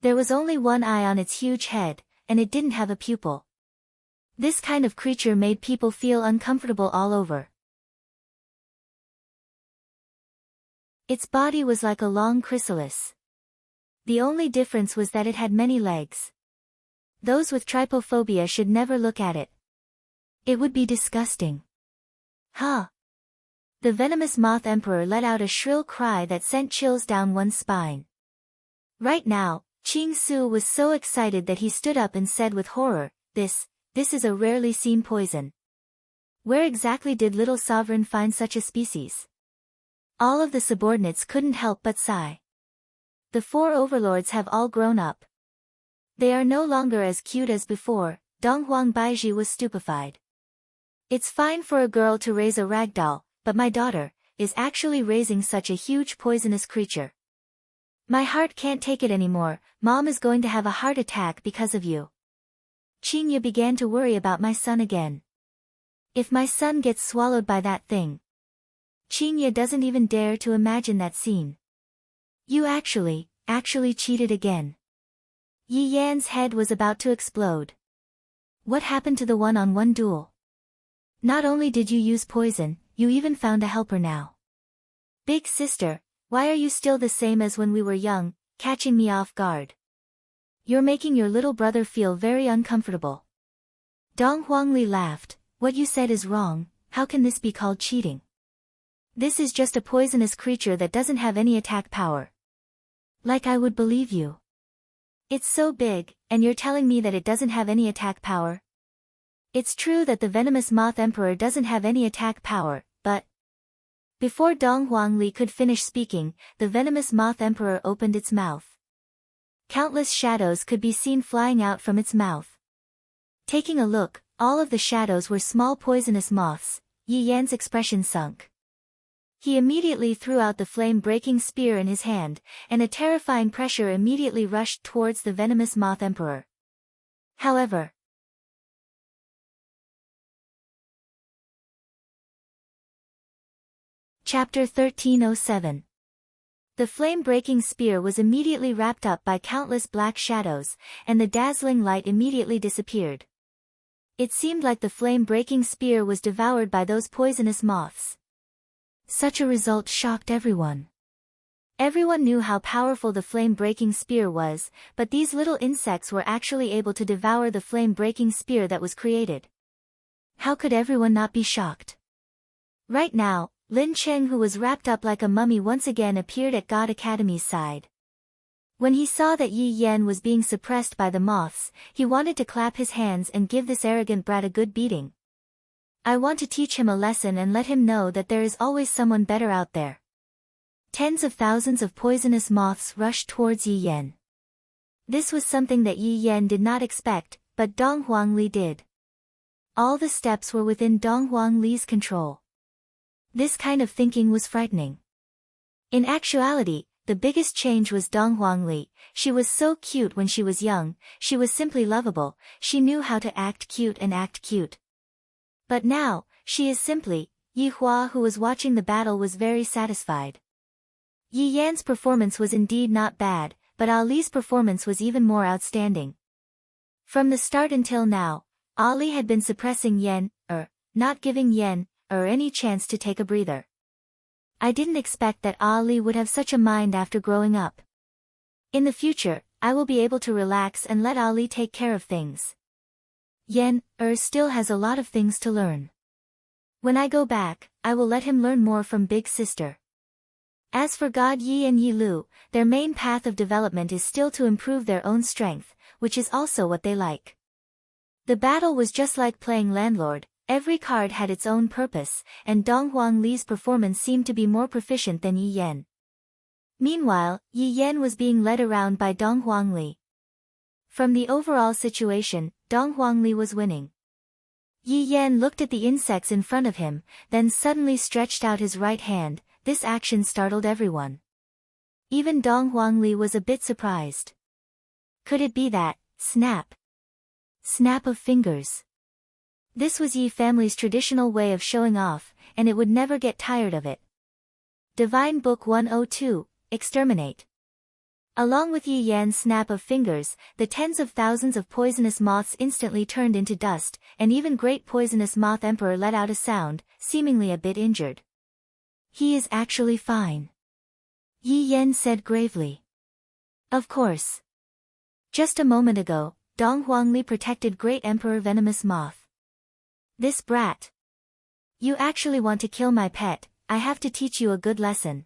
There was only one eye on its huge head, and it didn't have a pupil. This kind of creature made people feel uncomfortable all over. Its body was like a long chrysalis. The only difference was that it had many legs. Those with trypophobia should never look at it. It would be disgusting. Huh. The venomous moth emperor let out a shrill cry that sent chills down one's spine. Right now, Ching Su was so excited that he stood up and said with horror, This is a rarely seen poison. Where exactly did little sovereign find such a species? All of the subordinates couldn't help but sigh. The 4 overlords have all grown up. They are no longer as cute as before. Donghuang Baiji was stupefied. It's fine for a girl to raise a ragdoll, but my daughter is actually raising such a huge poisonous creature. My heart can't take it anymore. Mom is going to have a heart attack because of you. Qingye began to worry about my son again. If my son gets swallowed by that thing. Qingye doesn't even dare to imagine that scene. You actually cheated again. Yi Yan's head was about to explode. What happened to the one-on-one duel? Not only did you use poison, you even found a helper now. Big sister, why are you still the same as when we were young, catching me off guard? You're making your little brother feel very uncomfortable. Dong Huangli laughed. What you said is wrong. How can this be called cheating? This is just a poisonous creature that doesn't have any attack power. Like I would believe you. It's so big, and you're telling me that it doesn't have any attack power? It's true that the venomous moth emperor doesn't have any attack power, but... Before Dong Huangli could finish speaking, the venomous moth emperor opened its mouth. Countless shadows could be seen flying out from its mouth. Taking a look, all of the shadows were small poisonous moths. Yi Yan's expression sunk. He immediately threw out the flame-breaking spear in his hand, and a terrifying pressure immediately rushed towards the venomous moth emperor. However, Chapter 1307. The flame-breaking spear was immediately wrapped up by countless black shadows, and the dazzling light immediately disappeared. It seemed like the flame-breaking spear was devoured by those poisonous moths. Such a result shocked everyone. Everyone knew how powerful the flame-breaking spear was, but these little insects were actually able to devour the flame-breaking spear that was created. How could everyone not be shocked? Right now, Lin Cheng, who was wrapped up like a mummy, once again appeared at God Academy's side. When he saw that Yi Yan was being suppressed by the moths, he wanted to clap his hands and give this arrogant brat a good beating. I want to teach him a lesson and let him know that there is always someone better out there. Tens of thousands of poisonous moths rushed towards Yi Yan. This was something that Yi Yan did not expect, but Dong Huangli did. All the steps were within Dong Huangli's control. This kind of thinking was frightening. In actuality, the biggest change was Dong Huangli. She was so cute when she was young, she was simply lovable, she knew how to act cute and act cute. But now, she is simply, Yi Hua, who was watching the battle, was very satisfied. Yi Yan's performance was indeed not bad, but Ali's performance was even more outstanding. From the start until now, Ali had been suppressing Yan, not giving Yan, any chance to take a breather. I didn't expect that Ali would have such a mind after growing up. In the future, I will be able to relax and let Ali take care of things. Yan, still has a lot of things to learn. When I go back, I will let him learn more from Big Sister. As for God Yi and Yi Lu, their main path of development is still to improve their own strength, which is also what they like. The battle was just like playing landlord, every card had its own purpose, and Dong Huangli's performance seemed to be more proficient than Yi Yan. Meanwhile, Yi Yan was being led around by Dong Huangli. From the overall situation, Dong Huangli was winning. Yi Yan looked at the insects in front of him, then suddenly stretched out his right hand. This action startled everyone. Even Dong Huangli was a bit surprised. Could it be that, snap of fingers? This was Yi family's traditional way of showing off, and it would never get tired of it. Divine Book 102, Exterminate. Along with Yi Yan's snap of fingers, the tens of thousands of poisonous moths instantly turned into dust, and even Great Poisonous Moth Emperor let out a sound, seemingly a bit injured. He is actually fine. Yi Yan said gravely. Of course. Just a moment ago, Dong Huangli protected Great Emperor Venomous Moth. This brat. You actually want to kill my pet, I have to teach you a good lesson.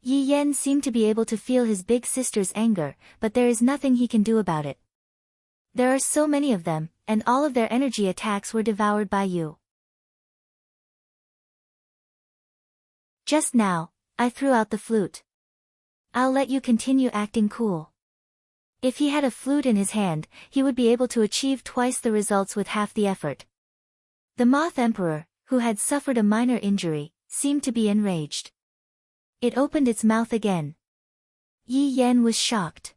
Yi Yan seemed to be able to feel his big sister's anger, but there is nothing he can do about it. There are so many of them, and all of their energy attacks were devoured by you. Just now, I threw out the flute. I'll let you continue acting cool. If he had a flute in his hand, he would be able to achieve twice the results with half the effort. The Moth Emperor, who had suffered a minor injury, seemed to be enraged. It opened its mouth again. Yi Yan was shocked.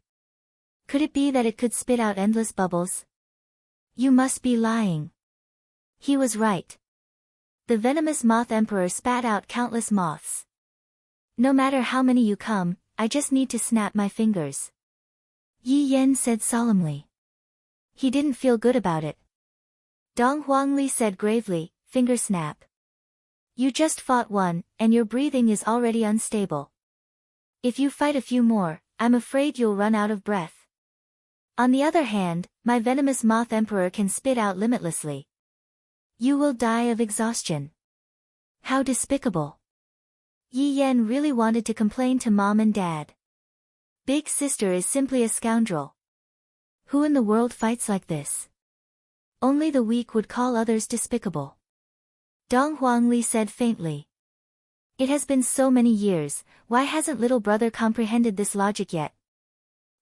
Could it be that it could spit out endless bubbles? You must be lying. He was right. The venomous Moth Emperor spat out countless moths. No matter how many you come, I just need to snap my fingers. Yi Yan said solemnly. He didn't feel good about it. Dong Huangli said gravely, finger snap. You just fought one, and your breathing is already unstable. If you fight a few more, I'm afraid you'll run out of breath. On the other hand, my venomous Moth Emperor can spit out limitlessly. You will die of exhaustion. How despicable. Yi Yan really wanted to complain to mom and dad. Big sister is simply a scoundrel. Who in the world fights like this? Only the weak would call others despicable. Dong Huangli said faintly. It has been so many years, why hasn't little brother comprehended this logic yet?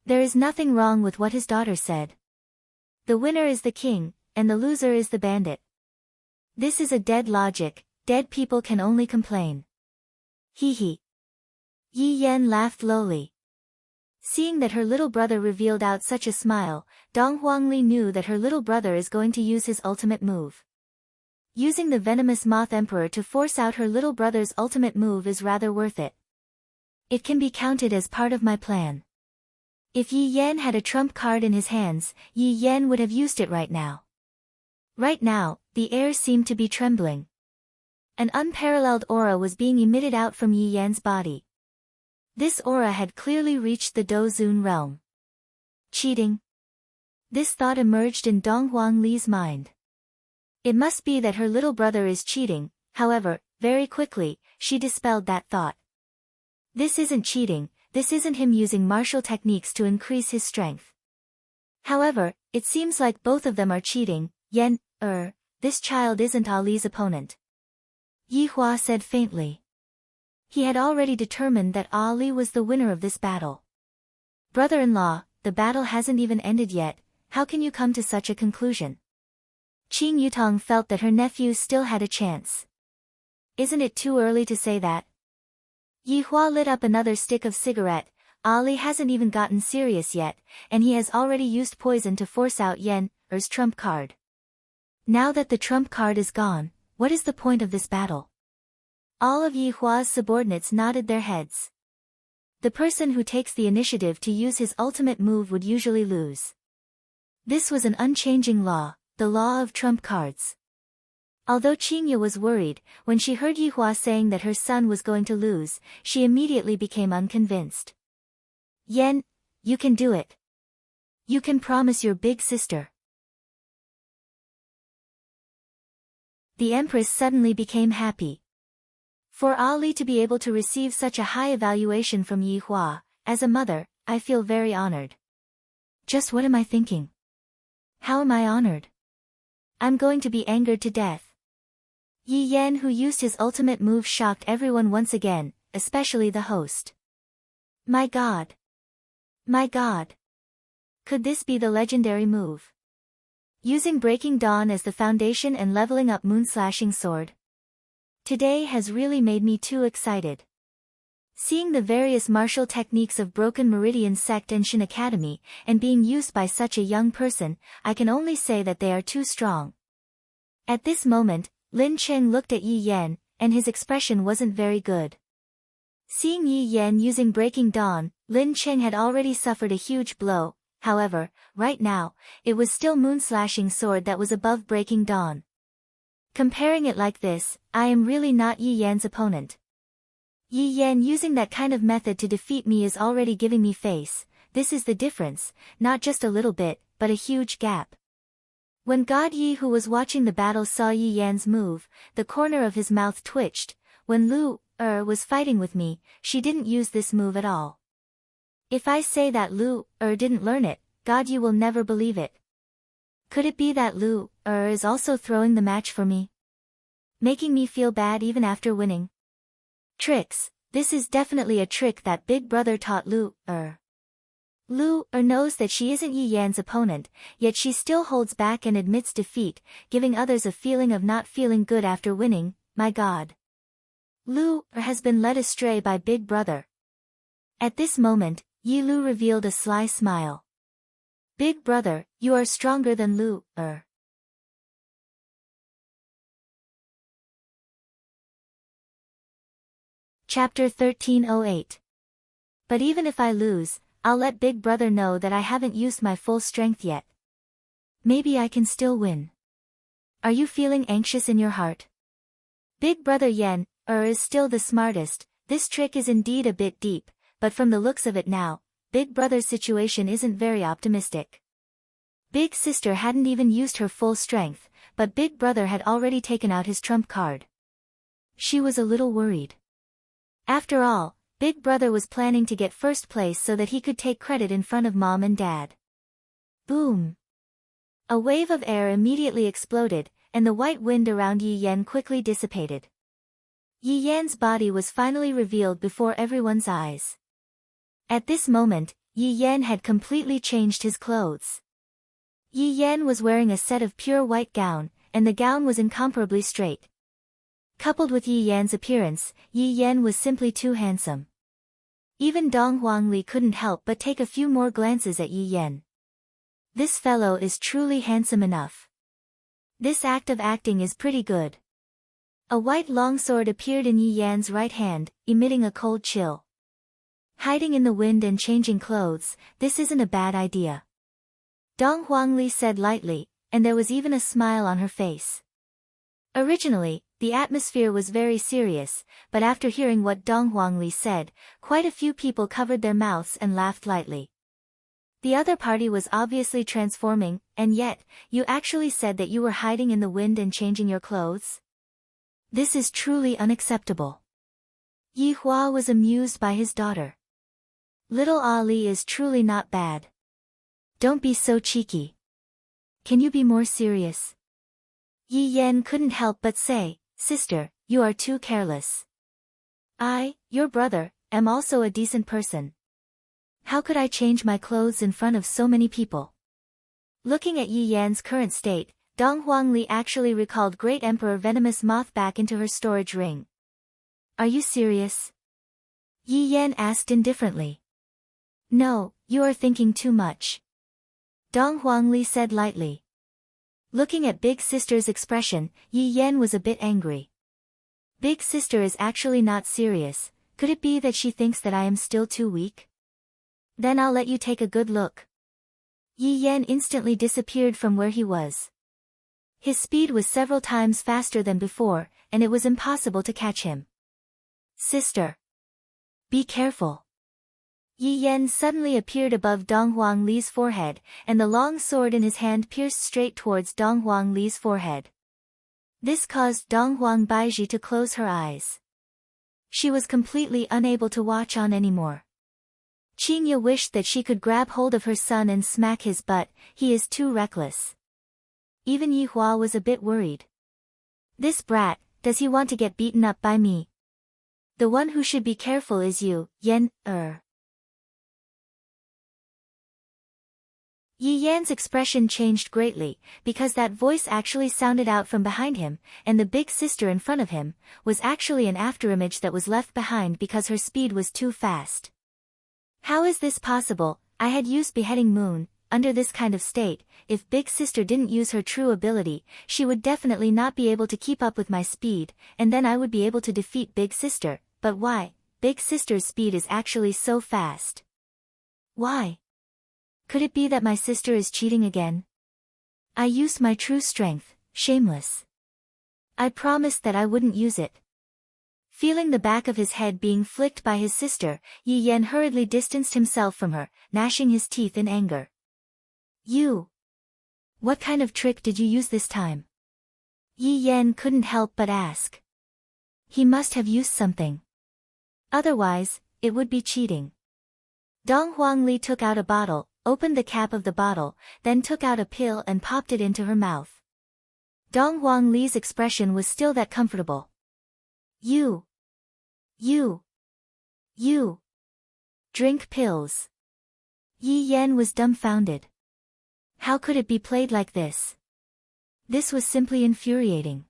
There is nothing wrong with what his daughter said. The winner is the king, and the loser is the bandit. This is a dead logic, dead people can only complain. Hee hee. Yi Yan laughed lowly. Seeing that her little brother revealed out such a smile, Dong Huangli knew that her little brother is going to use his ultimate move. Using the venomous Moth Emperor to force out her little brother's ultimate move is rather worth it. It can be counted as part of my plan. If Yi Yan had a trump card in his hands, Yi Yan would have used it right now. Right now, the air seemed to be trembling. An unparalleled aura was being emitted out from Yi Yan's body. This aura had clearly reached the Dozun realm. Cheating? This thought emerged in Dong Huangli's mind. It must be that her little brother is cheating, however, very quickly, she dispelled that thought. This isn't cheating, this isn't him using martial techniques to increase his strength. However, it seems like both of them are cheating. Yan, this child isn't Ali's opponent. Yi Hua said faintly. He had already determined that Ali was the winner of this battle. Brother-in-law, the battle hasn't even ended yet, how can you come to such a conclusion? Qing Yutong felt that her nephew still had a chance. Isn't it too early to say that? Yi Hua lit up another stick of cigarette. Ali hasn't even gotten serious yet, and he has already used poison to force out Yen's trump card. Now that the trump card is gone, what is the point of this battle? All of Yi Hua's subordinates nodded their heads. The person who takes the initiative to use his ultimate move would usually lose. This was an unchanging law, the law of trump cards. Although Qingya was worried, when she heard Yi Hua saying that her son was going to lose, she immediately became unconvinced. Yan, you can do it. You can promise your big sister. The Empress suddenly became happy. For Ali to be able to receive such a high evaluation from Yi Hua, as a mother, I feel very honored. Just what am I thinking? How am I honored? I'm going to be angered to death. Yi Yan, who used his ultimate move, shocked everyone once again, especially the host. My God! My God! Could this be the legendary move? Using Breaking Dawn as the foundation and leveling up Moonslashing Sword. Today has really made me too excited. Seeing the various martial techniques of Broken Meridian Sect and Shin Academy, and being used by such a young person, I can only say that they are too strong. At this moment, Lin Cheng looked at Yi Yan, and his expression wasn't very good. Seeing Yi Yan using Breaking Dawn, Lin Cheng had already suffered a huge blow, however, right now, it was still Moonslashing Sword that was above Breaking Dawn. Comparing it like this, I am really not Yi Yan's opponent. Yi Yan using that kind of method to defeat me is already giving me face, this is the difference, not just a little bit, but a huge gap. When God Yi, who was watching the battle, saw Yi Yan's move, the corner of his mouth twitched. When Lu was fighting with me, she didn't use this move at all. If I say that Lu didn't learn it, God Yi will never believe it. Could it be that Lu is also throwing the match for me? Making me feel bad even after winning? Tricks. This is definitely a trick that Big Brother taught Lu Lu knows that she isn't Yi Yan's opponent, yet she still holds back and admits defeat, giving others a feeling of not feeling good after winning. My God. Lu has been led astray by Big Brother. At this moment, Yi Lu revealed a sly smile. Big Brother, you are stronger than Lu Chapter 1308. But even if I lose, I'll let Big Brother know that I haven't used my full strength yet. Maybe I can still win. Are you feeling anxious in your heart? Big Brother Yen is still the smartest. This trick is indeed a bit deep, but from the looks of it now, Big Brother's situation isn't very optimistic. Big Sister hadn't even used her full strength, but Big Brother had already taken out his trump card. She was a little worried. After all, Big Brother was planning to get first place so that he could take credit in front of Mom and Dad. Boom! A wave of air immediately exploded, and the white wind around Yi Yan quickly dissipated. Yi Yan's body was finally revealed before everyone's eyes. At this moment, Yi Yan had completely changed his clothes. Yi Yan was wearing a set of pure white gown, and the gown was incomparably straight. Coupled with Yi Yan's appearance, Yi Yan was simply too handsome. Even Dong Huangli couldn't help but take a few more glances at Yi Yan. This fellow is truly handsome enough. This act of acting is pretty good. A white longsword appeared in Yi Yan's right hand, emitting a cold chill. Hiding in the wind and changing clothes, this isn't a bad idea. Dong Huangli said lightly, and there was even a smile on her face. Originally, the atmosphere was very serious, but after hearing what Dong Huangli said, quite a few people covered their mouths and laughed lightly. The other party was obviously transforming, and yet, you actually said that you were hiding in the wind and changing your clothes? This is truly unacceptable. Yi Hua was amused by his daughter. Little Ali is truly not bad. Don't be so cheeky. Can you be more serious? Yi Yan couldn't help but say, Sister, you are too careless. I, your brother, am also a decent person. How could I change my clothes in front of so many people? Looking at Yi Yan's current state, Dong Huangli actually recalled Great Emperor Venomous Moth back into her storage ring. Are you serious? Yi Yan asked indifferently. No, you are thinking too much. Dong Huangli said lightly. Looking at Big Sister's expression, Yi Yan was a bit angry. Big Sister is actually not serious. Could it be that she thinks that I am still too weak? Then I'll let you take a good look. Yi Yan instantly disappeared from where he was. His speed was several times faster than before, and it was impossible to catch him. Sister! Be careful! Yi Yan suddenly appeared above Dong Huangli's forehead, and the long sword in his hand pierced straight towards Dong Huangli's forehead. This caused Dong Huang Baiji to close her eyes. She was completely unable to watch on anymore. Qingya wished that she could grab hold of her son and smack his butt. He is too reckless. Even Yi Hua was a bit worried. This brat, does he want to get beaten up by me? The one who should be careful is you, Yan. Yi Yan's expression changed greatly, because that voice actually sounded out from behind him, and the Big Sister in front of him was actually an afterimage that was left behind because her speed was too fast. How is this possible? I had used Beheading Moon. Under this kind of state, if Big Sister didn't use her true ability, she would definitely not be able to keep up with my speed, and then I would be able to defeat Big Sister. But why? Big Sister's speed is actually so fast. Why? Could it be that my sister is cheating again? I used my true strength, shameless. I promised that I wouldn't use it. Feeling the back of his head being flicked by his sister, Yi Yan hurriedly distanced himself from her, gnashing his teeth in anger. You! What kind of trick did you use this time? Yi Yan couldn't help but ask. He must have used something. Otherwise, it would be cheating. Dong Huangli took out a bottle, opened the cap of the bottle, then took out a pill and popped it into her mouth. Dong Huangli's expression was still that comfortable. You drink pills. Yi Yan was dumbfounded. How could it be played like this? This was simply infuriating.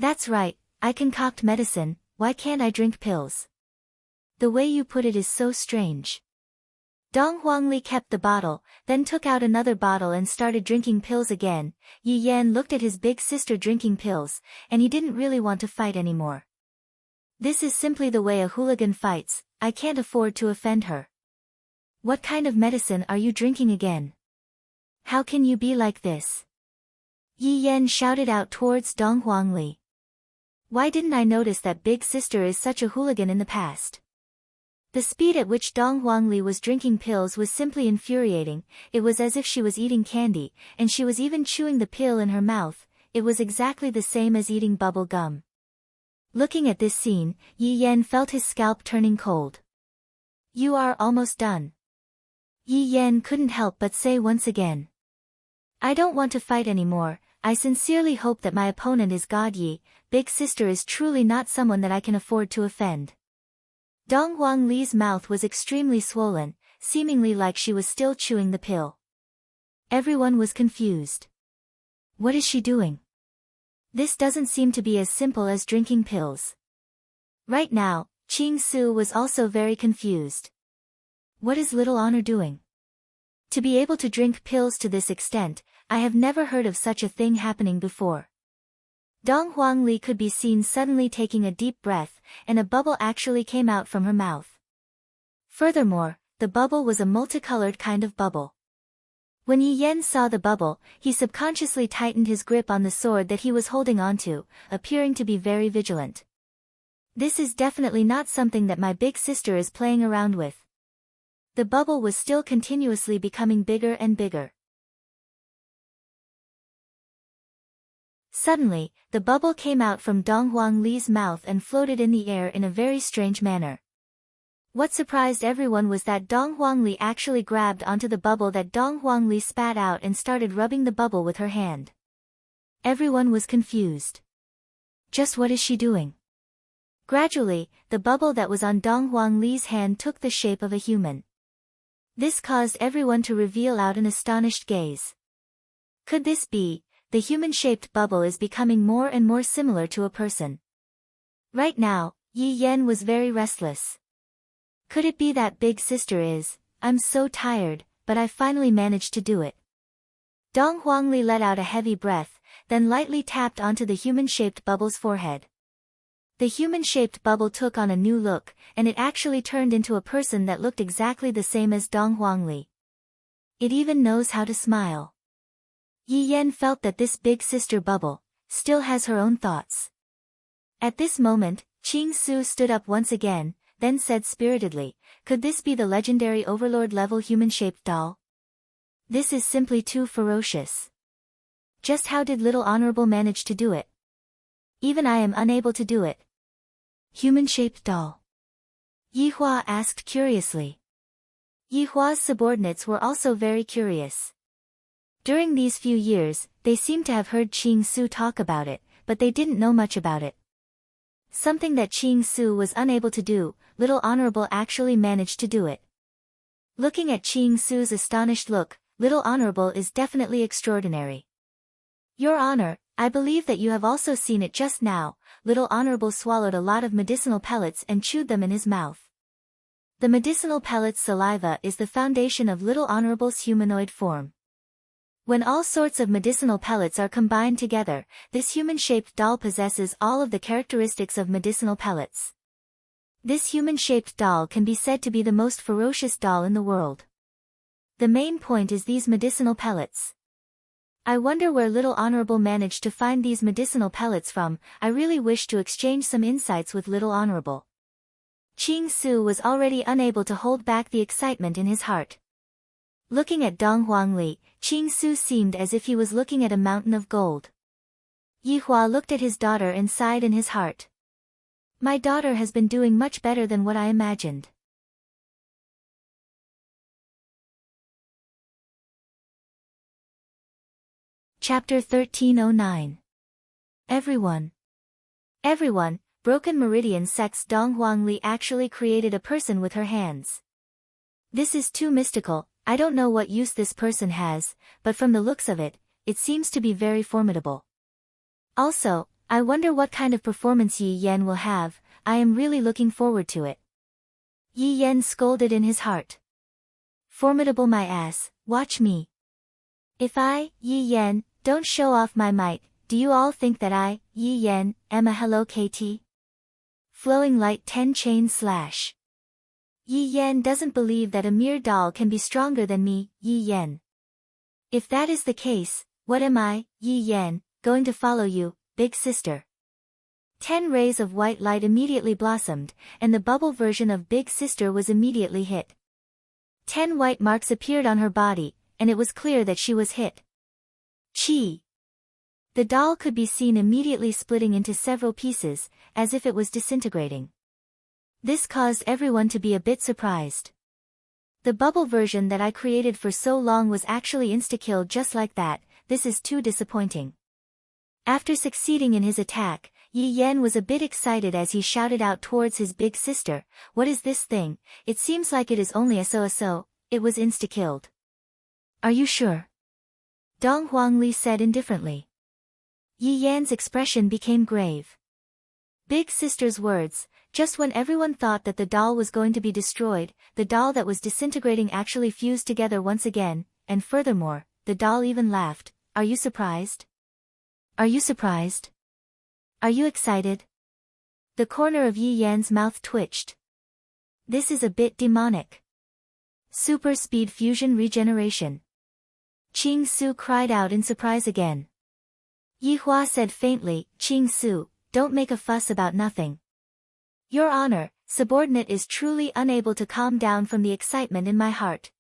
That's right, I concoct medicine, why can't I drink pills? The way you put it is so strange. Dong Huangli kept the bottle, then took out another bottle and started drinking pills again. Yi Yan looked at his big sister drinking pills, and he didn't really want to fight anymore. This is simply the way a hooligan fights, I can't afford to offend her. What kind of medicine are you drinking again? How can you be like this? Yi Yan shouted out towards Dong Huangli. Why didn't I notice that big sister is such a hooligan in the past? The speed at which Dong Huangli was drinking pills was simply infuriating. It was as if she was eating candy, and she was even chewing the pill in her mouth. It was exactly the same as eating bubble gum. Looking at this scene, Yi Yan felt his scalp turning cold. You are almost done. Yi Yan couldn't help but say once again. I don't want to fight anymore. I sincerely hope that my opponent is God Yi. Big sister is truly not someone that I can afford to offend. Dong Huangli's mouth was extremely swollen, seemingly like she was still chewing the pill. Everyone was confused. What is she doing? This doesn't seem to be as simple as drinking pills. Right now, Qing Su was also very confused. What is Little Honor doing? To be able to drink pills to this extent, I have never heard of such a thing happening before. Dong Huangli could be seen suddenly taking a deep breath, and a bubble actually came out from her mouth. Furthermore, the bubble was a multicolored kind of bubble. When Yi Yan saw the bubble, he subconsciously tightened his grip on the sword that he was holding onto, appearing to be very vigilant. This is definitely not something that my big sister is playing around with. The bubble was still continuously becoming bigger and bigger. Suddenly, the bubble came out from Dong Huangli's mouth and floated in the air in a very strange manner. What surprised everyone was that Dong Huangli actually grabbed onto the bubble that Dong Huangli spat out and started rubbing the bubble with her hand. Everyone was confused. Just what is she doing? Gradually, the bubble that was on Dong Huangli's hand took the shape of a human. This caused everyone to reveal out an astonished gaze. Could this be? The human-shaped bubble is becoming more and more similar to a person. Right now, Yi Yan was very restless. Could it be that big sister is? I'm so tired, but I finally managed to do it. Dong Huangli let out a heavy breath, then lightly tapped onto the human-shaped bubble's forehead. The human-shaped bubble took on a new look, and it actually turned into a person that looked exactly the same as Dong Huangli. It even knows how to smile. Yi Yan felt that this big sister bubble still has her own thoughts. At this moment, Qing Su stood up once again, then said spiritedly, could this be the legendary overlord-level human-shaped doll? This is simply too ferocious. Just how did Little Honorable manage to do it? Even I am unable to do it. Human-shaped doll? Yi Hua asked curiously. Yi Hua's subordinates were also very curious. During these few years, they seemed to have heard Qing Su talk about it, but they didn't know much about it. Something that Qing Su was unable to do, Little Honorable actually managed to do it. Looking at Qing Su's astonished look, Little Honorable is definitely extraordinary. Your Honor, I believe that you have also seen it just now. Little Honorable swallowed a lot of medicinal pellets and chewed them in his mouth. The medicinal pellets' saliva is the foundation of Little Honorable's humanoid form. When all sorts of medicinal pellets are combined together, this human-shaped doll possesses all of the characteristics of medicinal pellets. This human-shaped doll can be said to be the most ferocious doll in the world. The main point is these medicinal pellets. I wonder where Little Honorable managed to find these medicinal pellets from. I really wish to exchange some insights with Little Honorable. Qing Su was already unable to hold back the excitement in his heart. Looking at Dong Huangli, Qing Su seemed as if he was looking at a mountain of gold. Yi Hua looked at his daughter and sighed in his heart. My daughter has been doing much better than what I imagined. Chapter 1309. Everyone, Broken Meridian sect's Dong Huangli actually created a person with her hands. This is too mystical. I don't know what use this person has, but from the looks of it, it seems to be very formidable. Also, I wonder what kind of performance Yi Yan will have. I am really looking forward to it. Yi Yan scolded in his heart. Formidable my ass, watch me. If I, Yi Yan, don't show off my might, do you all think that I, Yi Yan, am a Hello Kitty? Flowing light 10 chain slash. Yi Yan doesn't believe that a mere doll can be stronger than me, Yi Yan. If that is the case, what am I, Yi Yan, going to follow you, big sister? 10 rays of white light immediately blossomed, and the bubble version of Big Sister was immediately hit. 10 white marks appeared on her body, and it was clear that she was hit. Chi. The doll could be seen immediately splitting into several pieces, as if it was disintegrating. This caused everyone to be a bit surprised. The bubble version that I created for so long was actually insta-killed just like that. This is too disappointing. After succeeding in his attack, Yi Yan was a bit excited as he shouted out towards his big sister, what is this thing? It seems like it is only a so. It was insta-killed. Are you sure? Dong Huangli said indifferently. Yi Yan's expression became grave. Big sister's words, just when everyone thought that the doll was going to be destroyed, the doll that was disintegrating actually fused together once again, and furthermore, the doll even laughed. Are you surprised? Are you surprised? Are you excited? The corner of Yi Yan's mouth twitched. This is a bit demonic. Super speed fusion regeneration. Qing Su cried out in surprise again. Yi Hua said faintly, Qing Su, don't make a fuss about nothing. Your Honor, subordinate is truly unable to calm down from the excitement in my heart.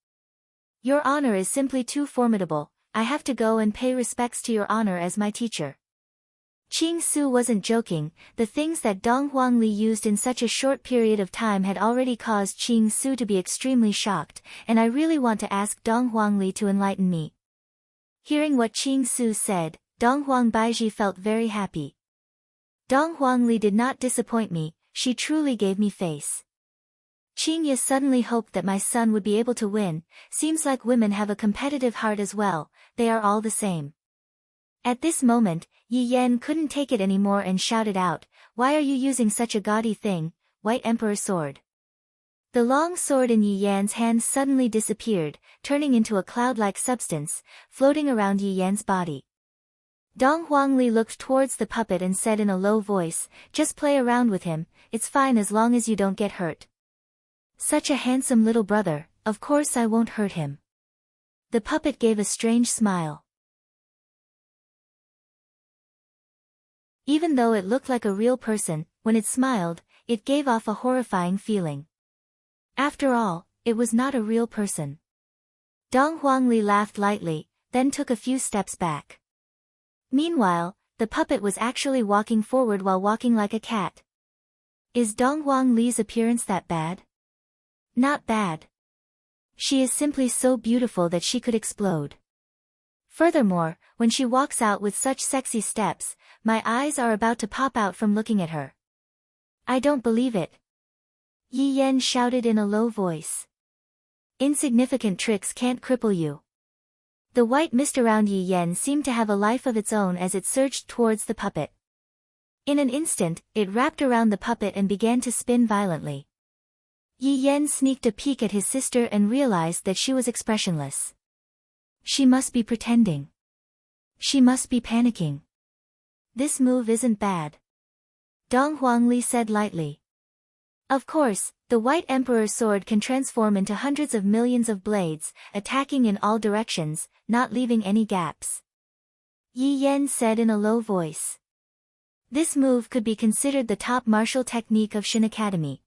Your Honor is simply too formidable. I have to go and pay respects to Your Honor as my teacher. Qing Su wasn't joking. The things that Dong Huangli used in such a short period of time had already caused Qing Su to be extremely shocked, and I really want to ask Dong Huangli to enlighten me. Hearing what Qing Su said, Dong Huangbaiji felt very happy. Dong Huangli did not disappoint me, she truly gave me face. Qing Ye suddenly hoped that my son would be able to win. Seems like women have a competitive heart as well, they are all the same. At this moment, Yi Yan couldn't take it anymore and shouted out, why are you using such a gaudy thing, White Emperor sword? The long sword in Yi Yan's hand suddenly disappeared, turning into a cloud-like substance, floating around Yi Yan's body. Dong Huangli looked towards the puppet and said in a low voice, just play around with him, it's fine as long as you don't get hurt. Such a handsome little brother, of course I won't hurt him. The puppet gave a strange smile. Even though it looked like a real person, when it smiled, it gave off a horrifying feeling. After all, it was not a real person. Dong Huangli laughed lightly, then took a few steps back. Meanwhile, the puppet was actually walking forward while walking like a cat. Is Dong Huangli's appearance that bad? Not bad. She is simply so beautiful that she could explode. Furthermore, when she walks out with such sexy steps, my eyes are about to pop out from looking at her. I don't believe it. Yi Yan shouted in a low voice. Insignificant tricks can't cripple you. The white mist around Yi Yan seemed to have a life of its own as it surged towards the puppet. In an instant, it wrapped around the puppet and began to spin violently. Yi Yan sneaked a peek at his sister and realized that she was expressionless. She must be pretending. She must be panicking. This move isn't bad. Dong Huangli said lightly. Of course, the White Emperor's sword can transform into hundreds of millions of blades, attacking in all directions, not leaving any gaps. Yi Yan said in a low voice. This move could be considered the top martial technique of Shin Academy.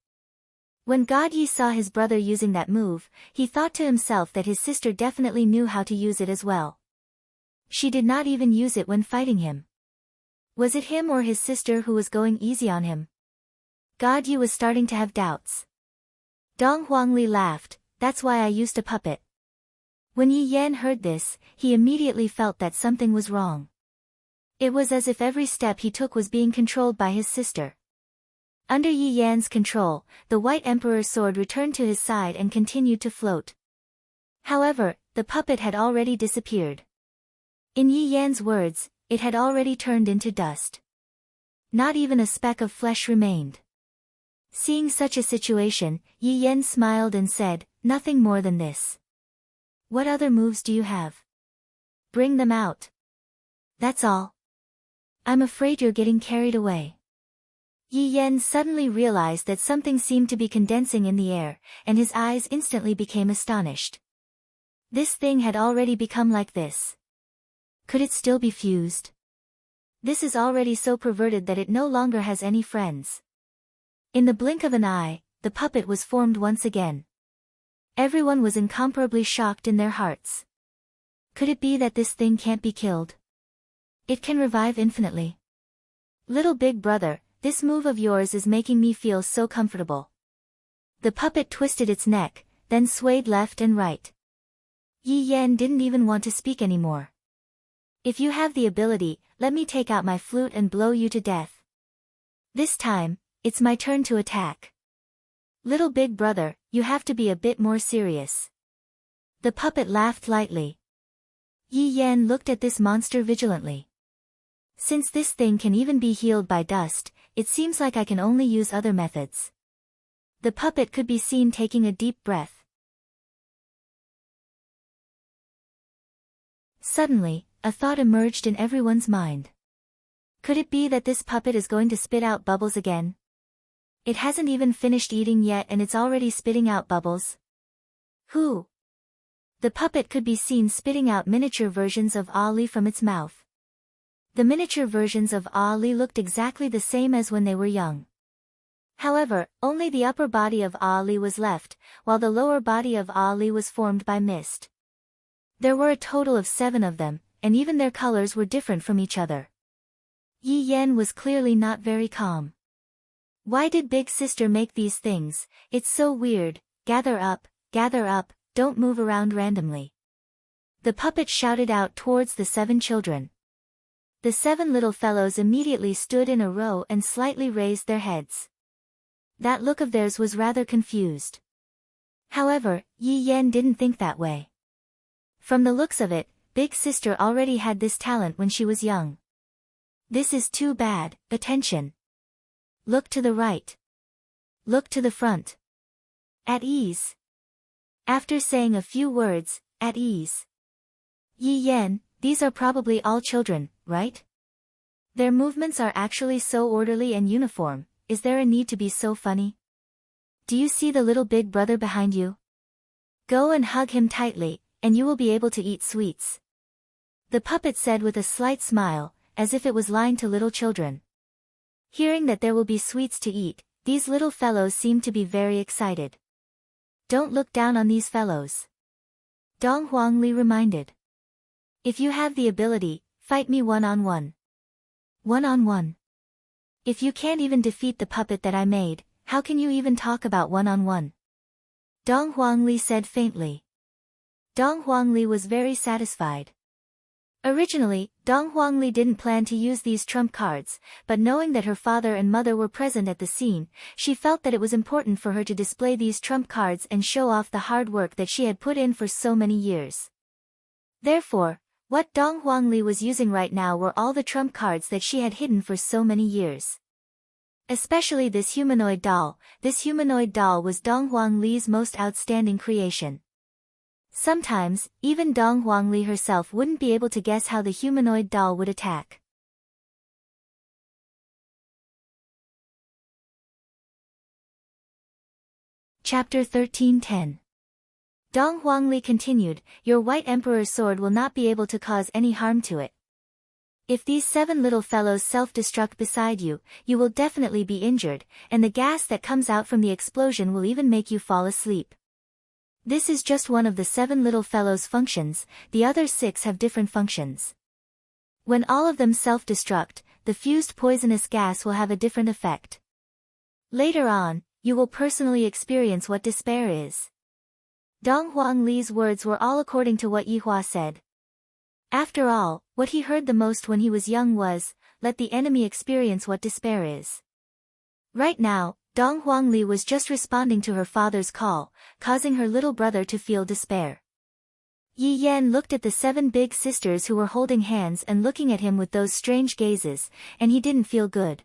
When God Yi saw his brother using that move, he thought to himself that his sister definitely knew how to use it as well. She did not even use it when fighting him. Was it him or his sister who was going easy on him? God Yi was starting to have doubts. Dong Huangli laughed, "That's why I used a puppet." When Yi Yan heard this, he immediately felt that something was wrong. It was as if every step he took was being controlled by his sister. Under Yi Yan's control, the White Emperor's sword returned to his side and continued to float. However, the puppet had already disappeared. In Yi Yan's words, it had already turned into dust. Not even a speck of flesh remained. Seeing such a situation, Yi Yan smiled and said, "Nothing more than this. What other moves do you have? Bring them out." "That's all. I'm afraid you're getting carried away." Yi Yan suddenly realized that something seemed to be condensing in the air, and his eyes instantly became astonished. This thing had already become like this. Could it still be fused? This is already so perverted that it no longer has any friends. In the blink of an eye, the puppet was formed once again. Everyone was incomparably shocked in their hearts. Could it be that this thing can't be killed? It can revive infinitely. Little big brother, this move of yours is making me feel so comfortable. The puppet twisted its neck, then swayed left and right. Yi Yan didn't even want to speak anymore. "If you have the ability, let me take out my flute and blow you to death. This time, it's my turn to attack. Little big brother, you have to be a bit more serious." The puppet laughed lightly. Yi Yan looked at this monster vigilantly. Since this thing can even be healed by dust, it seems like I can only use other methods. The puppet could be seen taking a deep breath. Suddenly, a thought emerged in everyone's mind. Could it be that this puppet is going to spit out bubbles again? It hasn't even finished eating yet and it's already spitting out bubbles. Who? The puppet could be seen spitting out miniature versions of Ali from its mouth. The miniature versions of Ali looked exactly the same as when they were young. However, only the upper body of Ali was left, while the lower body of Ali was formed by mist. There were a total of 7 of them, and even their colors were different from each other. Yi Yan was clearly not very calm. Why did Big Sister make these things? It's so weird. Gather up, don't move around randomly. The puppet shouted out towards the 7 children. The 7 little fellows immediately stood in a row and slightly raised their heads. That look of theirs was rather confused. However, Yi Yan didn't think that way. From the looks of it, Big Sister already had this talent when she was young. This is too bad. Attention. Look to the right. Look to the front. At ease. After saying a few words, at ease. Yi Yan, these are probably all children, right? Their movements are actually so orderly and uniform. Is there a need to be so funny? Do you see the little big brother behind you? Go and hug him tightly, and you will be able to eat sweets. The puppet said with a slight smile, as if it was lying to little children. Hearing that there will be sweets to eat, these little fellows seemed to be very excited. Don't look down on these fellows. Dong Huangli reminded. If you have the ability, fight me one-on-one. One-on-one. If you can't even defeat the puppet that I made, how can you even talk about one-on-one? Dong Huangli said faintly. Dong Huangli was very satisfied. Originally, Dong Huangli didn't plan to use these trump cards, but knowing that her father and mother were present at the scene, she felt that it was important for her to display these trump cards and show off the hard work that she had put in for so many years. Therefore, what Dong Huangli was using right now were all the trump cards that she had hidden for so many years. Especially this humanoid doll. This humanoid doll was Dong Huangli's most outstanding creation. Sometimes, even Dong Huangli herself wouldn't be able to guess how the humanoid doll would attack. Chapter 13:10. Dong Huangli continued, your White Emperor's sword will not be able to cause any harm to it. If these 7 little fellows self-destruct beside you, you will definitely be injured, and the gas that comes out from the explosion will even make you fall asleep. This is just one of the 7 little fellows' functions, the other 6 have different functions. When all of them self-destruct, the fused poisonous gas will have a different effect. Later on, you will personally experience what despair is. Dong Huang Li's words were all according to what Yihua said. After all, what he heard the most when he was young was, let the enemy experience what despair is. Right now, Dong Huang Li was just responding to her father's call, causing her little brother to feel despair. Yi Yan looked at the 7 big sisters who were holding hands and looking at him with those strange gazes, and he didn't feel good.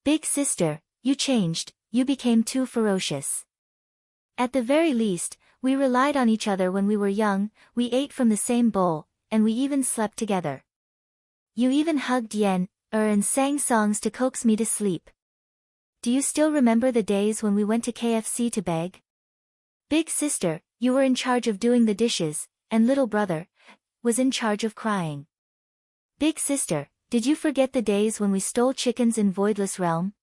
Big sister, you changed, you became too ferocious. At the very least, we relied on each other when we were young, we ate from the same bowl, and we even slept together. You even hugged Yan, and sang songs to coax me to sleep. Do you still remember the days when we went to KFC to beg? Big sister, you were in charge of doing the dishes, and little brother was in charge of crying. Big sister, did you forget the days when we stole chickens in Voidless Realm?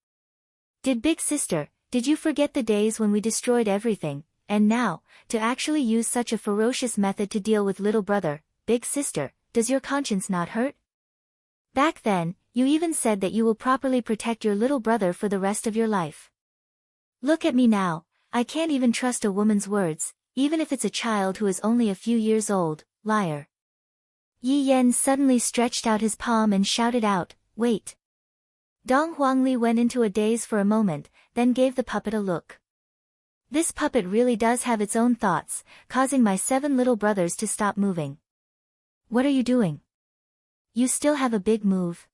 Big sister, did you forget the days when we destroyed everything, and now, to actually use such a ferocious method to deal with little brother, big sister, does your conscience not hurt? Back then, you even said that you will properly protect your little brother for the rest of your life. Look at me now, I can't even trust a woman's words, even if it's a child who is only a few years old, liar. Yi Yan suddenly stretched out his palm and shouted out, wait. Dong Huangli went into a daze for a moment, then gave the puppet a look. This puppet really does have its own thoughts, causing my 7 little brothers to stop moving. What are you doing? You still have a big move?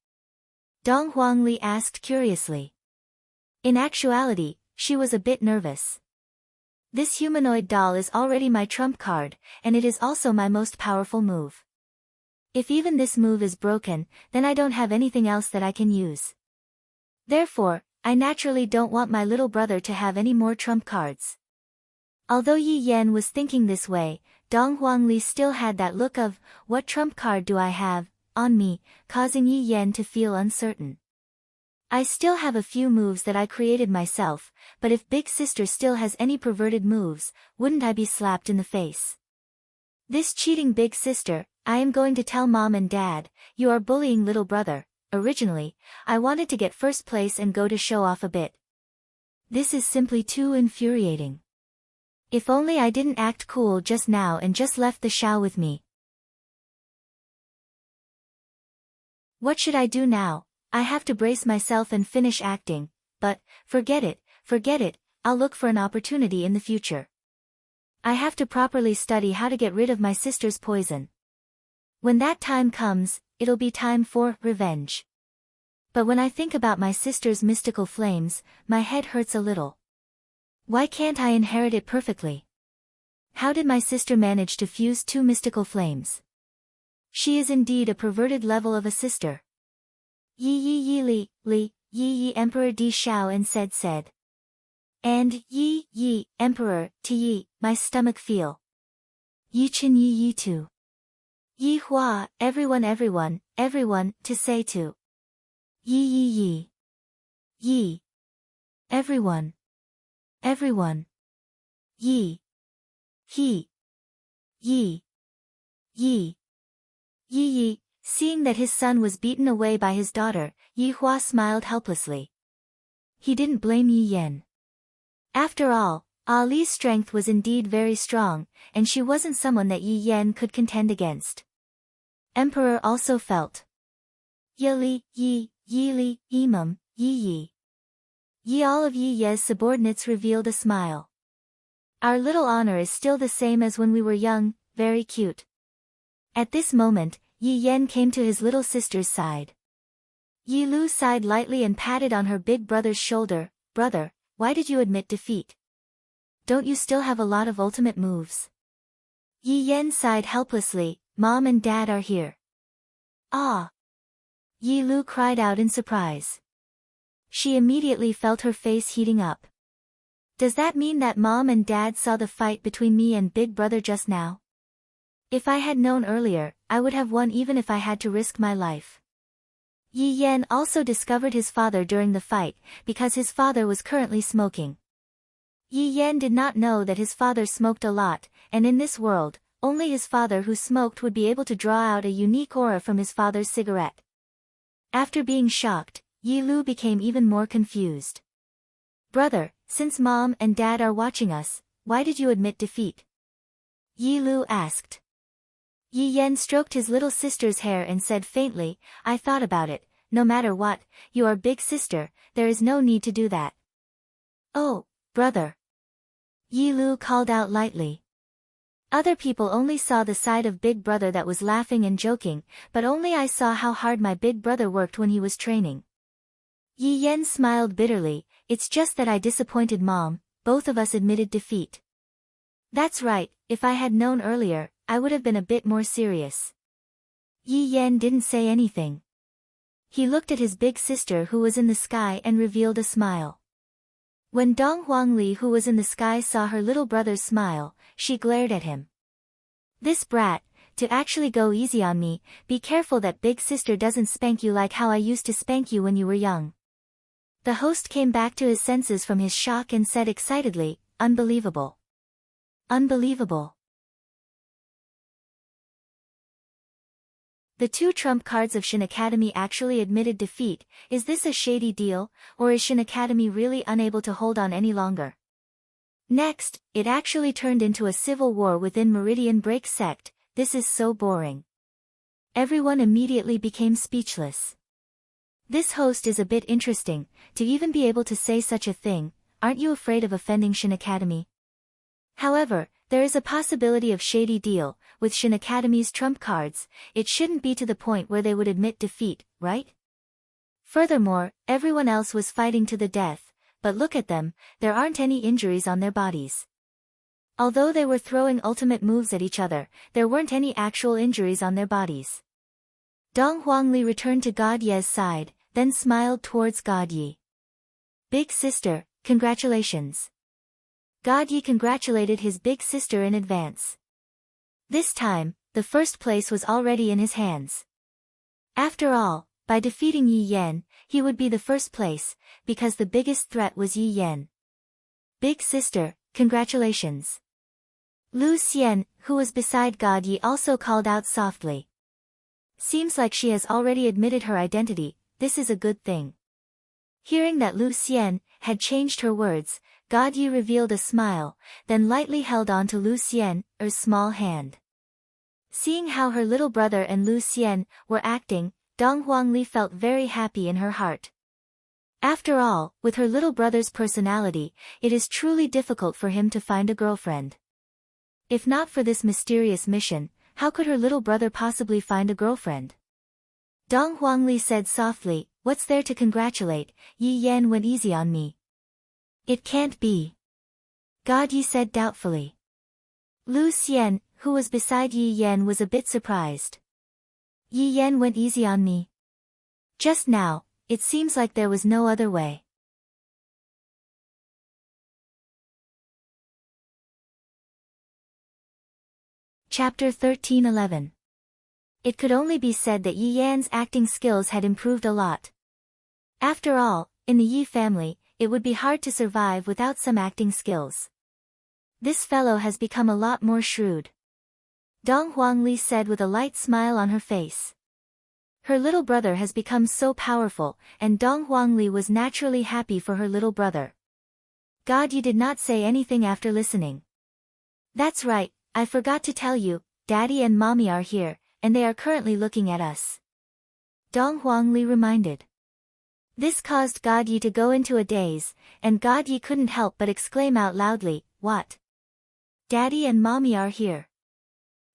Dong Huangli asked curiously. In actuality, she was a bit nervous. This humanoid doll is already my trump card, and it is also my most powerful move. If even this move is broken, then I don't have anything else that I can use. Therefore, I naturally don't want my little brother to have any more trump cards. Although Yi Yan was thinking this way, Dong Huangli still had that look of, what trump card do I have, on me, causing Yi Yan to feel uncertain. I still have a few moves that I created myself, but if big sister still has any perverted moves, wouldn't I be slapped in the face? This cheating big sister, I am going to tell mom and dad, you are bullying little brother. Originally, I wanted to get first place and go to show off a bit. This is simply too infuriating. If only I didn't act cool just now and just left the show with me. What should I do now? I have to brace myself and finish acting, but, forget it, I'll look for an opportunity in the future. I have to properly study how to get rid of my sister's poison. When that time comes, it'll be time for revenge. But when I think about my sister's mystical flames, my head hurts a little. Why can't I inherit it perfectly? How did my sister manage to fuse 2 mystical flames? She is indeed a perverted level of a sister. Yi Emperor Di Shao and said. And Yi Emperor to Yi, my stomach feel. Yi Chen Yi too. Yi Hua, everyone, to say to. Yi. Everyone. Yi. He. Yi. Seeing that his son was beaten away by his daughter, Yi Hua smiled helplessly. He didn't blame Yi Yan. After all, Ali's strength was indeed very strong, and she wasn't someone that Yi Yan could contend against. Emperor also felt. Yi Imam, Yi. All of Yi Ye's subordinates revealed a smile. Our little honor is still the same as when we were young, very cute. At this moment, Yi Yan came to his little sister's side. Yi Lu sighed lightly and patted on her big brother's shoulder. Brother, why did you admit defeat? Don't you still have a lot of ultimate moves? Yi Yan sighed helplessly. Mom and Dad are here. Ah! Yi Lu cried out in surprise. She immediately felt her face heating up. Does that mean that Mom and Dad saw the fight between me and Big Brother just now? If I had known earlier, I would have won even if I had to risk my life. Yi Yan also discovered his father during the fight, because his father was currently smoking. Yi Yan did not know that his father smoked a lot, and in this world, only his father who smoked would be able to draw out a unique aura from his father's cigarette. After being shocked, Yi Lu became even more confused. Brother, since mom and dad are watching us, why did you admit defeat? Yi Lu asked. Yi Yan stroked his little sister's hair and said faintly, I thought about it, no matter what, you are big sister, there is no need to do that. Oh, brother. Yi Lu called out lightly. Other people only saw the side of big brother that was laughing and joking, but only I saw how hard my big brother worked when he was training. Yi Yan smiled bitterly, it's just that I disappointed mom, both of us admitted defeat. That's right, if I had known earlier, I would have been a bit more serious. Yi Yan didn't say anything. He looked at his big sister who was in the sky and revealed a smile. When Dong Huangli who was in the sky saw her little brother's smile, she glared at him. This brat, to actually go easy on me, be careful that big sister doesn't spank you like how I used to spank you when you were young. The host came back to his senses from his shock and said excitedly, unbelievable. Unbelievable. The two trump cards of Shin Academy actually admitted defeat. Is this a shady deal, or is Shin Academy really unable to hold on any longer? Next, it actually turned into a civil war within Meridian Break sect. This is so boring. Everyone immediately became speechless. This host is a bit interesting, to even be able to say such a thing. Aren't you afraid of offending Shin Academy? However, there is a possibility of shady deal. With Shin Academy's trump cards, it shouldn't be to the point where they would admit defeat, right? Furthermore, everyone else was fighting to the death, but look at them, there aren't any injuries on their bodies. Although they were throwing ultimate moves at each other, there weren't any actual injuries on their bodies. Dong Huangli returned to God Ye's side, then smiled towards God Ye. Big sister, congratulations. God Ye congratulated his big sister in advance. This time, the first place was already in his hands. After all, by defeating Yi Yan, he would be the first place, because the biggest threat was Yi Yan. Big sister, congratulations. Lu Xian, who was beside God Yi, also called out softly. Seems like she has already admitted her identity, this is a good thing. Hearing that Lu Xian had changed her words, God Yi revealed a smile, then lightly held on to Lu Xian's small hand. Seeing how her little brother and Lu Xian were acting, Dong Huangli felt very happy in her heart. After all, with her little brother's personality, it is truly difficult for him to find a girlfriend. If not for this mysterious mission, how could her little brother possibly find a girlfriend? Dong Huangli said softly, what's there to congratulate, Yi Yan went easy on me. It can't be. God Yi said doubtfully. Lu Xian, who was beside Yi Yan, was a bit surprised. Yi Yan went easy on me. Just now, it seems like there was no other way. Chapter 13:11. It could only be said that Yi Yan's acting skills had improved a lot. After all, in the Yi family, it would be hard to survive without some acting skills. This fellow has become a lot more shrewd. Dong Huangli said with a light smile on her face. Her little brother has become so powerful, and Dong Huangli was naturally happy for her little brother. God Yi did not say anything after listening. That's right, I forgot to tell you, Daddy and Mommy are here, and they are currently looking at us. Dong Huangli reminded. This caused God Yi to go into a daze, and God Yi couldn't help but exclaim out loudly, what? Daddy and Mommy are here.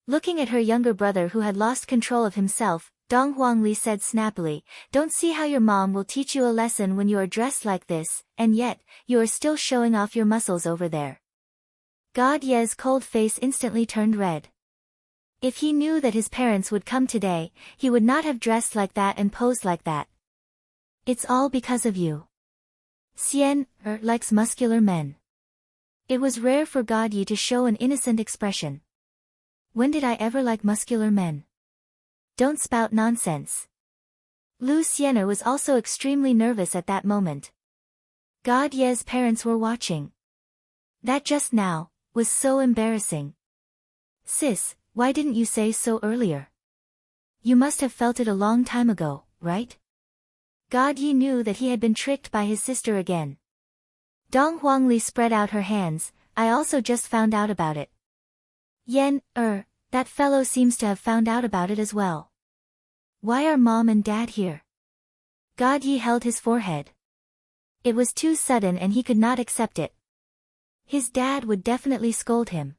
Looking at her younger brother who had lost control of himself, Dong Huangli said snappily, don't see how your mom will teach you a lesson when you are dressed like this, and yet, you are still showing off your muscles over there. God Ye's cold face instantly turned red. If he knew that his parents would come today, he would not have dressed like that and posed like that. It's all because of you. Xian likes muscular men. It was rare for God Yi to show an innocent expression. When did I ever like muscular men? Don't spout nonsense. Lu Xian'er was also extremely nervous at that moment. God Ye's parents were watching. That just now was so embarrassing. Sis, why didn't you say so earlier? You must have felt it a long time ago, right? God Ye knew that he had been tricked by his sister again. Dong Huangli spread out her hands. I also just found out about it. That fellow seems to have found out about it as well. Why are Mom and Dad here? God Ye held his forehead. It was too sudden and he could not accept it. His dad would definitely scold him.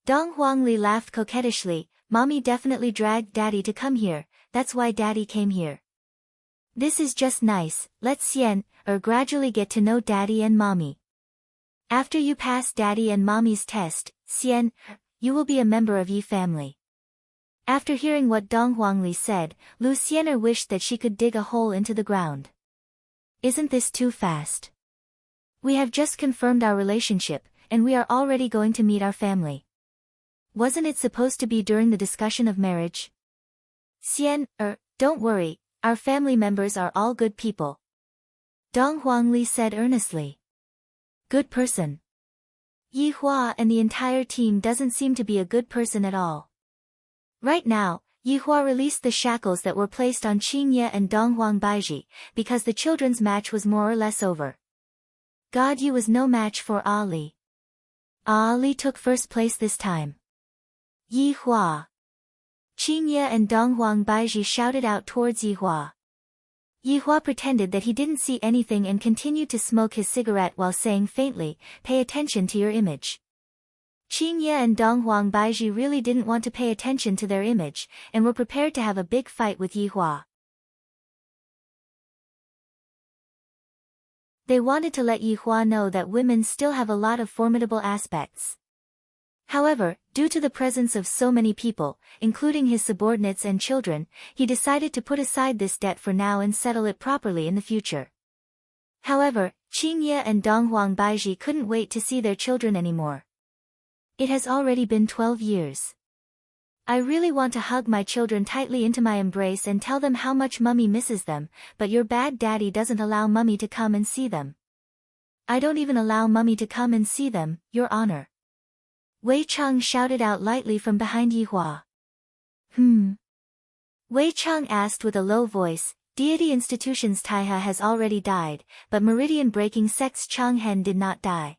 Dong Huangli laughed coquettishly. Mommy definitely dragged Daddy to come here, that's why Daddy came here. This is just nice, let's gradually get to know Daddy and Mommy. After you pass Daddy and Mommy's test, you will be a member of Yi family. After hearing what Dong Huangli said, Lu Xian'er wished that she could dig a hole into the ground. Isn't this too fast? We have just confirmed our relationship, and we are already going to meet our family. Wasn't it supposed to be during the discussion of marriage? Don't worry, our family members are all good people. Dong Huangli said earnestly. Good person. Yi Hua and the entire team doesn't seem to be a good person at all. Right now, Yi Hua released the shackles that were placed on Qingye and Donghuang Baiji, because the children's match was more or less over. God Yi was no match for Ali. Ali took first place this time. Yi Hua. Qingye and Donghuang Baiji shouted out towards Yi Hua. Yi Hua pretended that he didn't see anything and continued to smoke his cigarette while saying faintly, "Pay attention to your image." Qingye and Donghuang Baiji really didn't want to pay attention to their image, and were prepared to have a big fight with Yi Hua. They wanted to let Yi Hua know that women still have a lot of formidable aspects. However, due to the presence of so many people, including his subordinates and children, he decided to put aside this debt for now and settle it properly in the future. However, Qingye and Donghuang Baiji couldn't wait to see their children anymore. It has already been 12 years. I really want to hug my children tightly into my embrace and tell them how much Mummy misses them, but your bad daddy doesn't allow Mummy to come and see them. I don't even allow Mummy to come and see them, Your Honor. Wei Cheng shouted out lightly from behind Yi Hua. Wei Cheng asked with a low voice. Deity Institution's Taiha has already died, but Meridian-breaking sect's Changhen did not die.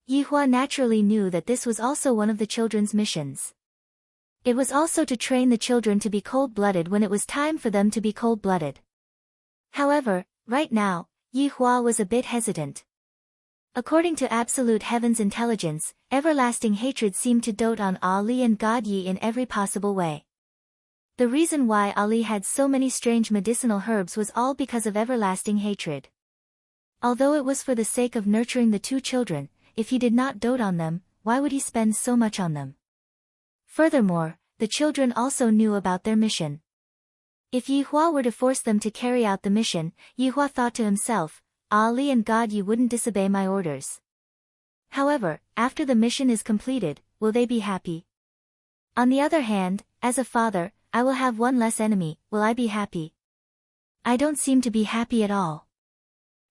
Yi Hua naturally knew that this was also one of the children's missions. It was also to train the children to be cold-blooded when it was time for them to be cold-blooded. However, right now, Yi Hua was a bit hesitant. According to Absolute Heaven's intelligence, everlasting hatred seemed to dote on Ali and God Yi in every possible way. The reason why Ali had so many strange medicinal herbs was all because of everlasting hatred. Although it was for the sake of nurturing the two children, if he did not dote on them, why would he spend so much on them? Furthermore, the children also knew about their mission. If Yi Hua were to force them to carry out the mission, Yi Hua thought to himself, Ali and God Yi wouldn't disobey my orders. However, after the mission is completed, will they be happy? On the other hand, as a father, I will have one less enemy, will I be happy? I don't seem to be happy at all.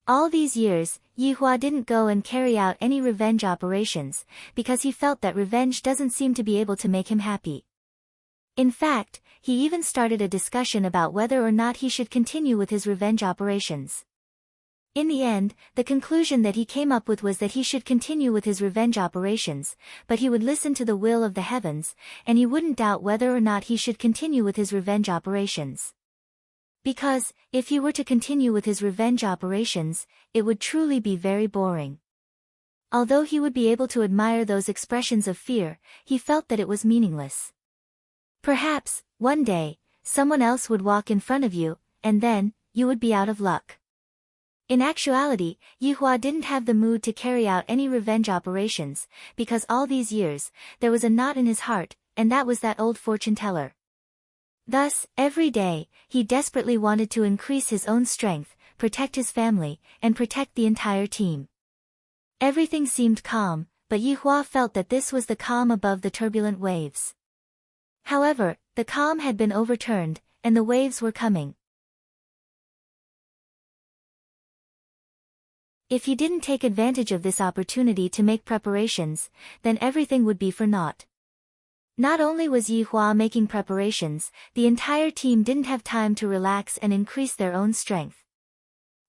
All these years, Yi Hua didn't go and carry out any revenge operations, because he felt that revenge doesn't seem to be able to make him happy. In fact, he even started a discussion about whether or not he should continue with his revenge operations. In the end, the conclusion that he came up with was that he should continue with his revenge operations, but he would listen to the will of the heavens, and he wouldn't doubt whether or not he should continue with his revenge operations. Because, if he were to continue with his revenge operations, it would truly be very boring. Although he would be able to admire those expressions of fear, he felt that it was meaningless. Perhaps, one day, someone else would walk in front of you, and then, you would be out of luck. In actuality, Yi Hua didn't have the mood to carry out any revenge operations, because all these years, there was a knot in his heart, and that was that old fortune teller. Thus, every day, he desperately wanted to increase his own strength, protect his family, and protect the entire team. Everything seemed calm, but Yi Hua felt that this was the calm above the turbulent waves. However, the calm had been overturned, and the waves were coming. If he didn't take advantage of this opportunity to make preparations, then everything would be for naught. Not only was Yi Hua making preparations, the entire team didn't have time to relax and increase their own strength.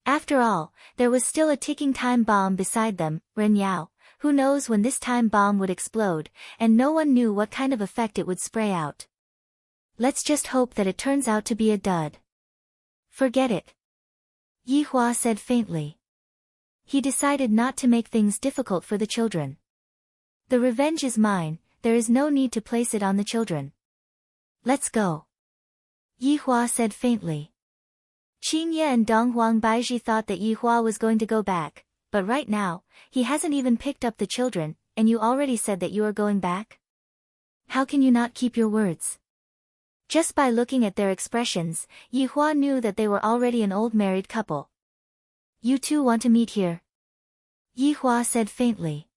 After all, there was still a ticking time bomb beside them, Ren Yao. Who knows when this time bomb would explode, and no one knew what kind of effect it would spray out. Let's just hope that it turns out to be a dud. Forget it. Yi Hua said faintly. He decided not to make things difficult for the children. The revenge is mine, there is no need to place it on the children. Let's go. Yi Hua said faintly. Qingye and Donghuang Baizhi thought that Yi Hua was going to go back, but right now, he hasn't even picked up the children, and you already said that you are going back? How can you not keep your words? Just by looking at their expressions, Yi Hua knew that they were already an old married couple. You two want to meet here? Yi Hua said faintly.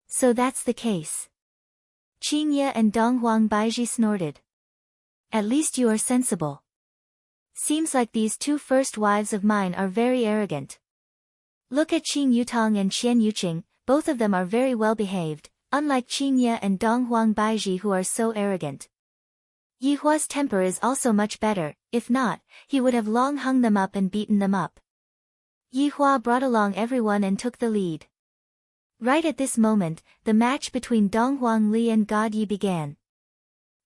So that's the case. Qingye and Donghuang Baizhi snorted. At least you are sensible. Seems like these two first wives of mine are very arrogant. Look at Qing Yutong and Qian Yuqing, both of them are very well behaved, unlike Qingye and Donghuang Baizhi who are so arrogant. Yi Hua's temper is also much better, if not, he would have long hung them up and beaten them up. Yi Hua brought along everyone and took the lead. Right at this moment, the match between Donghuang Li and God Yi began.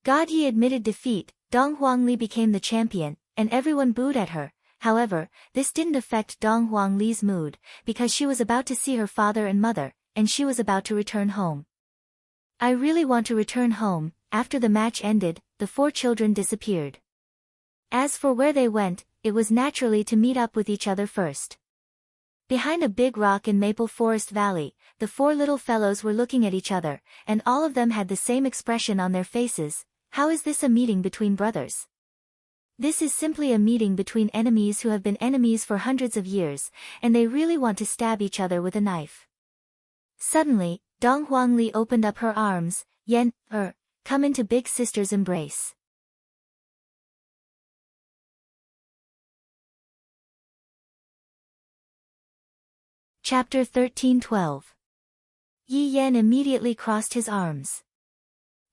God Yi admitted defeat, Donghuang Li became the champion, and everyone booed at her. However, this didn't affect Donghuang Li's mood, because she was about to see her father and mother, and she was about to return home. I really want to return home. After the match ended, the four children disappeared. As for where they went, it was naturally to meet up with each other first. Behind a big rock in Maple Forest Valley, the four little fellows were looking at each other, and all of them had the same expression on their faces. How is this a meeting between brothers? This is simply a meeting between enemies who have been enemies for hundreds of years, and they really want to stab each other with a knife. Suddenly, Donghuang Li opened up her arms. Yan, come into big sister's embrace. Chapter 13:12. Yi Yan immediately crossed his arms.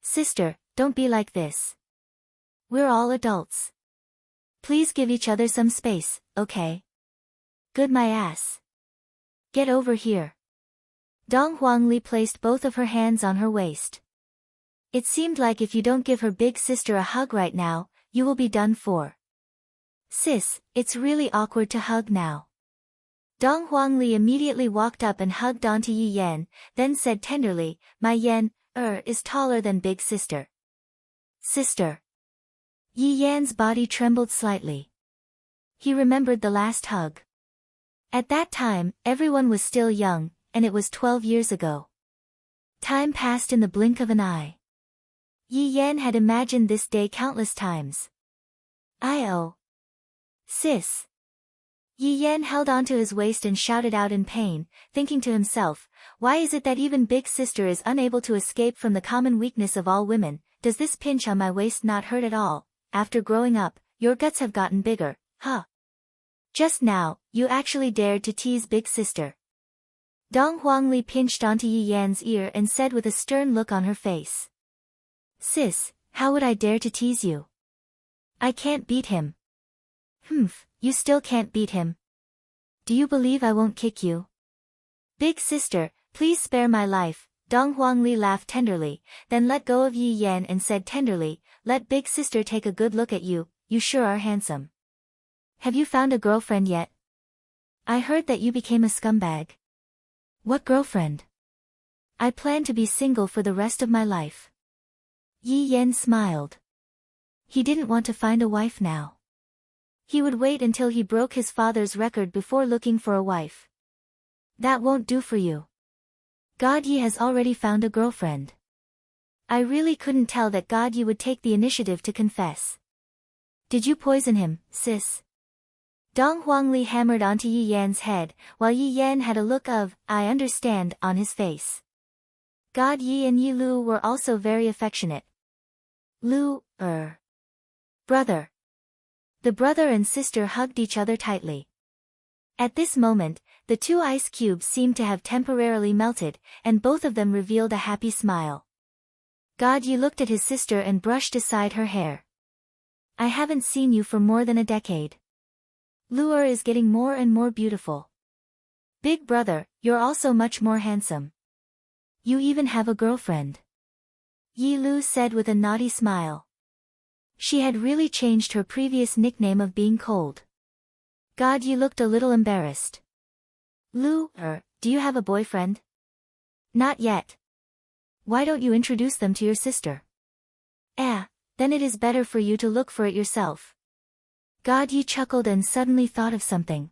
Sister, don't be like this. We're all adults. Please give each other some space, okay? Good my ass. Get over here. Donghuang Li placed both of her hands on her waist. It seemed like if you don't give her big sister a hug right now, you will be done for. Sis, it's really awkward to hug now. Donghuang Li immediately walked up and hugged onto Yi Yan, then said tenderly, my Yan, is taller than big sister. Sister. Yi Yan's body trembled slightly. He remembered the last hug. At that time, everyone was still young, and it was 12 years ago. Time passed in the blink of an eye. Yi Yan had imagined this day countless times. Sis. Yi Yan held onto his waist and shouted out in pain, thinking to himself, why is it that even big sister is unable to escape from the common weakness of all women? Does this pinch on my waist not hurt at all? After growing up, your guts have gotten bigger, huh? Just now, you actually dared to tease big sister. Donghuang Li pinched onto Yi Yan's ear and said with a stern look on her face. Sis, how would I dare to tease you? I can't beat him. You still can't beat him. Do you believe I won't kick you? Big sister, please spare my life. Donghuang Li laughed tenderly, then let go of Yi Yan and said tenderly, let big sister take a good look at you, you sure are handsome. Have you found a girlfriend yet? I heard that you became a scumbag. What girlfriend? I plan to be single for the rest of my life. Yi Yan smiled. He didn't want to find a wife now. He would wait until he broke his father's record before looking for a wife. That won't do for you. God Yi has already found a girlfriend. I really couldn't tell that God Yi would take the initiative to confess. Did you poison him, sis? Donghuang Li hammered onto Yi Yan's head, while Yi Yan had a look of, I understand, on his face. God Yi and Yi Lu were also very affectionate. Lu, brother. The brother and sister hugged each other tightly. At this moment, the two ice cubes seemed to have temporarily melted, and both of them revealed a happy smile. God Yi looked at his sister and brushed aside her hair. I haven't seen you for more than a decade. Lu'er is getting more and more beautiful. Big brother, you're also much more handsome. You even have a girlfriend. Yi Lu said with a naughty smile. She had really changed her previous nickname of being cold. God Yi looked a little embarrassed. Lu'er, do you have a boyfriend? Not yet. Why don't you introduce them to your sister? Then it is better for you to look for it yourself. God Yi chuckled and suddenly thought of something.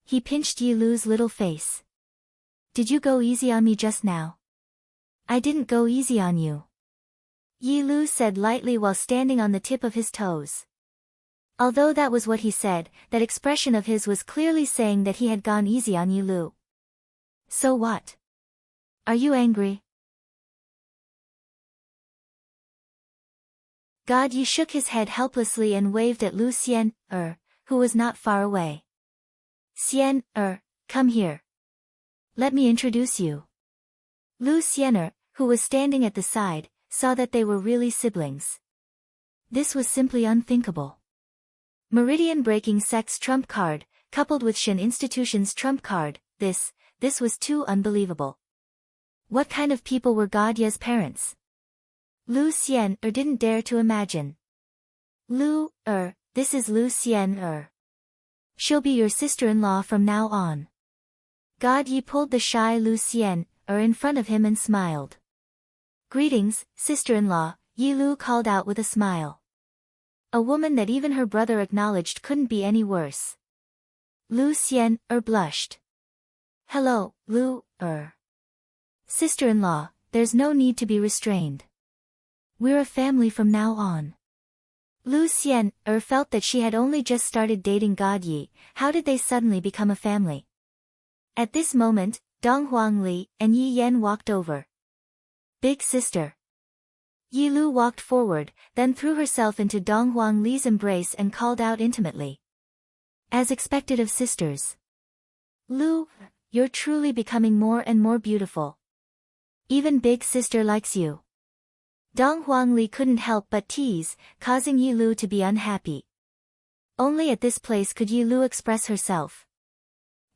He pinched Yi Lu's little face. Did you go easy on me just now? I didn't go easy on you. Yi Lu said lightly while standing on the tip of his toes. Although that was what he said, that expression of his was clearly saying that he had gone easy on Yi Lu. So what? Are you angry? God Yi shook his head helplessly and waved at Lu Xian, who was not far away. Xian, come here. Let me introduce you. Lu Xian, who was standing at the side, saw that they were really siblings. This was simply unthinkable. Meridian-breaking sex trump card, coupled with Shen Institution's trump card, this was too unbelievable. What kind of people were God Ye's parents? Lu Xian didn't dare to imagine. This is Lu Xian She'll be your sister-in-law from now on. God Yi pulled the shy Lu Xian in front of him and smiled. Greetings, sister-in-law, Yi Lu called out with a smile. A woman that even her brother acknowledged couldn't be any worse. Lu Xian blushed. Hello, Lu Sister-in-law, there's no need to be restrained. We're a family from now on. Lu Xian felt that she had only just started dating God Yi. How did they suddenly become a family? At this moment, Dong Huangli and Yi Yan walked over. Big sister. Yi Lu walked forward, then threw herself into Dong Huangli's embrace and called out intimately. As expected of sisters. Lu, you're truly becoming more and more beautiful. Even big sister likes you. Dong Huangli couldn't help but tease, causing Yi Lu to be unhappy. Only at this place could Yi Lu express herself.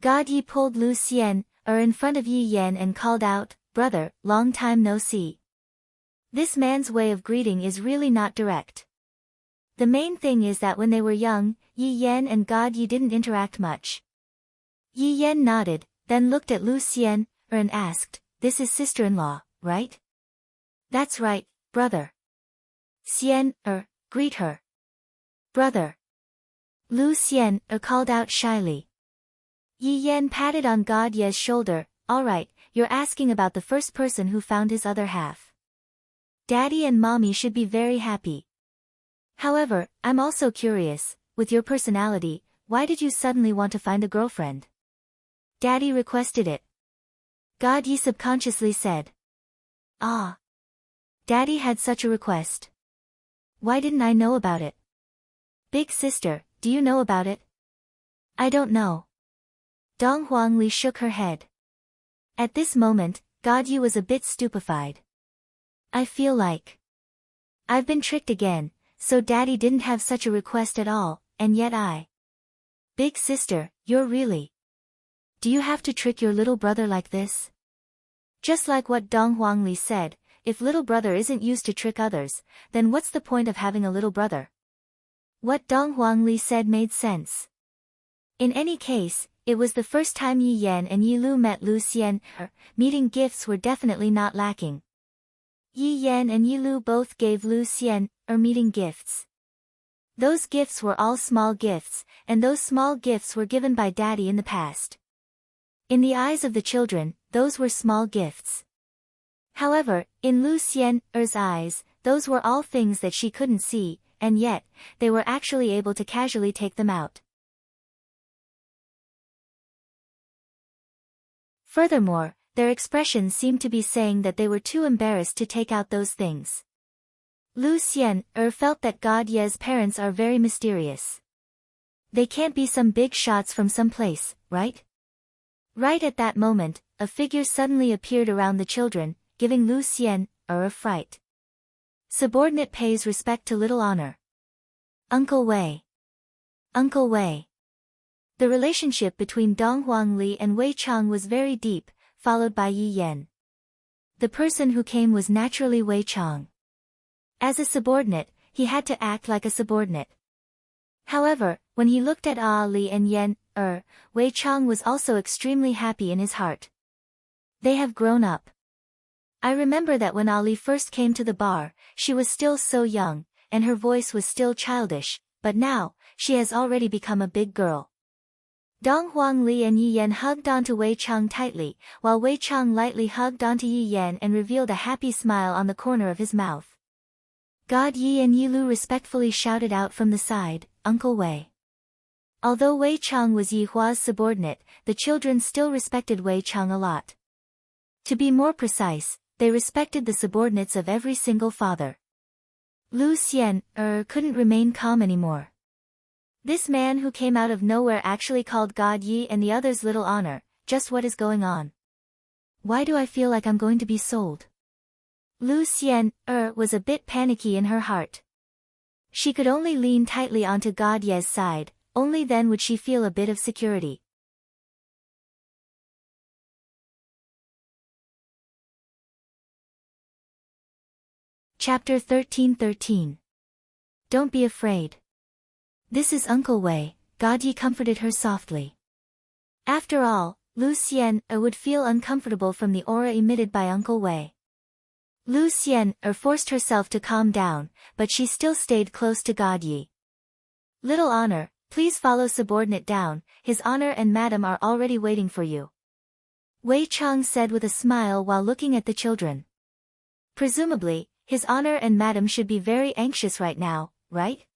God Yi pulled Lu Xian in front of Yi Yan and called out, Brother, long time no see. This man's way of greeting is really not direct. The main thing is that when they were young, Yi Yan and God Yi didn't interact much. Yi Yan nodded, then looked at Lu Xian and asked, This is sister-in-law, right? That's right, brother. Xian, greet her. Brother. Lu Xian called out shyly. Yi Yan patted on God Ye's shoulder. All right, you're asking about the first person who found his other half. Daddy and Mommy should be very happy. However, I'm also curious, with your personality, why did you suddenly want to find a girlfriend? Daddy requested it. God Yi subconsciously said. Ah. Daddy had such a request. Why didn't I know about it? Big sister, do you know about it? I don't know. Dong Huangli shook her head. At this moment, God Yi was a bit stupefied. I feel like I've been tricked again, so Daddy didn't have such a request at all, and yet I. Big sister, you're really. Do you have to trick your little brother like this? Just like what Dong Huangli said, if little brother isn't used to trick others, then what's the point of having a little brother? What Dong Huangli said made sense. In any case, it was the first time Yi Yan and Yi Lu met Lu Xian. Meeting gifts were definitely not lacking. Yi Yan and Yi Lu both gave Lu Xian meeting gifts. Those gifts were all small gifts, and those small gifts were given by Daddy in the past. In the eyes of the children, those were small gifts. However, in Lu Xian's eyes, those were all things that she couldn't see, and yet, they were actually able to casually take them out. Furthermore, their expressions seemed to be saying that they were too embarrassed to take out those things. Lu Xian felt that God Ye's parents are very mysterious. They can't be some big shots from some place, right? Right at that moment, a figure suddenly appeared around the children, giving Lu Xian a fright. Subordinate pays respect to little honor. Uncle Wei. Uncle Wei. The relationship between Dong Huangli and Wei Chang was very deep, followed by Yi Yan. The person who came was naturally Wei Chang. As a subordinate, he had to act like a subordinate. However, when he looked at Li and Yan, Wei Chang was also extremely happy in his heart. They have grown up. I remember that when Ali first came to the bar, she was still so young, and her voice was still childish, but now, she has already become a big girl. Dong Huangli and Yi Yan hugged onto Wei Chang tightly, while Wei Chang lightly hugged onto Yi Yan and revealed a happy smile on the corner of his mouth. God Yi and Yi Lu respectfully shouted out from the side, Uncle Wei. Although Wei Chang was Yi Hua's subordinate, the children still respected Wei Chang a lot. To be more precise, they respected the subordinates of every single father. Lu Xian, couldn't remain calm anymore. This man who came out of nowhere actually called God Yi and the others little honor. Just what is going on? Why do I feel like I'm going to be sold? Lu Xian, was a bit panicky in her heart. She could only lean tightly onto God Ye's side, only then would she feel a bit of security. Chapter 13:13. Don't be afraid. This is Uncle Wei, God Yi comforted her softly. After all, Lu Xian would feel uncomfortable from the aura emitted by Uncle Wei. Lu Xian forced herself to calm down, but she still stayed close to God Yi. Little honor, please follow subordinate down, his honor and madam are already waiting for you. Wei Chang said with a smile while looking at the children. Presumably, his honor and madam should be very anxious right now, right?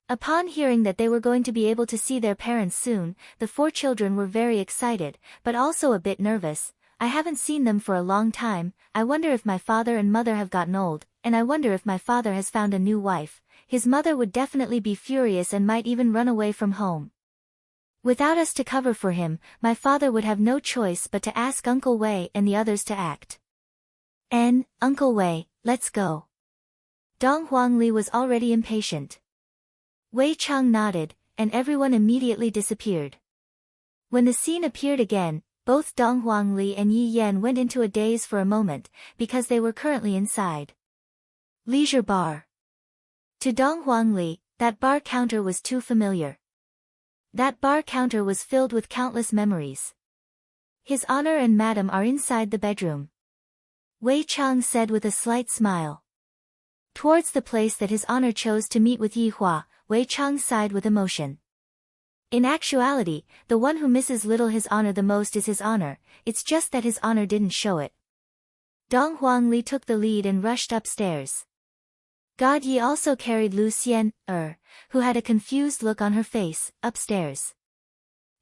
Upon hearing that they were going to be able to see their parents soon, the four children were very excited, but also a bit nervous. I haven't seen them for a long time, I wonder if my father and mother have gotten old, and I wonder if my father has found a new wife. His mother would definitely be furious and might even run away from home. Without us to cover for him, my father would have no choice but to ask Uncle Wei and the others to act. Uncle Wei, let's go. Dong Huangli was already impatient. Wei Chang nodded, and everyone immediately disappeared. When the scene appeared again, both Dong Huangli and Yi Yan went into a daze for a moment, because they were currently inside. Leisure bar. To Dong Huangli, that bar counter was too familiar. That bar counter was filled with countless memories. His honor and madam are inside the bedroom. Wei Chang said with a slight smile. Towards the place that his honor chose to meet with Yi Hua, Wei Chang sighed with emotion. In actuality, the one who misses little his honor the most is his honor, it's just that his honor didn't show it. Dong Huangli took the lead and rushed upstairs. God Yi also carried Lu Xian, who had a confused look on her face, upstairs.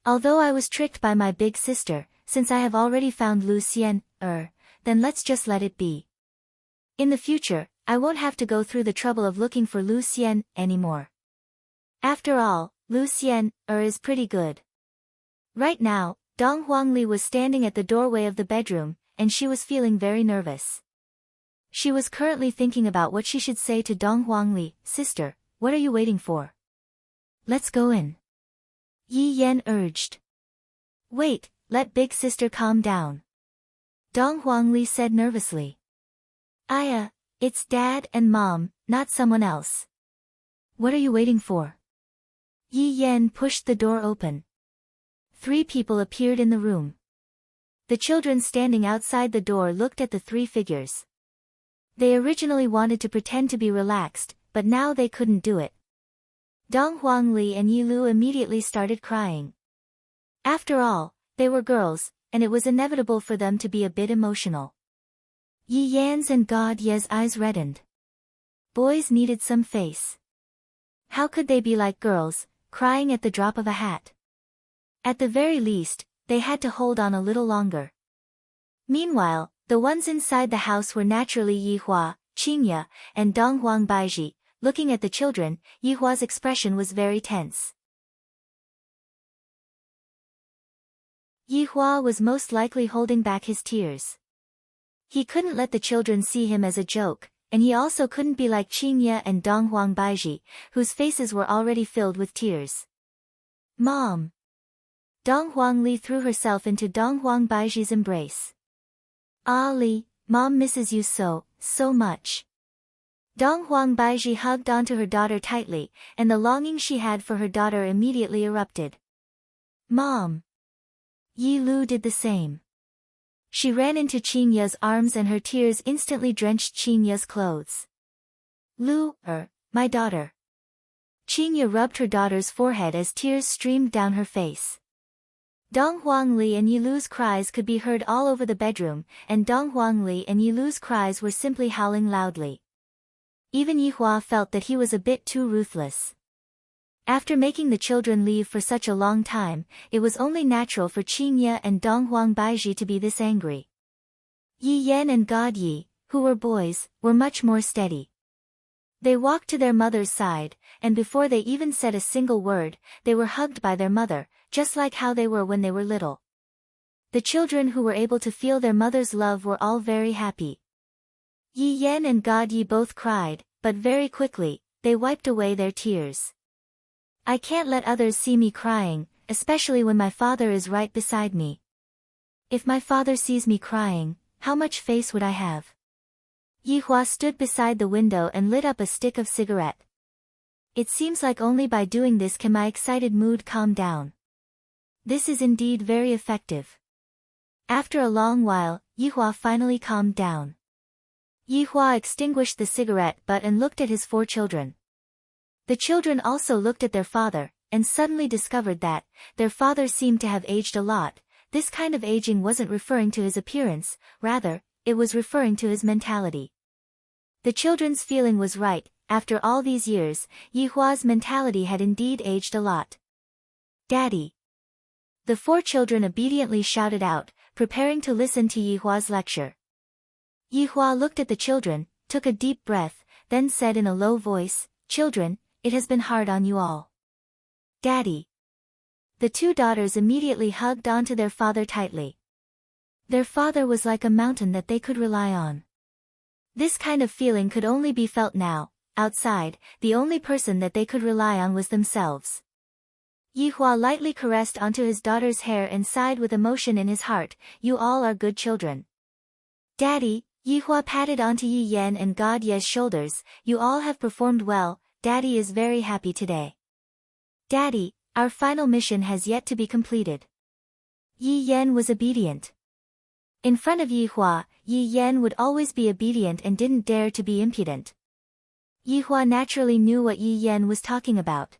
Although I was tricked by my big sister, since I have already found Lu Xian, then let's just let it be. In the future, I won't have to go through the trouble of looking for Lu Xian anymore. After all, Lu Xian, is pretty good. Right now, Dong Huangli was standing at the doorway of the bedroom, and she was feeling very nervous. She was currently thinking about what she should say to Dong Huangli. Sister, what are you waiting for? Let's go in. Yi Yan urged. Wait, let big sister calm down. Dong Huangli said nervously. It's dad and mom, not someone else. What are you waiting for? Yi Yan pushed the door open. 3 people appeared in the room. The children standing outside the door looked at the 3 figures. They originally wanted to pretend to be relaxed, but now they couldn't do it. Dong Huangli and Yi Lu immediately started crying. After all, they were girls, and it was inevitable for them to be a bit emotional. Yi Yan's and God Ye's eyes reddened. Boys needed some face. How could they be like girls, crying at the drop of a hat? At the very least, they had to hold on a little longer. Meanwhile, the ones inside the house were naturally Yi Hua, Qingya, and Dong Huang Baiji. Looking at the children, Yi Hua's expression was very tense. Yihua was most likely holding back his tears. He couldn't let the children see him as a joke, and he also couldn't be like Qingye and Donghuang Baiji, whose faces were already filled with tears. Mom! Donghuang Li threw herself into Donghuang Baiji's embrace. Ah Li, Mom misses you so much. Donghuang Baiji hugged onto her daughter tightly, and the longing she had for her daughter immediately erupted. Mom! Yi Lu did the same. She ran into Qingye's arms and her tears instantly drenched Qingye's clothes. Lu, my daughter. Qingye rubbed her daughter's forehead as tears streamed down her face. Donghuang Li and Yi Lu's cries could be heard all over the bedroom, and Donghuang Li and Yi Lu's cries were simply howling loudly. Even Yihua felt that he was a bit too ruthless. After making the children leave for such a long time, it was only natural for Qingye and Donghuang Baiji to be this angry. Yi Yan and God Yi, who were boys, were much more steady. They walked to their mother's side, and before they even said a single word, they were hugged by their mother, just like how they were when they were little. The children who were able to feel their mother's love were all very happy. Yi Yan and God Yi both cried, but very quickly, they wiped away their tears. I can't let others see me crying, especially when my father is right beside me. If my father sees me crying, how much face would I have? Yihua stood beside the window and lit up a stick of cigarette. It seems like only by doing this can my excited mood calm down. This is indeed very effective. After a long while, Yihua finally calmed down. Yihua extinguished the cigarette butt and looked at his 4 children. The children also looked at their father, and suddenly discovered that their father seemed to have aged a lot. This kind of aging wasn't referring to his appearance, rather, it was referring to his mentality. The children's feeling was right, after all these years, Yihua's mentality had indeed aged a lot. Daddy! The 4 children obediently shouted out, preparing to listen to Yihua's lecture. Yihua looked at the children, took a deep breath, then said in a low voice, Children, it has been hard on you all. Daddy! The 2 daughters immediately hugged onto their father tightly. Their father was like a mountain that they could rely on. This kind of feeling could only be felt now. Outside, the only person that they could rely on was themselves. Yihua lightly caressed onto his daughter's hair and sighed with emotion in his heart, You all are good children. Daddy! Yihua patted onto Yi Yan and God Ye's shoulders, You all have performed well, Daddy is very happy today. Daddy, our final mission has yet to be completed. Yi Yan was obedient. In front of Yihua, Yi Yan would always be obedient and didn't dare to be impudent. Yihua naturally knew what Yi Yan was talking about.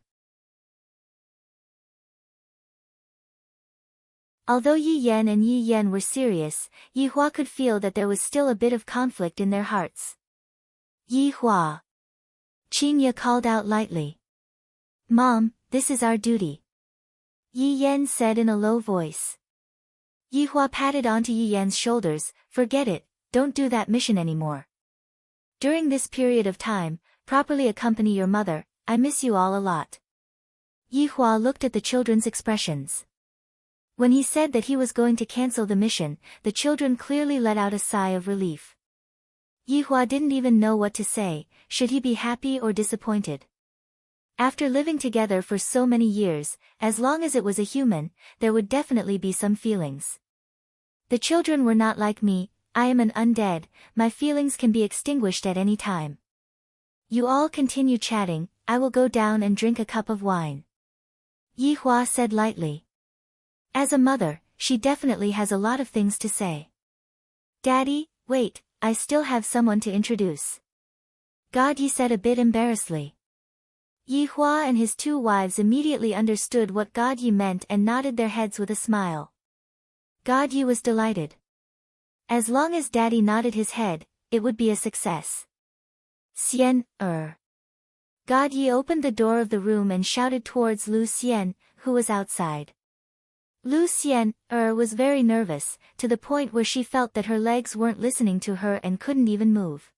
Although Yi Yan and Yi Yan were serious, Yihua could feel that there was still a bit of conflict in their hearts. Yihua! Qingye called out lightly. Mom, this is our duty. Yi Yan said in a low voice. Yihua patted onto Yi Yan's shoulders, Forget it, don't do that mission anymore. During this period of time, properly accompany your mother, I miss you all a lot. Yihua looked at the children's expressions. When he said that he was going to cancel the mission, the children clearly let out a sigh of relief. Yihua didn't even know what to say, should he be happy or disappointed? After living together for so many years, as long as it was a human, there would definitely be some feelings. The children were not like me, I am an undead, my feelings can be extinguished at any time. You all continue chatting, I will go down and drink a cup of wine. Yihua said lightly. As a mother, she definitely has a lot of things to say. Daddy, wait, I still have someone to introduce. God Yi said a bit embarrassedly. Yihua and his 2 wives immediately understood what God Yi meant and nodded their heads with a smile. God Yi was delighted. As long as Daddy nodded his head, it would be a success. Xian, God Yi opened the door of the room and shouted towards Lu Xian, who was outside. Lu Xian, was very nervous, to the point where she felt that her legs weren't listening to her and couldn't even move.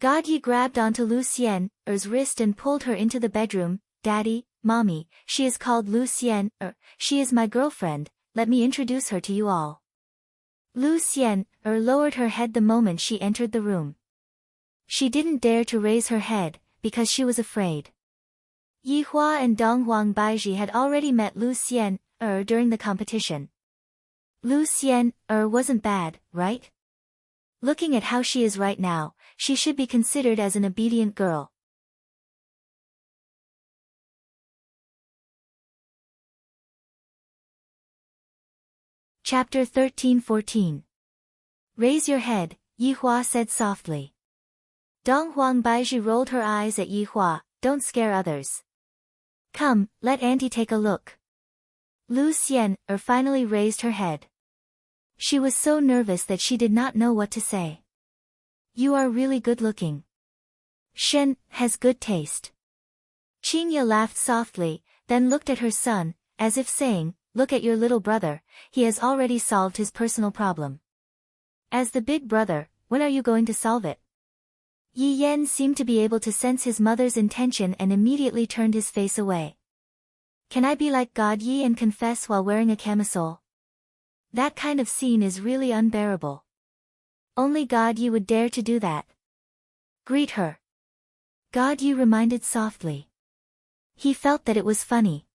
God Yi grabbed onto Lu Xian's wrist and pulled her into the bedroom. Daddy, Mommy, she is called Lu Xian, she is my girlfriend, let me introduce her to you all. Lu Xian lowered her head the moment she entered the room. She didn't dare to raise her head, because she was afraid. Yi Hua and Dong Huang Baizhi had already met Lu Xian during the competition. Lu Xian wasn't bad, right? Looking at how she is right now, she should be considered as an obedient girl. Chapter 13-14. Raise your head, Yi Hua said softly. Dong Huang Baizhi rolled her eyes at Yi Hua, don't scare others. Come, let auntie take a look. Lu Xian finally raised her head. She was so nervous that she did not know what to say. You are really good looking. Shen has good taste. Qingye laughed softly, then looked at her son, as if saying, look at your little brother, he has already solved his personal problem. As the big brother, when are you going to solve it? Yi Yan seemed to be able to sense his mother's intention and immediately turned his face away. Can I be like God Yi and confess while wearing a camisole? That kind of scene is really unbearable. Only God Yi would dare to do that. Greet her. God Yi reminded softly. He felt that it was funny.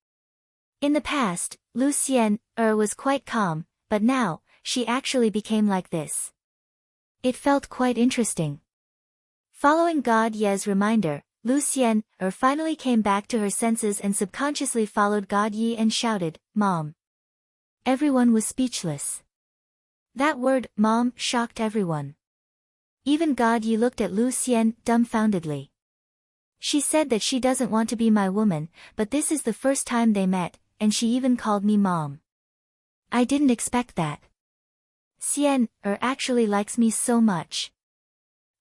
In the past, Lu Xian was quite calm, but now, she actually became like this. It felt quite interesting. Following God Ye's reminder, Lu Xian finally came back to her senses and subconsciously followed God Yi and shouted, Mom. Everyone was speechless. That word, Mom, shocked everyone. Even God Yi looked at Lu Xian dumbfoundedly. She said that she doesn't want to be my woman, but this is the first time they met, and she even called me Mom. I didn't expect that. Xian actually likes me so much.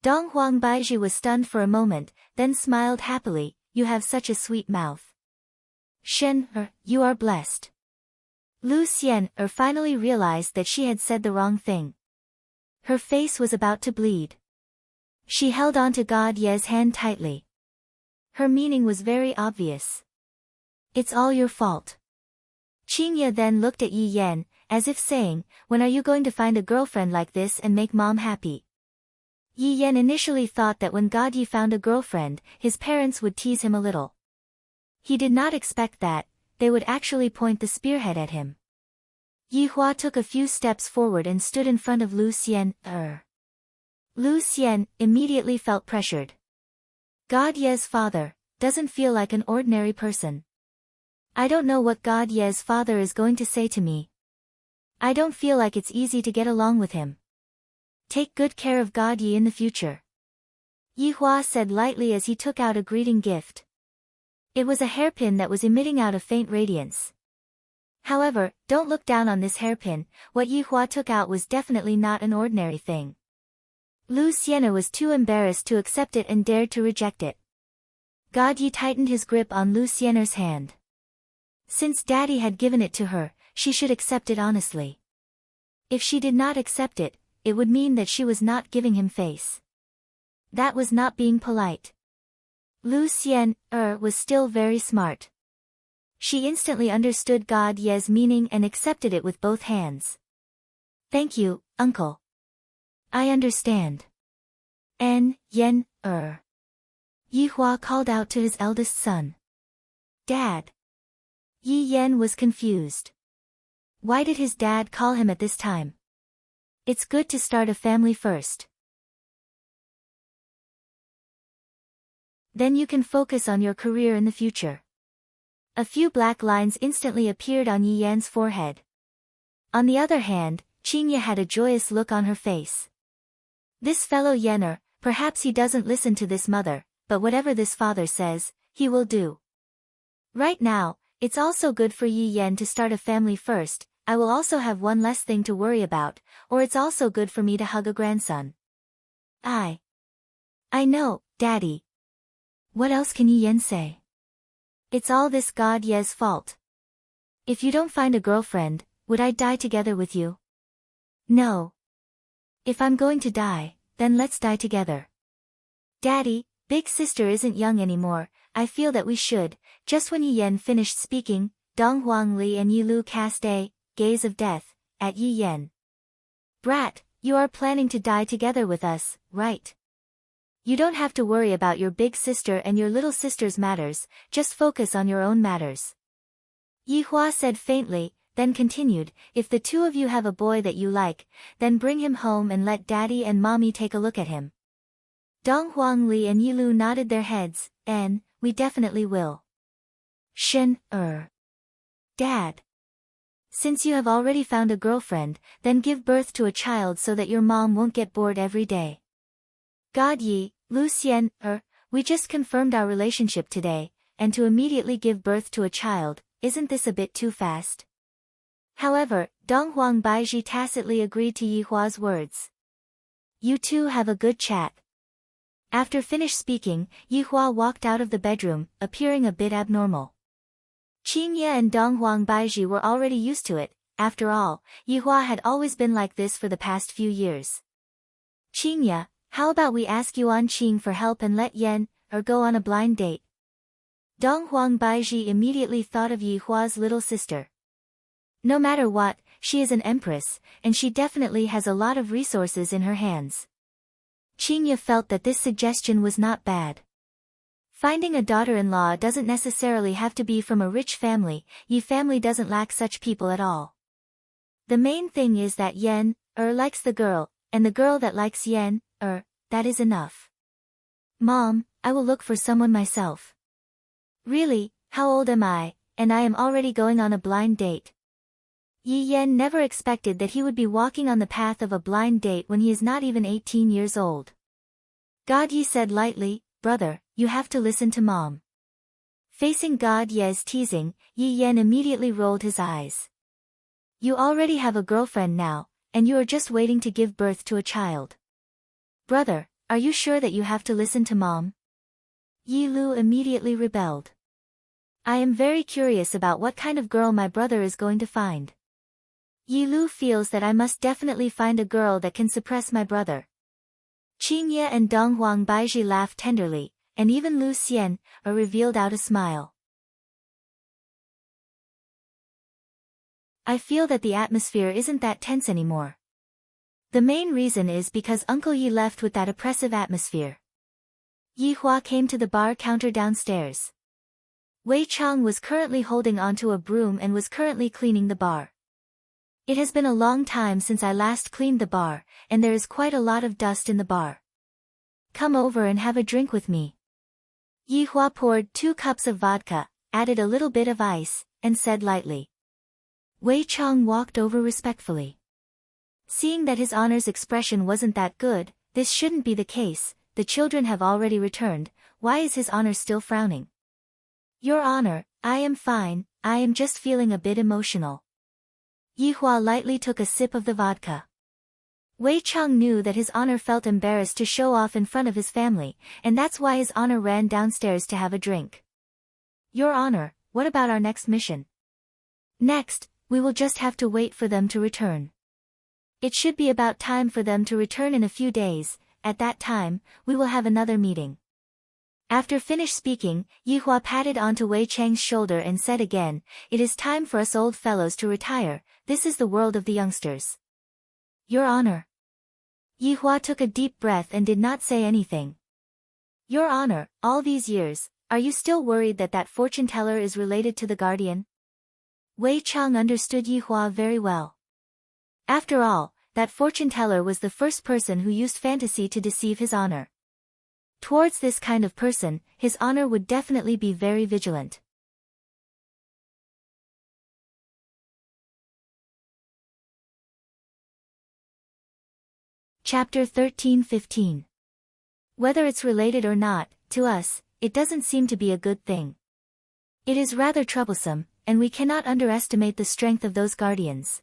Dong Huang Baizhi was stunned for a moment, then smiled happily, you have such a sweet mouth. Shen you are blessed. Lu Xian finally realized that she had said the wrong thing. Her face was about to bleed. She held on to God Ye's hand tightly. Her meaning was very obvious. It's all your fault. Qingye then looked at Yi Yan, as if saying, when are you going to find a girlfriend like this and make Mom happy? Yi Yan initially thought that when God Yi found a girlfriend, his parents would tease him a little. He did not expect that, they would actually point the spearhead at him. Yi Hua took a few steps forward and stood in front of Lu Xian. Lu Xian immediately felt pressured. God Ye's father doesn't feel like an ordinary person. I don't know what God Ye's father is going to say to me. I don't feel like it's easy to get along with him. Take good care of God Yi in the future. Yi Hua said lightly as he took out a greeting gift. It was a hairpin that was emitting out a faint radiance. However, don't look down on this hairpin, what Yi Hua took out was definitely not an ordinary thing. Lu Xian was too embarrassed to accept it and dared to reject it. God Yi tightened his grip on Lu Xian's hand. Since Daddy had given it to her, she should accept it honestly. If she did not accept it, it would mean that she was not giving him face. That was not being polite. Lu Xian was still very smart. She instantly understood God Ye's meaning and accepted it with both hands. Thank you, uncle. I understand. Yen. Yi Hua called out to his eldest son. Dad. Yi Yan was confused. Why did his dad call him at this time? It's good to start a family first. Then you can focus on your career in the future. A few black lines instantly appeared on Yi Yan's forehead. On the other hand, Qingye had a joyous look on her face. This fellow Yener, perhaps he doesn't listen to this mother, but whatever this father says, he will do. Right now, it's also good for Yi Yan to start a family first. I will also have one less thing to worry about, or it's also good for me to hug a grandson. I know, Daddy. What else can Yi Yan say? It's all this God Ye's fault. If you don't find a girlfriend, would I die together with you? No. If I'm going to die, then let's die together. Daddy, big sister isn't young anymore, I feel that we should. Just when Yi Yan finished speaking, Dong Huangli and Yi Lu cast a gaze of death, at Yi Yan. Brat, you are planning to die together with us, right? You don't have to worry about your big sister and your little sister's matters, just focus on your own matters. Yi Hua said faintly, then continued, if the two of you have a boy that you like, then bring him home and let daddy and mommy take a look at him. Dong Huangli and Yi Lu nodded their heads, and, we definitely will. Dad. Since you have already found a girlfriend, then give birth to a child so that your mom won't get bored every day. God Yi, Lu Xian, we just confirmed our relationship today, and to immediately give birth to a child, isn't this a bit too fast? However, Dong Huang Baiji tacitly agreed to Yi Hua's words. You two have a good chat. After finished speaking, Yi Hua walked out of the bedroom, appearing a bit abnormal. Qingye and Dong Huang Baiji were already used to it, after all, Yi Hua had always been like this for the past few years. Qingye, how about we ask Yuan Qing for help and let Yan, go on a blind date? Dong Huang Baiji immediately thought of Yi Hua's little sister. No matter what, she is an empress, and she definitely has a lot of resources in her hands. Qingye felt that this suggestion was not bad. Finding a daughter-in-law doesn't necessarily have to be from a rich family, Yi family doesn't lack such people at all. The main thing is that Yan, likes the girl, and the girl that likes Yan, that is enough. Mom, I will look for someone myself. Really, how old am I, and I am already going on a blind date? Yi Yan never expected that he would be walking on the path of a blind date when he is not even 18 years old. God Yi said lightly, brother, you have to listen to mom. Facing God Ye's teasing, Yi Yan immediately rolled his eyes. You already have a girlfriend now, and you are just waiting to give birth to a child. Brother, are you sure that you have to listen to mom? Yi Lu immediately rebelled. I am very curious about what kind of girl my brother is going to find. Yi Lu feels that I must definitely find a girl that can suppress my brother. Qingye and Dong Huang Baiji laughed tenderly, and even Lu Xian, revealed out a smile. I feel that the atmosphere isn't that tense anymore. The main reason is because Uncle Yi left with that oppressive atmosphere. Yi Hua came to the bar counter downstairs. Wei Chang was currently holding onto a broom and was currently cleaning the bar. It has been a long time since I last cleaned the bar, and there is quite a lot of dust in the bar. Come over and have a drink with me. Yi Hua poured 2 cups of vodka, added a little bit of ice, and said lightly. Wei Chang walked over respectfully. Seeing that his honor's expression wasn't that good, this shouldn't be the case, the children have already returned, why is his honor still frowning? Your honor, I am fine, I am just feeling a bit emotional. Yi Hua lightly took a sip of the vodka. Wei Chang knew that his honor felt embarrassed to show off in front of his family, and that's why his honor ran downstairs to have a drink. Your honor, what about our next mission? Next, we will just have to wait for them to return. It should be about time for them to return in a few days, at that time, we will have another meeting. After finished speaking, Yi Hua patted onto Wei Chang's shoulder and said again, it is time for us old fellows to retire, this is the world of the youngsters. Your honor. Yi Hua took a deep breath and did not say anything. Your honor, all these years, are you still worried that that fortune teller is related to the guardian? Wei Chang understood Yi Hua very well. After all, that fortune teller was the first person who used fantasy to deceive his honor. Towards this kind of person, his honor would definitely be very vigilant. Chapter 13-15. Whether it's related or not, to us, it doesn't seem to be a good thing. It is rather troublesome, and we cannot underestimate the strength of those guardians.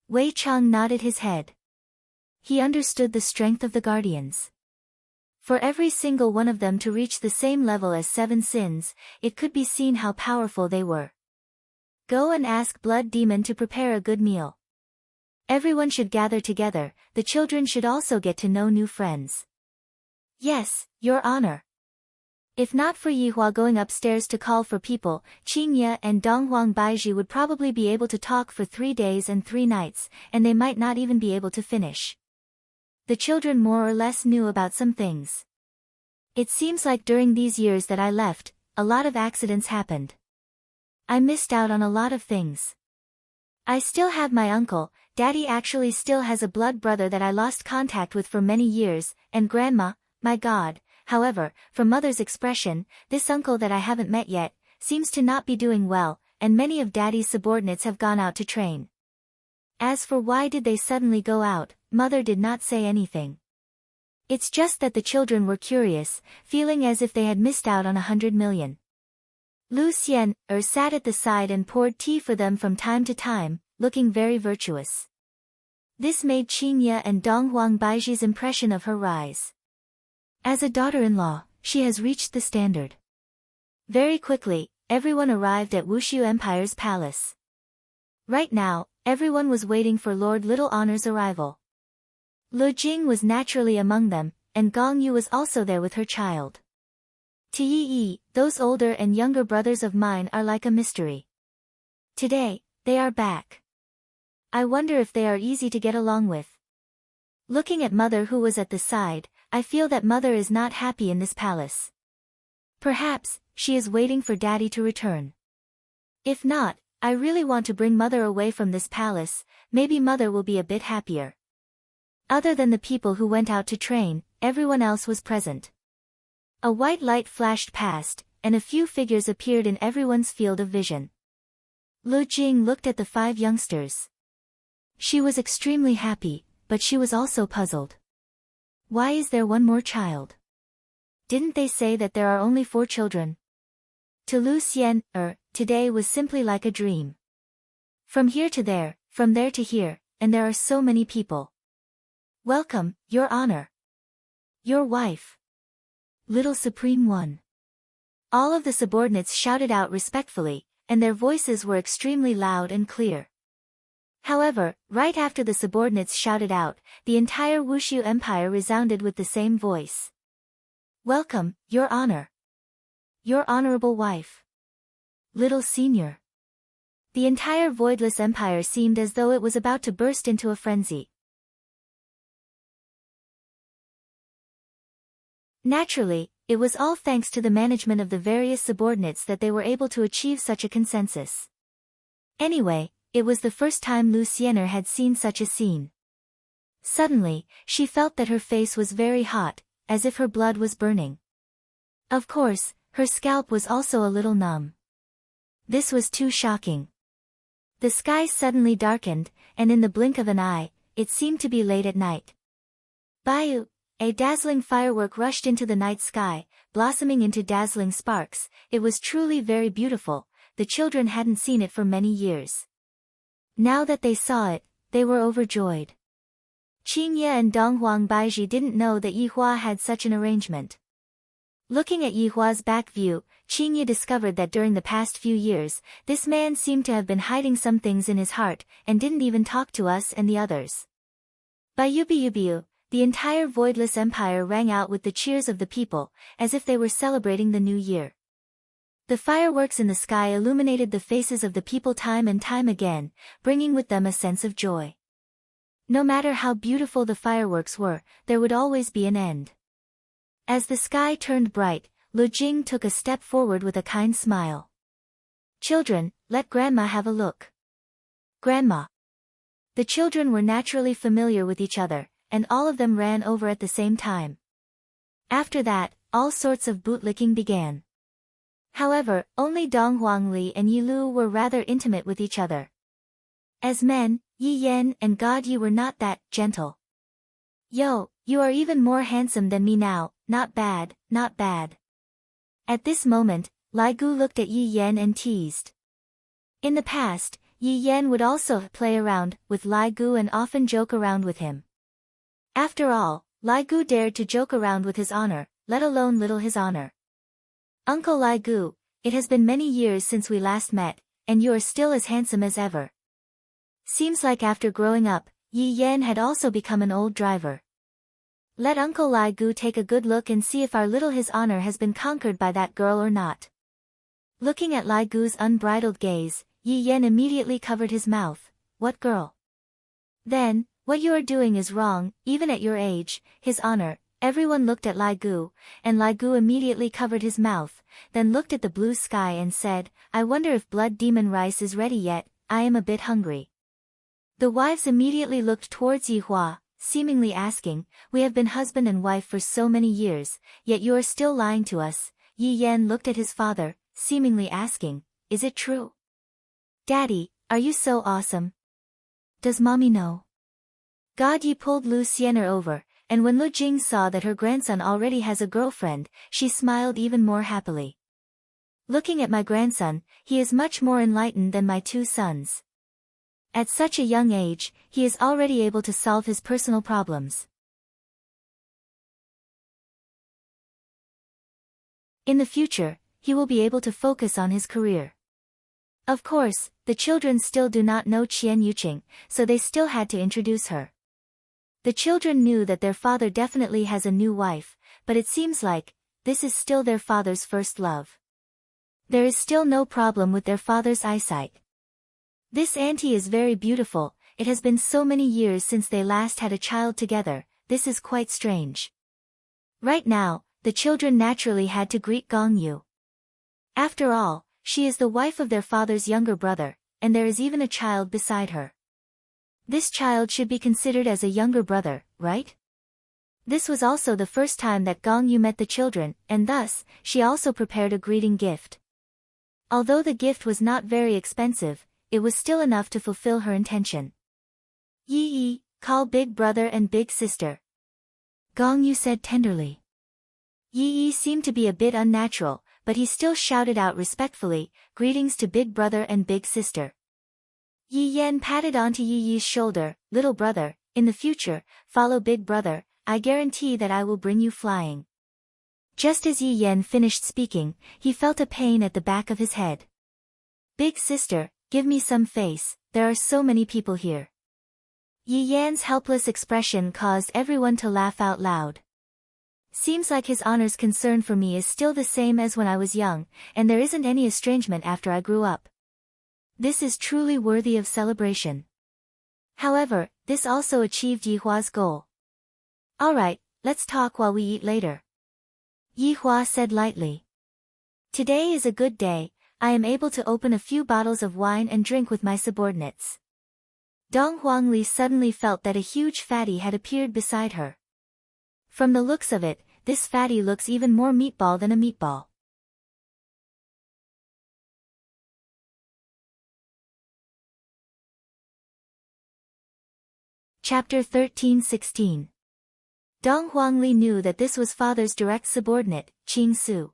Wei Chang nodded his head. He understood the strength of the guardians. For every single one of them to reach the same level as 7 sins, it could be seen how powerful they were. Go and ask Blood Demon to prepare a good meal. Everyone should gather together, the children should also get to know new friends. Yes, your honor. If not for Yihua going upstairs to call for people, Qingye and Donghuang Baizhi would probably be able to talk for 3 days and 3 nights, and they might not even be able to finish. The children more or less knew about some things. It seems like during these years that I left, a lot of accidents happened. I missed out on a lot of things. I still have my uncle, Daddy actually still has a blood brother that I lost contact with for many years, and Grandma, my God. However, from Mother's expression, this uncle that I haven't met yet, seems to not be doing well, and many of Daddy's subordinates have gone out to train. As for why did they suddenly go out, Mother did not say anything. It's just that the children were curious, feeling as if they had missed out on 100 million. Lu Xian sat at the side and poured tea for them from time to time, looking very virtuous. This made Qingye and Donghuang Baizhi's impression of her rise. As a daughter-in-law, she has reached the standard. Very quickly, everyone arrived at Wushu Empire's palace. Right now, everyone was waiting for Lord Little Honor's arrival. Lu Jing was naturally among them, and Gong Yu was also there with her child. Yi, those older and younger brothers of mine are like a mystery. Today, they are back. I wonder if they are easy to get along with. Looking at Mother who was at the side, I feel that Mother is not happy in this palace. Perhaps, she is waiting for Daddy to return. If not, I really want to bring Mother away from this palace, maybe Mother will be a bit happier. Other than the people who went out to train, everyone else was present. A white light flashed past, and a few figures appeared in everyone's field of vision. Lu Jing looked at the 5 youngsters. She was extremely happy, but she was also puzzled. Why is there one more child? Didn't they say that there are only 4 children? To Lu Xian, today was simply like a dream. From here to there, from there to here, and there are so many people. Welcome, Your Honor. Your wife. Little Supreme One. All of the subordinates shouted out respectfully, and their voices were extremely loud and clear. However, right after the subordinates shouted out, the entire Wushu Empire resounded with the same voice. Welcome, Your Honor. Your honorable wife. Little Senior. The entire voidless empire seemed as though it was about to burst into a frenzy. Naturally, it was all thanks to the management of the various subordinates that they were able to achieve such a consensus. Anyway, it was the first time Lu Xiener had seen such a scene. Suddenly, she felt that her face was very hot, as if her blood was burning. Of course, her scalp was also a little numb. This was too shocking. The sky suddenly darkened, and in the blink of an eye, it seemed to be late at night. Bayu! A dazzling firework rushed into the night sky, blossoming into dazzling sparks. It was truly very beautiful, the children hadn't seen it for many years. Now that they saw it, they were overjoyed. Qingye and Donghuang Baizhi didn't know that Yihua had such an arrangement. Looking at Yihua's back view, Qingye discovered that during the past few years, this man seemed to have been hiding some things in his heart, and didn't even talk to us and the others. Bayubiubiu! The entire voidless empire rang out with the cheers of the people, as if they were celebrating the new year. The fireworks in the sky illuminated the faces of the people time and time again, bringing with them a sense of joy. No matter how beautiful the fireworks were, there would always be an end. As the sky turned bright, Lu Jing took a step forward with a kind smile. Children, let Grandma have a look. Grandma. The children were naturally familiar with each other, and all of them ran over at the same time. After that, all sorts of bootlicking began. However, only Dong Huangli and Yi Lu were rather intimate with each other. As men, Yi Yan and God Yi were not that gentle. Yo, you are even more handsome than me now, not bad, not bad. At this moment, Lai Gu looked at Yi Yan and teased. In the past, Yi Yan would also play around with Lai Gu and often joke around with him. After all, Lai Gu dared to joke around with his honor, let alone little his honor. Uncle Lai Gu, it has been many years since we last met, and you are still as handsome as ever. Seems like after growing up, Yi Yan had also become an old driver. Let Uncle Lai Gu take a good look and see if our little His Honor has been conquered by that girl or not. Looking at Lai Gu's unbridled gaze, Yi Yan immediately covered his mouth. What girl? Then, what you are doing is wrong, even at your age, His Honor. Everyone looked at Lai Gu, and Lai Gu immediately covered his mouth, then looked at the blue sky and said, I wonder if blood demon rice is ready yet, I am a bit hungry. The wives immediately looked towards Yi Hua, seemingly asking, we have been husband and wife for so many years, yet you are still lying to us. Yi Yan looked at his father, seemingly asking, is it true? Daddy, are you so awesome? Does mommy know? God Yi pulled Lu Xianer over, and when Lu Jing saw that her grandson already has a girlfriend, she smiled even more happily. Looking at my grandson, he is much more enlightened than my two sons. At such a young age, he is already able to solve his personal problems. In the future, he will be able to focus on his career. Of course, the children still do not know Qian Yuqing, so they still had to introduce her. The children knew that their father definitely has a new wife, but it seems like, this is still their father's first love. There is still no problem with their father's eyesight. This auntie is very beautiful, it has been so many years since they last had a child together, this is quite strange. Right now, the children naturally had to greet Gong Yu. After all, she is the wife of their father's younger brother, and there is even a child beside her. This child should be considered as a younger brother, right? This was also the first time that Gong Yu met the children, and thus, she also prepared a greeting gift. Although the gift was not very expensive, it was still enough to fulfill her intention. Yi Yi, call big brother and big sister. Gong Yu said tenderly. Yi Yi seemed to be a bit unnatural, but he still shouted out respectfully, greetings to big brother and big sister. Yi Yan patted onto Yi Yi's shoulder, little brother, in the future, follow big brother, I guarantee that I will bring you flying. Just as Yi Yan finished speaking, he felt a pain at the back of his head. Big sister, give me some face, there are so many people here. Yi Yan's helpless expression caused everyone to laugh out loud. Seems like His Honor's concern for me is still the same as when I was young, and there isn't any estrangement after I grew up. This is truly worthy of celebration. However, this also achieved Yi Hua's goal. Alright, let's talk while we eat later. Yi Hua said lightly. Today is a good day, I am able to open a few bottles of wine and drink with my subordinates. Dong Huangli suddenly felt that a huge fatty had appeared beside her. From the looks of it, this fatty looks even more meatball than a meatball. Chapter 13-16. Dong Huangli knew that this was father's direct subordinate, Qing Su.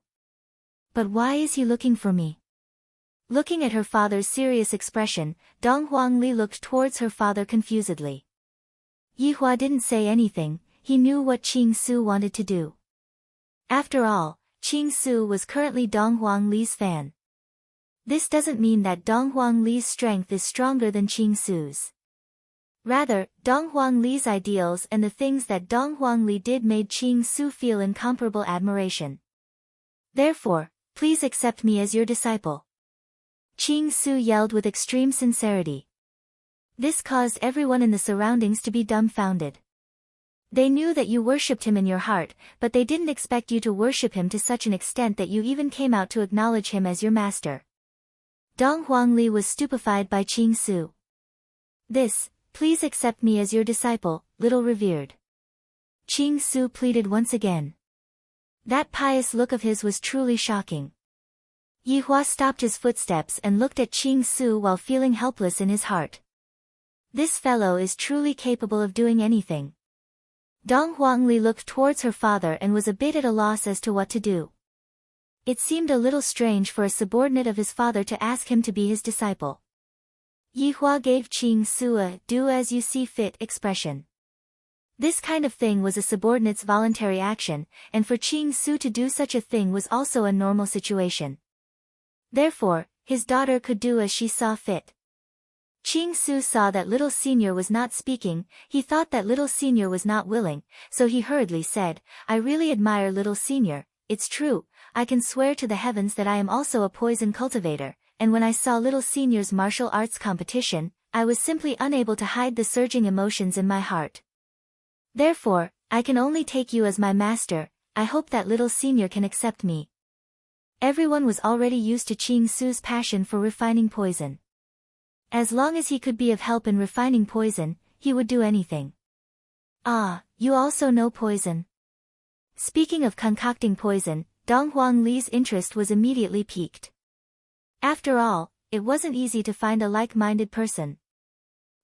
But why is he looking for me? Looking at her father's serious expression, Dong Huangli looked towards her father confusedly. Yi Hua didn't say anything, he knew what Qing Su wanted to do. After all, Qing Su was currently Dong Huangli's fan. This doesn't mean that Dong Huangli's strength is stronger than Qing Su's. Rather, Dong Huangli's ideals and the things that Dong Huangli did made Qing Su feel incomparable admiration. Therefore, please accept me as your disciple. Qing Su yelled with extreme sincerity. This caused everyone in the surroundings to be dumbfounded. They knew that you worshipped him in your heart, but they didn't expect you to worship him to such an extent that you even came out to acknowledge him as your master. Dong Huangli was stupefied by Qing Su. This, please accept me as your disciple, little revered. Qing Su pleaded once again. That pious look of his was truly shocking. Yi Hua stopped his footsteps and looked at Qing Su while feeling helpless in his heart. This fellow is truly capable of doing anything. Dong Huangli looked towards her father and was a bit at a loss as to what to do. It seemed a little strange for a subordinate of his father to ask him to be his disciple. Yi Hua gave Qing Su a do-as-you-see-fit expression. This kind of thing was a subordinate's voluntary action, and for Qing Su to do such a thing was also a normal situation. Therefore, his daughter could do as she saw fit. Ching Su saw that little senior was not speaking. He thought that little senior was not willing, so he hurriedly said, I really admire little senior. It's true, I can swear to the heavens that I am also a poison cultivator, and when I saw little senior's martial arts competition, I was simply unable to hide the surging emotions in my heart. Therefore, I can only take you as my master. I hope that little senior can accept me. Everyone was already used to Ching Su's passion for refining poison. As long as he could be of help in refining poison, he would do anything. Ah, you also know poison. Speaking of concocting poison, Dong Huang Li's interest was immediately piqued. After all, it wasn't easy to find a like-minded person.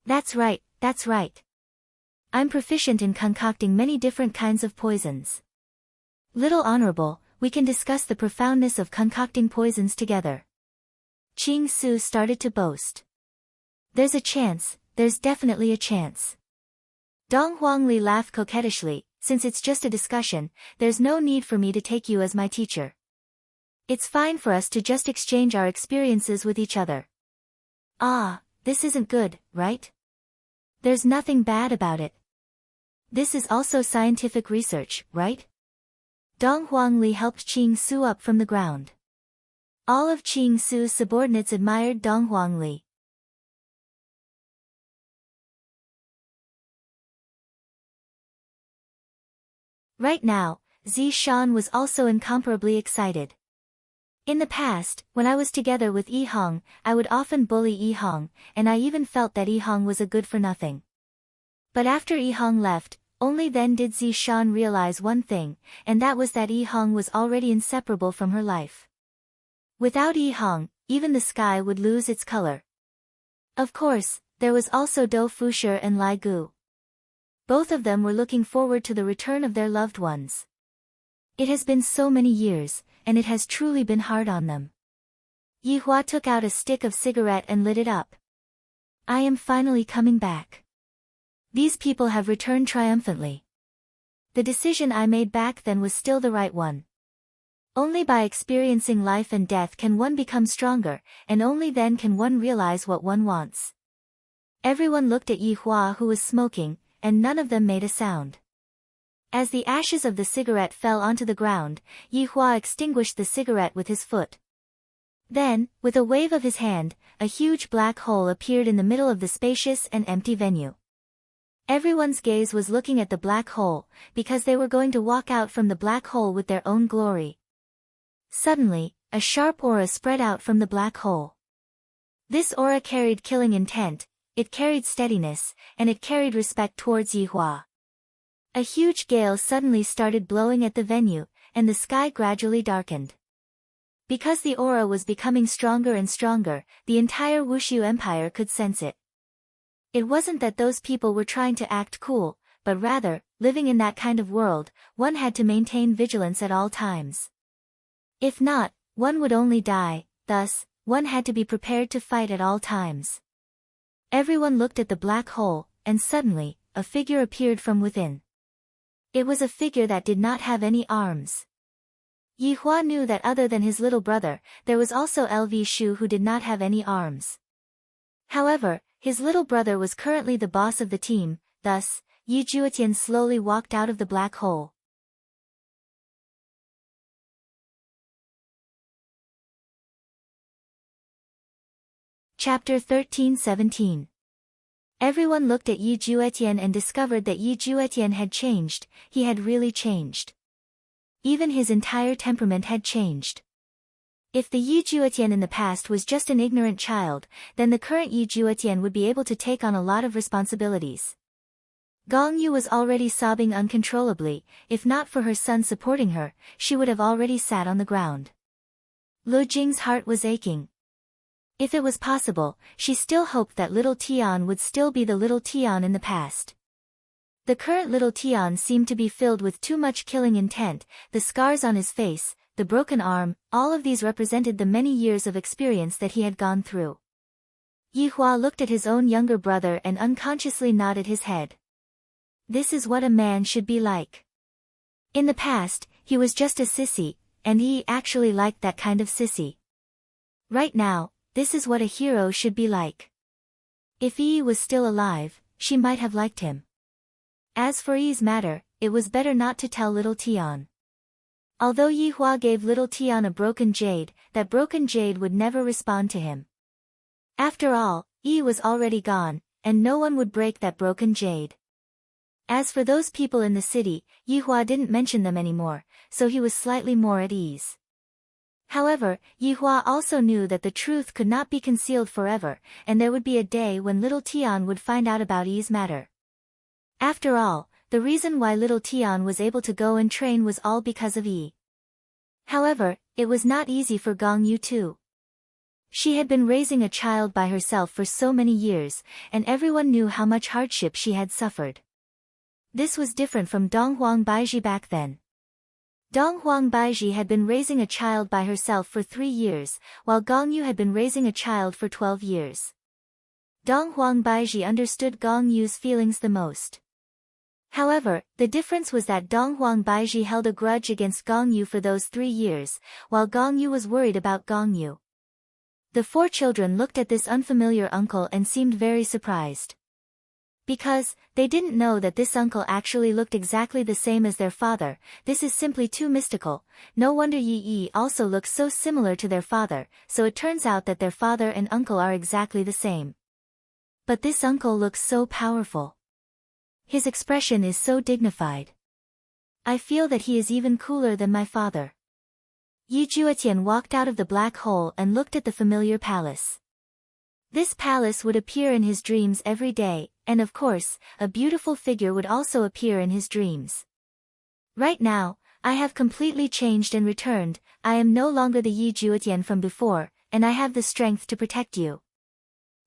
That's right, that's right. I'm proficient in concocting many different kinds of poisons. Little Honorable, we can discuss the profoundness of concocting poisons together. Ching Su started to boast. There's a chance, there's definitely a chance. Dong Huangli laughed coquettishly, since it's just a discussion, there's no need for me to take you as my teacher. It's fine for us to just exchange our experiences with each other. Ah, this isn't good, right? There's nothing bad about it. This is also scientific research, right? Dong Huangli helped Ching Su up from the ground. All of Ching Su's subordinates admired Dong Huangli. Right now, Zi Shan was also incomparably excited. In the past, when I was together with Yi Hong, I would often bully Yi Hong, and I even felt that Yi Hong was a good-for-nothing. But after Yi Hong left, only then did Zi Shan realize one thing, and that was that Yi Hong was already inseparable from her life. Without Yi Hong, even the sky would lose its color. Of course, there was also Dou Fushi and Lai Gu. Both of them were looking forward to the return of their loved ones. It has been so many years, and it has truly been hard on them. Yi Hua took out a stick of cigarette and lit it up. I am finally coming back. These people have returned triumphantly. The decision I made back then was still the right one. Only by experiencing life and death can one become stronger, and only then can one realize what one wants. Everyone looked at Yi Hua, who was smoking, and none of them made a sound. As the ashes of the cigarette fell onto the ground, Yi Hua extinguished the cigarette with his foot. Then, with a wave of his hand, a huge black hole appeared in the middle of the spacious and empty venue. Everyone's gaze was looking at the black hole, because they were going to walk out from the black hole with their own glory. Suddenly, a sharp aura spread out from the black hole. This aura carried killing intent, it carried steadiness, and it carried respect towards Yi Hua. A huge gale suddenly started blowing at the venue, and the sky gradually darkened. Because the aura was becoming stronger and stronger, the entire Wushu Empire could sense it. It wasn't that those people were trying to act cool, but rather, living in that kind of world, one had to maintain vigilance at all times. If not, one would only die, thus, one had to be prepared to fight at all times. Everyone looked at the black hole, and suddenly, a figure appeared from within. It was a figure that did not have any arms. Yi Hua knew that other than his little brother, there was also LV Shu who did not have any arms. However, his little brother was currently the boss of the team, thus, Yi Juetian slowly walked out of the black hole. Chapter 13-17. Everyone looked at Yi Juetian and discovered that Yi Juetian had changed, he had really changed. Even his entire temperament had changed. If the Yi Juetian in the past was just an ignorant child, then the current Yi Juetian would be able to take on a lot of responsibilities. Gong Yu was already sobbing uncontrollably, if not for her son supporting her, she would have already sat on the ground. Lu Jing's heart was aching. If it was possible, she still hoped that little Tian would still be the little Tian in the past. The current little Tian seemed to be filled with too much killing intent, the scars on his face, the broken arm, all of these represented the many years of experience that he had gone through. Yi Hua looked at his own younger brother and unconsciously nodded his head. This is what a man should be like. In the past, he was just a sissy, and he actually liked that kind of sissy. Right now, this is what a hero should be like. If Yi was still alive, she might have liked him. As for Yi's matter, it was better not to tell little Tian. Although Yi Hua gave little Tian a broken jade, that broken jade would never respond to him. After all, Yi was already gone, and no one would break that broken jade. As for those people in the city, Yi Hua didn't mention them anymore, so he was slightly more at ease. However, Yi Hua also knew that the truth could not be concealed forever, and there would be a day when little Tian would find out about Yi's matter. After all, the reason why little Tian was able to go and train was all because of Yi. However, it was not easy for Gong Yu too. She had been raising a child by herself for so many years, and everyone knew how much hardship she had suffered. This was different from Dong Huang Baiji back then. Dong Huang Baiji had been raising a child by herself for 3 years, while Gong Yu had been raising a child for 12 years. Dong Huang Baiji understood Gong Yu's feelings the most. However, the difference was that Dong Huang Baiji held a grudge against Gong Yu for those 3 years, while Gong Yu was worried about Gong Yu. The 4 children looked at this unfamiliar uncle and seemed very surprised. Because, they didn't know that this uncle actually looked exactly the same as their father. This is simply too mystical. No wonder Yi also looks so similar to their father, so it turns out that their father and uncle are exactly the same. But this uncle looks so powerful. His expression is so dignified. I feel that he is even cooler than my father. Yi Juetian walked out of the black hole and looked at the familiar palace. This palace would appear in his dreams every day, and of course, a beautiful figure would also appear in his dreams. Right now, I have completely changed and returned. I am no longer the Yi Juetian from before, and I have the strength to protect you.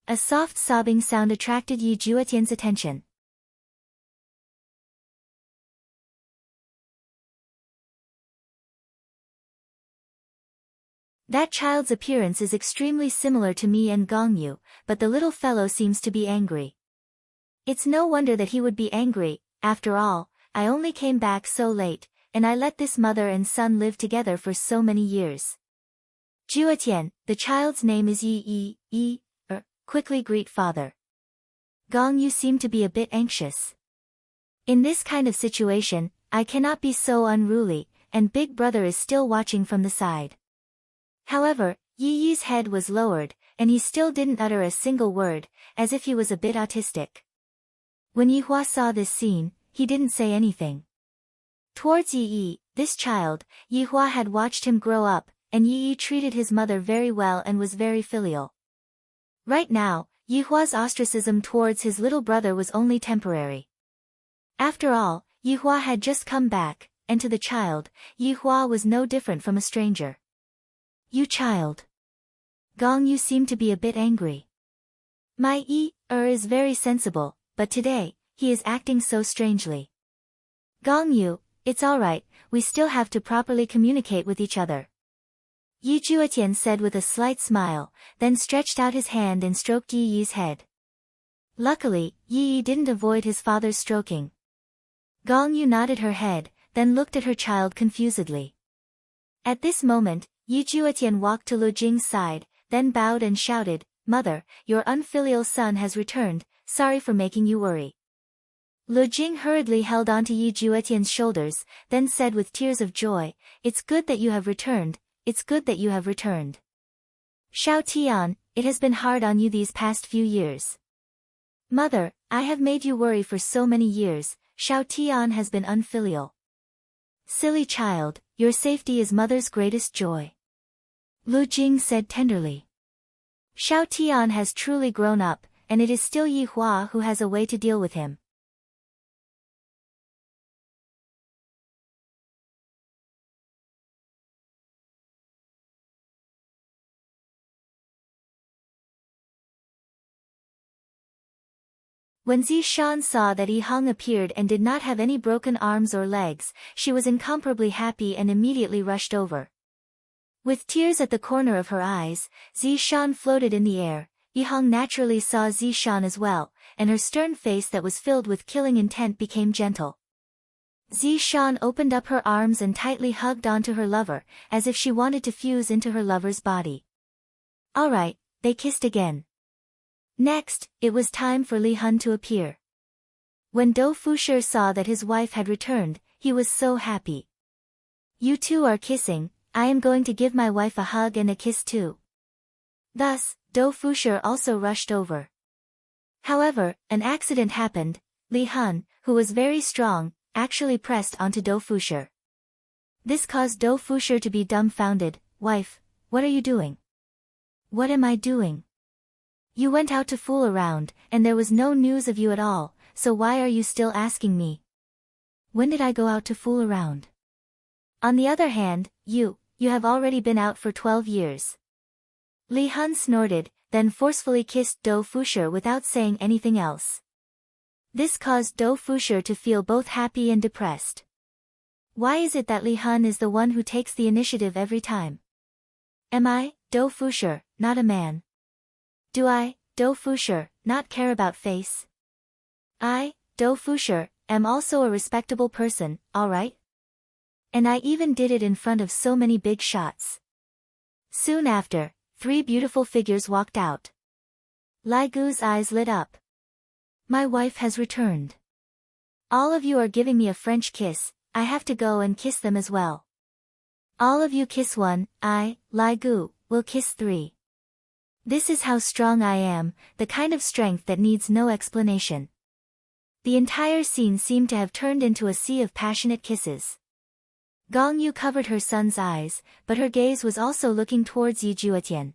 A soft sobbing sound attracted Yi Juetian's attention. That child's appearance is extremely similar to me and Gong Yu, but the little fellow seems to be angry. It's no wonder that he would be angry. After all, I only came back so late, and I let this mother and son live together for so many years. Juetian, the child's name is Yi. Quickly greet father. Gong Yu seemed to be a bit anxious. In this kind of situation, I cannot be so unruly, and big brother is still watching from the side. However, Yi's head was lowered, and he still didn't utter a single word, as if he was a bit autistic. When Yi Hua saw this scene, he didn't say anything. Towards Yi, this child, Yi Hua had watched him grow up, and Yi treated his mother very well and was very filial. Right now, Yi Hua's ostracism towards his little brother was only temporary. After all, Yi Hua had just come back, and to the child, Yi Hua was no different from a stranger. You child. Gong Yu seemed to be a bit angry. My is very sensible, but today, he is acting so strangely. Gong Yu, it's alright, we still have to properly communicate with each other. Yi Juetian said with a slight smile, then stretched out his hand and stroked Yi's head. Luckily, Yi didn't avoid his father's stroking. Gong Yu nodded her head, then looked at her child confusedly. At this moment, Yi Juetian walked to Lu Jing's side, then bowed and shouted, Mother, your unfilial son has returned, sorry for making you worry. Lu Jing hurriedly held onto Yi Juetian's shoulders, then said with tears of joy, It's good that you have returned, it's good that you have returned. Xiao Tian, it has been hard on you these past few years. Mother, I have made you worry for so many years. Xiao Tian has been unfilial. Silly child, your safety is mother's greatest joy. Lu Jing said tenderly. Xiao Tian has truly grown up, and it is still Yi Hua who has a way to deal with him. When Zishan saw that Yi Hong appeared and did not have any broken arms or legs, she was incomparably happy and immediately rushed over. With tears at the corner of her eyes, Zishan floated in the air. Yi Hong naturally saw Zishan as well, and her stern face that was filled with killing intent became gentle. Zishan opened up her arms and tightly hugged onto her lover, as if she wanted to fuse into her lover's body. Alright, they kissed again. Next, it was time for Li Hun to appear. When Dou Fushi saw that his wife had returned, he was so happy. You two are kissing, I am going to give my wife a hug and a kiss too. Thus, Dou Fushi also rushed over. However, an accident happened. Li Hun, who was very strong, actually pressed onto Dou Fushi. This caused Dou Fushi to be dumbfounded. Wife, what are you doing? What am I doing? You went out to fool around, and there was no news of you at all, so why are you still asking me? When did I go out to fool around? On the other hand, you have already been out for 12 years. Li Hun snorted, then forcefully kissed Dou Fushi without saying anything else. This caused Dou Fushi to feel both happy and depressed. Why is it that Li Hun is the one who takes the initiative every time? Am I, Dou Fushi, not a man? Do I, Dou Fushi, not care about face? I, Dou Fushi, am also a respectable person, alright? And I even did it in front of so many big shots. Soon after, 3 beautiful figures walked out. Lai Gu's eyes lit up. My wife has returned. All of you are giving me a French kiss, I have to go and kiss them as well. All of you kiss one, I, Lai Gu, will kiss 3. This is how strong I am, the kind of strength that needs no explanation. The entire scene seemed to have turned into a sea of passionate kisses. Gong Yu covered her son's eyes, but her gaze was also looking towards Yi Juetian.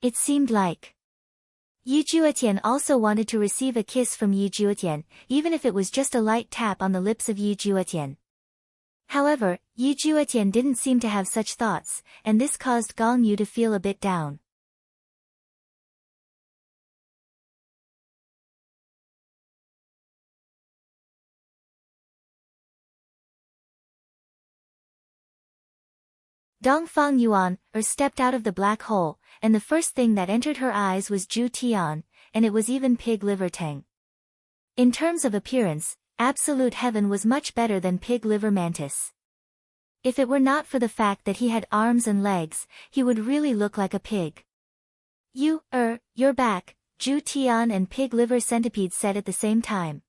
It seemed like Yi Juetian also wanted to receive a kiss from Yi Juetian, even if it was just a light tap on the lips of Yi Juetian. However, Yi Juetian didn't seem to have such thoughts, and this caused Gong Yu to feel a bit down. Dongfang Yuan, stepped out of the black hole, and the first thing that entered her eyes was Zhu Tian, and it was even Pig Liver Tang. In terms of appearance, Absolute Heaven was much better than Pig Liver Mantis. If it were not for the fact that he had arms and legs, he would really look like a pig. You're back, Zhu Tian and Pig Liver Centipede said at the same time.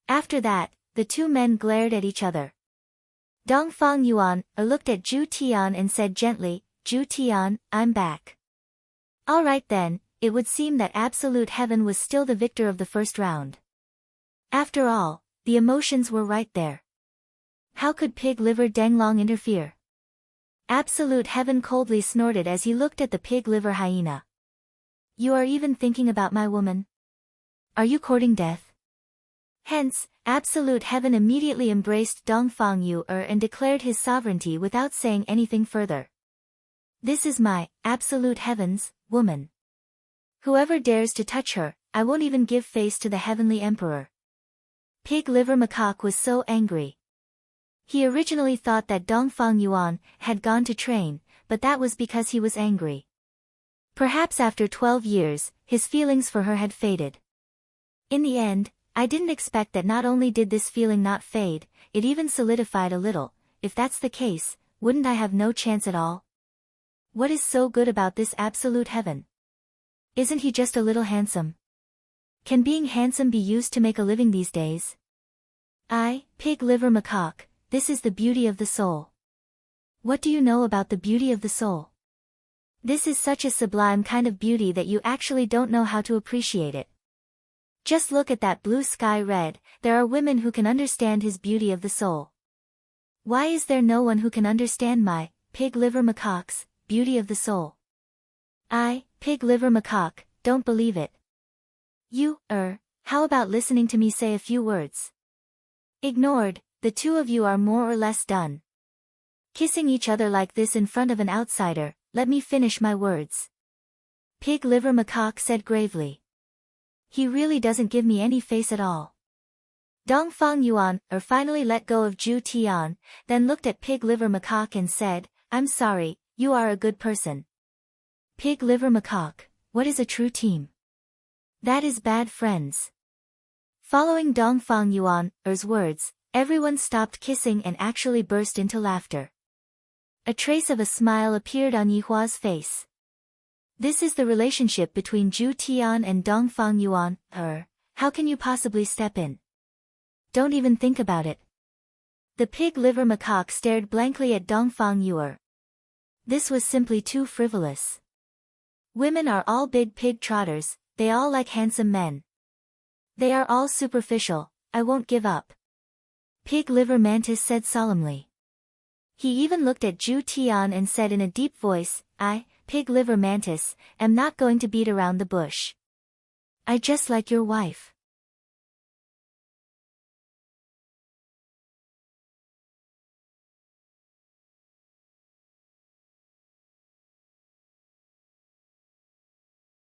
After that, the 2 men glared at each other. Dongfang Yuan looked at Zhu Tian and said gently, Zhu Tian, I'm back. Alright then, it would seem that Absolute Heaven was still the victor of the first round. After all, the emotions were right there. How could Pig Liver Denglong interfere? Absolute Heaven coldly snorted as he looked at the Pig Liver Hyena. You are even thinking about my woman? Are you courting death? Hence, Absolute Heaven immediately embraced Dongfang Yu and declared his sovereignty without saying anything further. This is my, Absolute Heaven's, woman. Whoever dares to touch her, I won't even give face to the Heavenly Emperor. Pig Liver Macaque was so angry. He originally thought that Dongfang Yuan had gone to train, but that was because he was angry. Perhaps after 12 years, his feelings for her had faded. In the end, I didn't expect that not only did this feeling not fade, it even solidified a little. If that's the case, wouldn't I have no chance at all? What is so good about this Absolute Heaven? Isn't he just a little handsome? Can being handsome be used to make a living these days? Pig Liver Macaque, this is the beauty of the soul. What do you know about the beauty of the soul? This is such a sublime kind of beauty that you actually don't know how to appreciate it. Just look at that blue sky red, there are women who can understand his beauty of the soul. Why is there no one who can understand my, Pig Liver Macaque's, beauty of the soul? I, Pig Liver Macaque, don't believe it. How about listening to me say a few words? Ignored, the 2 of you are more or less done. Kissing each other like this in front of an outsider, let me finish my words. Pig Liver Macaque said gravely. He really doesn't give me any face at all. Dongfang Yuan finally let go of Zhu Tian, then looked at Pig Liver Macaque and said, I'm sorry, you are a good person. Pig Liver Macaque, what is a true team? That is bad friends. Following Dongfang Yuan's words, everyone stopped kissing and actually burst into laughter. A trace of a smile appeared on Yihua's face. This is the relationship between Zhu Tian and Dongfang Yuan. How can you possibly step in? Don't even think about it. The pig liver macaque stared blankly at Dongfang Yuan. This was simply too frivolous. Women are all big pig trotters, they all like handsome men. They are all superficial, I won't give up. Pig liver mantis said solemnly. He even looked at Zhu Tian and said in a deep voice, I, pig liver mantis, am not going to beat around the bush. I just like your wife.